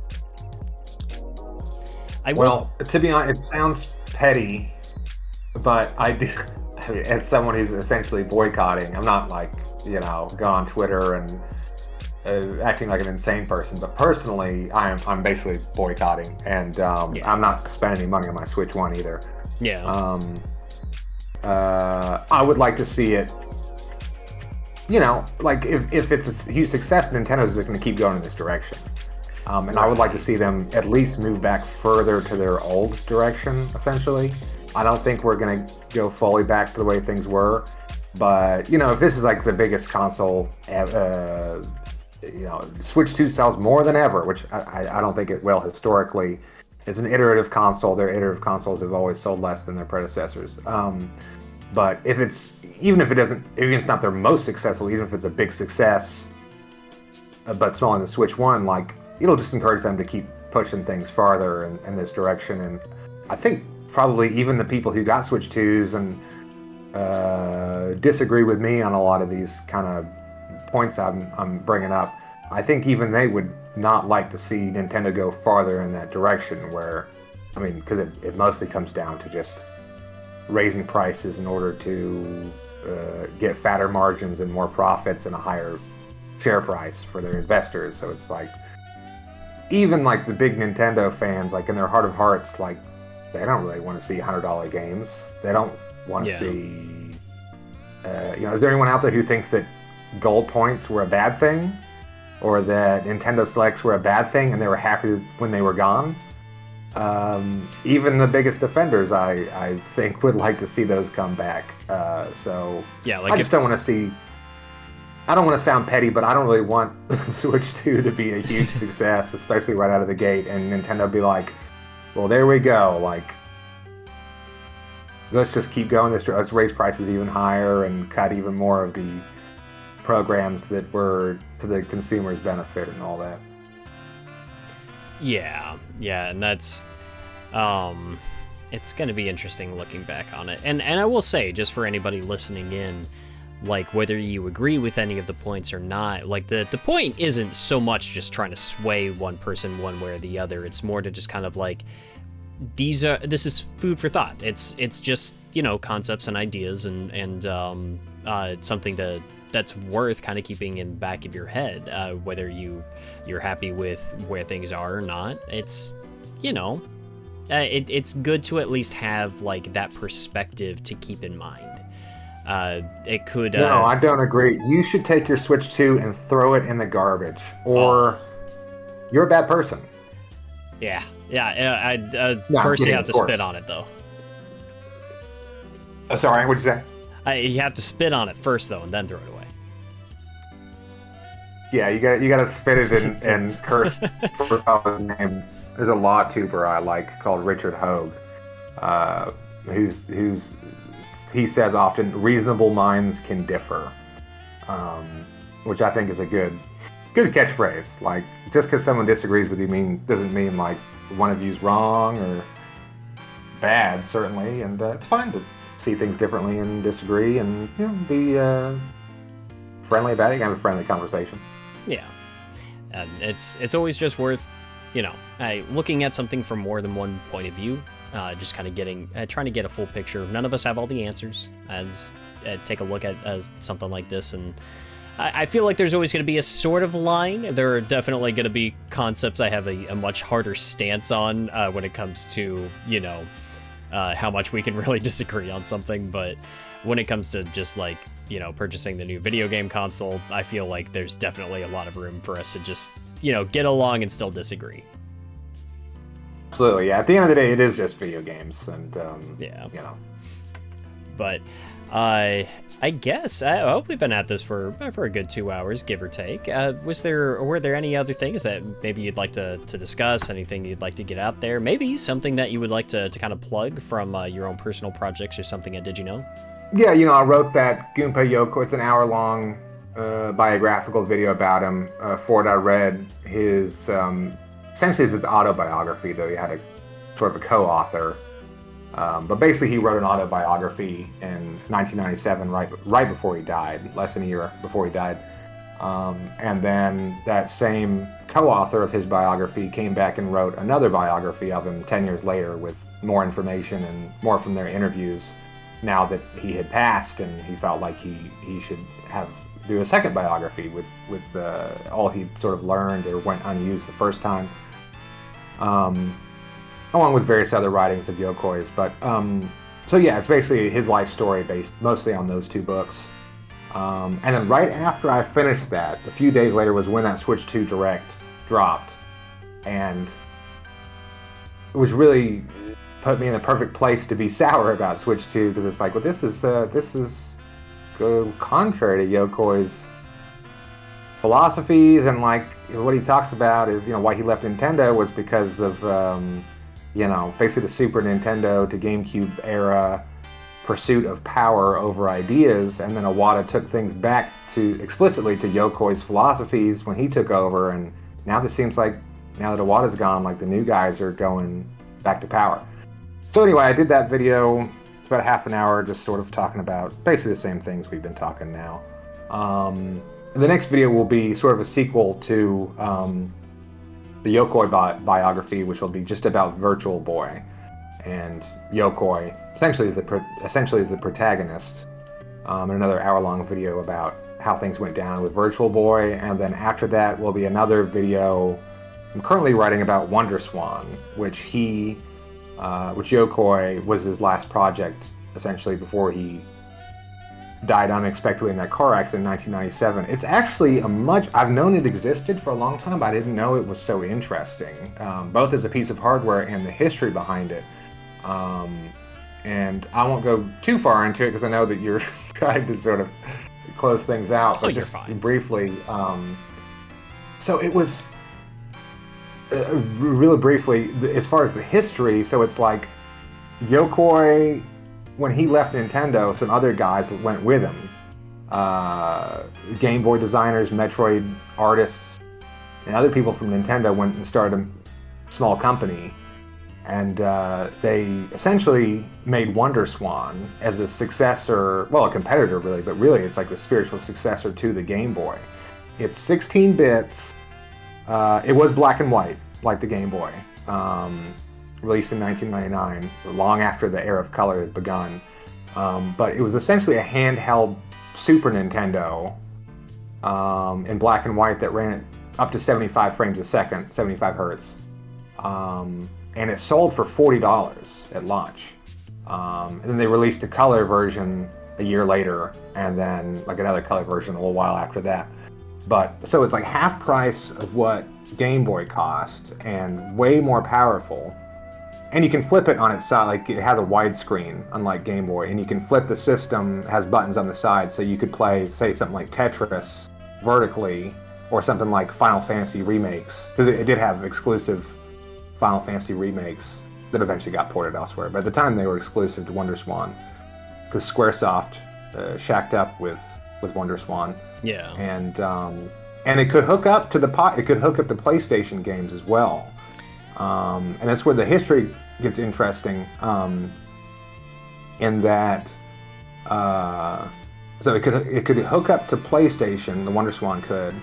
To be honest, it sounds petty, but I mean, as someone who's essentially boycotting, I'm not like, you know, go on Twitter and acting like an insane person, but personally, I'm basically boycotting, and I'm not spending any money on my Switch 1 either. Yeah. I would like to see it, you know, like if it's a huge success, Nintendo's going to keep going in this direction. And I would like to see them at least move back further to their old direction, essentially. I don't think we're going to go fully back to the way things were. But if this is like the biggest console, Switch 2 sells more than ever, which I don't think it will historically. It's an iterative console. Their iterative consoles have always sold less than their predecessors. But if it's not their most successful, even if it's a big success, but smaller than the Switch 1, like, it'll just encourage them to keep pushing things farther in this direction. And I think probably even the people who got Switch 2s and disagree with me on a lot of these kind of points I'm bringing up, I think even they would not like to see Nintendo go farther in that direction, where, because it mostly comes down to just raising prices in order to get fatter margins and more profits and a higher share price for their investors. So it's like, even like the big Nintendo fans, like in their heart of hearts, like, they don't really want to see $100 games. They don't want to see, is there anyone out there who thinks that gold points were a bad thing? Or that Nintendo Selects were a bad thing and they were happy when they were gone? Even the biggest defenders, I think, would like to see those come back. So yeah, like I just don't want to see... I don't want to sound petty, but I don't really want Switch 2 to be a huge success, especially right out of the gate, and Nintendo be like, well, there we go, like, let's just keep going this, let's raise prices even higher and cut even more of the programs that were to the consumer's benefit and all that. Yeah, and that's it's going to be interesting looking back on it. And I will say, just for anybody listening in, like, whether you agree with any of the points or not, like, the point isn't so much just trying to sway one person one way or the other. It's more to just kind of like, this is food for thought. It's just, concepts and ideas and something that's worth kind of keeping in the back of your head, whether you're happy with where things are or not. It's, it's good to at least have like that perspective to keep in mind. It could. No, I don't agree. You should take your Switch 2 and throw it in the garbage, or you're a bad person. Yeah. First, you have to spit on it, though. Sorry, what'd you say? You have to spit on it first, though, and then throw it away. Yeah, you got to spit it and curse for his name. There's a law tuber I like called Richard Hogue, who's he says often, reasonable minds can differ, which I think is a good catchphrase. Like, just because someone disagrees with you doesn't mean like one of you's wrong or bad, certainly, and it's fine to see things differently and disagree and be friendly about it. You can have a friendly conversation. Yeah, and it's always just worth looking at something from more than one point of view. Just kind of trying to get a full picture. None of us have all the answers. Just take a look at something like this, and I feel like there's always going to be a sort of line. There are definitely going to be concepts I have a much harder stance on when it comes to how much we can really disagree on something. But when it comes to just like purchasing the new video game console, I feel like there's definitely a lot of room for us to just get along and still disagree. Absolutely, yeah. At the end of the day, it is just video games, and But I guess I hope we've been at this for a good 2 hours, give or take. Were there any other things that maybe you'd like to discuss? Anything you'd like to get out there? Maybe something that you would like to kind of plug from your own personal projects or something at Did You Know? Yeah, I wrote that Gunpei Yokoi. It's an hour-long biographical video about him. For it, I read his. Essentially, it's his autobiography, though he had a sort of a co-author. But basically, he wrote an autobiography in 1997, right before he died, less than a year before he died. And then that same co-author of his biography came back and wrote another biography of him 10 years later with more information and more from their interviews now that he had passed, and he felt like he should do a second biography with all he'd sort of learned or went unused the first time. Along with various other writings of Yokoi's. But, so yeah, it's basically his life story based mostly on those two books. And then right after I finished that, a few days later was when that Switch 2 Direct dropped. And it was really put me in the perfect place to be sour about Switch 2, because it's like, well, this is go contrary to Yokoi's philosophies, and like what he talks about is, you know, why he left Nintendo was because of, you know, basically the Super Nintendo to GameCube era pursuit of power over ideas, and then Iwata took things back to explicitly to Yokoi's philosophies when he took over, and now this seems like, now that Iwata's gone, like the new guys are going back to power. So anyway, I did that video. It's about a half an hour, just sort of talking about basically the same things we've been talking now. The next video will be sort of a sequel to the Yokoi biography, which will be just about Virtual Boy, and Yokoi essentially is the protagonist. And another hour-long video about how things went down with Virtual Boy, and then after that will be another video I'm currently writing about Wonderswan, which Yokoi was his last project, essentially, before he died unexpectedly in that car accident in 1997. It's actually I've known it existed for a long time, but I didn't know it was so interesting, both as a piece of hardware and the history behind it. And I won't go too far into it because I know that you're trying to sort of close things out, but just briefly. So it was really briefly, as far as the history, so it's like Yokoi, when he left Nintendo, some other guys went with him. Game Boy designers, Metroid artists, and other people from Nintendo went and started a small company. And they essentially made Wonderswan as a successor, well, a competitor really, but really it's like the spiritual successor to the Game Boy. It's 16 bits. It was black and white, like the Game Boy. Released in 1999, long after the era of color had begun. But it was essentially a handheld Super Nintendo in black and white that ran up to 75 frames a second, 75 hertz. And it sold for $40 at launch. And then they released a color version a year later, and then like another color version a little while after that. But so it's like half price of what Game Boy cost, and way more powerful. And you can flip it on its side, like it has a widescreen, unlike Game Boy, and you can flip the system, has buttons on the side, so you could play, say, something like Tetris vertically, or something like Final Fantasy remakes, because it did have exclusive Final Fantasy remakes that eventually got ported elsewhere. But at the time, they were exclusive to Wonderswan, because Squaresoft shacked up with Wonderswan. Yeah. And it could hook up to it could hook up to PlayStation games as well. And that's where the history gets interesting, in that so it could hook up to PlayStation, the Wonderswan could,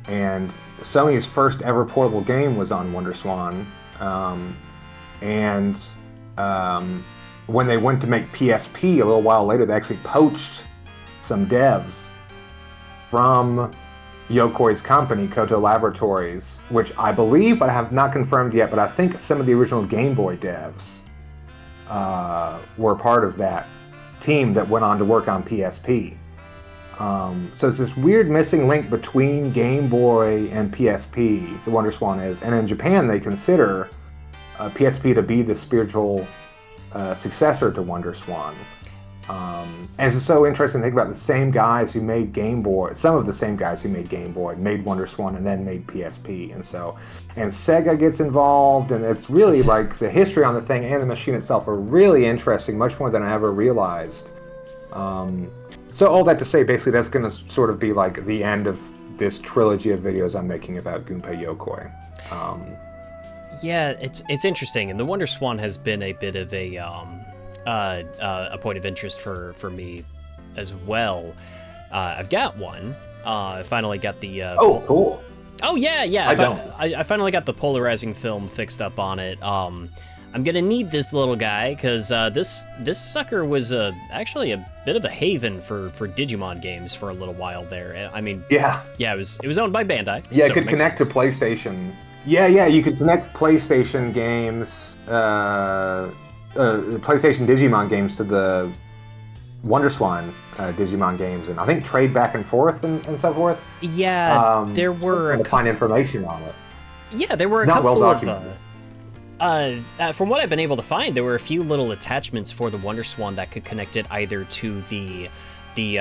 and Sony's first ever portable game was on Wonderswan. When they went to make PSP a little while later, they actually poached some devs from Yokoi's company, Koto Laboratories, which I believe, but I have not confirmed yet, but I think some of the original Game Boy devs were part of that team that went on to work on PSP. So it's this weird missing link between Game Boy and PSP, the Wonderswan is, and in Japan they consider PSP to be the spiritual successor to Wonderswan. And it's so interesting to think about the same guys who made Game Boy, some of the same guys who made Game Boy, made Wonderswan and then made PSP. And Sega gets involved, and it's really like the history on the thing and the machine itself are really interesting, much more than I ever realized. So all that to say, basically that's going to sort of be like the end of this trilogy of videos I'm making about Gunpei Yokoi. Yeah, it's interesting, and the Wonderswan has been a bit of a point of interest for me as well. I've got one. I finally got the. Cool. Oh yeah. I finally got the polarizing film fixed up on it. I'm gonna need this little guy because this sucker was actually a bit of a haven for Digimon games for a little while there. I mean, yeah, it was owned by Bandai. Yeah, so it could connect to PlayStation. Yeah, you could connect PlayStation games, PlayStation Digimon games to the Wonderswan Digimon games, and I think trade back and forth and so forth. Yeah, there were to find information on it. Yeah, there were a couple of. From what I've been able to find, there were a few little attachments for the Wonderswan that could connect it either to the the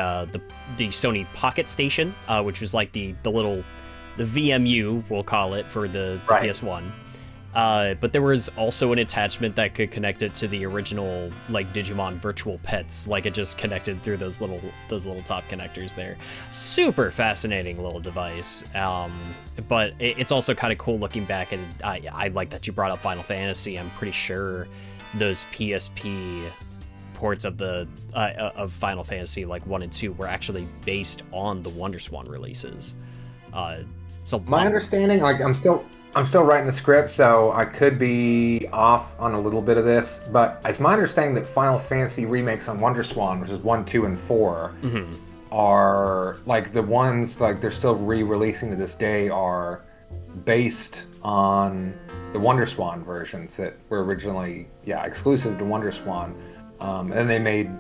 Sony Pocket Station, which was like the VMU, we'll call it, for the PS1. But there was also an attachment that could connect it to the original like Digimon Virtual Pets, like it just connected through those little top connectors there. Super fascinating little device. But it's also kind of cool looking back, and I like that you brought up Final Fantasy. I'm pretty sure those PSP ports of the of Final Fantasy like 1 and 2 were actually based on the Wonderswan releases. So my understanding, like I'm still writing the script, so I could be off on a little bit of this, but it's my understanding that Final Fantasy remakes on Wonderswan, which is 1, 2, and 4, are like the ones like they're still re-releasing to this day are based on the Wonderswan versions that were originally exclusive to Wonderswan. And then they made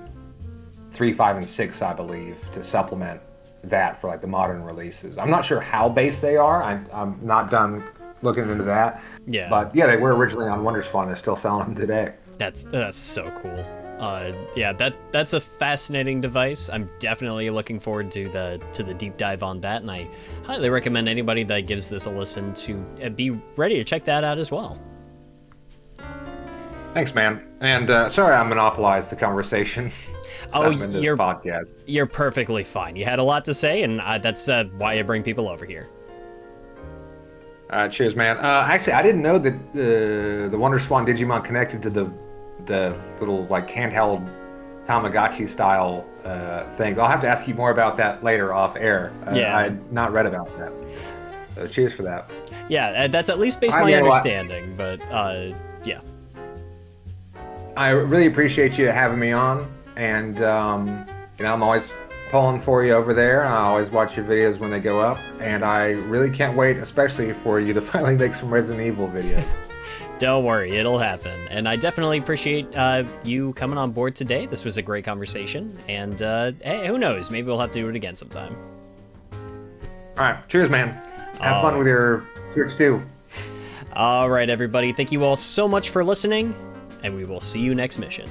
3, 5, and 6, I believe, to supplement that for like the modern releases. I'm not sure how based they are. I'm not done looking into that. Yeah. But yeah, they were originally on Wonderswan. They're still selling them today. That's so cool. That's a fascinating device. I'm definitely looking forward to the deep dive on that, and I highly recommend anybody that gives this a listen to be ready to check that out as well. Thanks, man. And sorry I monopolized the conversation. You're perfectly fine. You had a lot to say, and that's why I bring people over here. Cheers, man. Actually, I didn't know that the Wonderswan Digimon connected to the little like handheld Tamagotchi style things. I'll have to ask you more about that later off air. I had not read about that. So cheers for that. Yeah, that's at least based on my understanding, but yeah. I really appreciate you having me on, and I'm always pulling for you over there. I always watch your videos when they go up, and I really can't wait, especially for you to finally make some Resident Evil videos. Don't worry, it'll happen. And I definitely appreciate you coming on board today. This was a great conversation, and hey, who knows? Maybe we'll have to do it again sometime. All right, cheers, man. Have fun with your Switch 2. All right, everybody. Thank you all so much for listening, and we will see you next mission.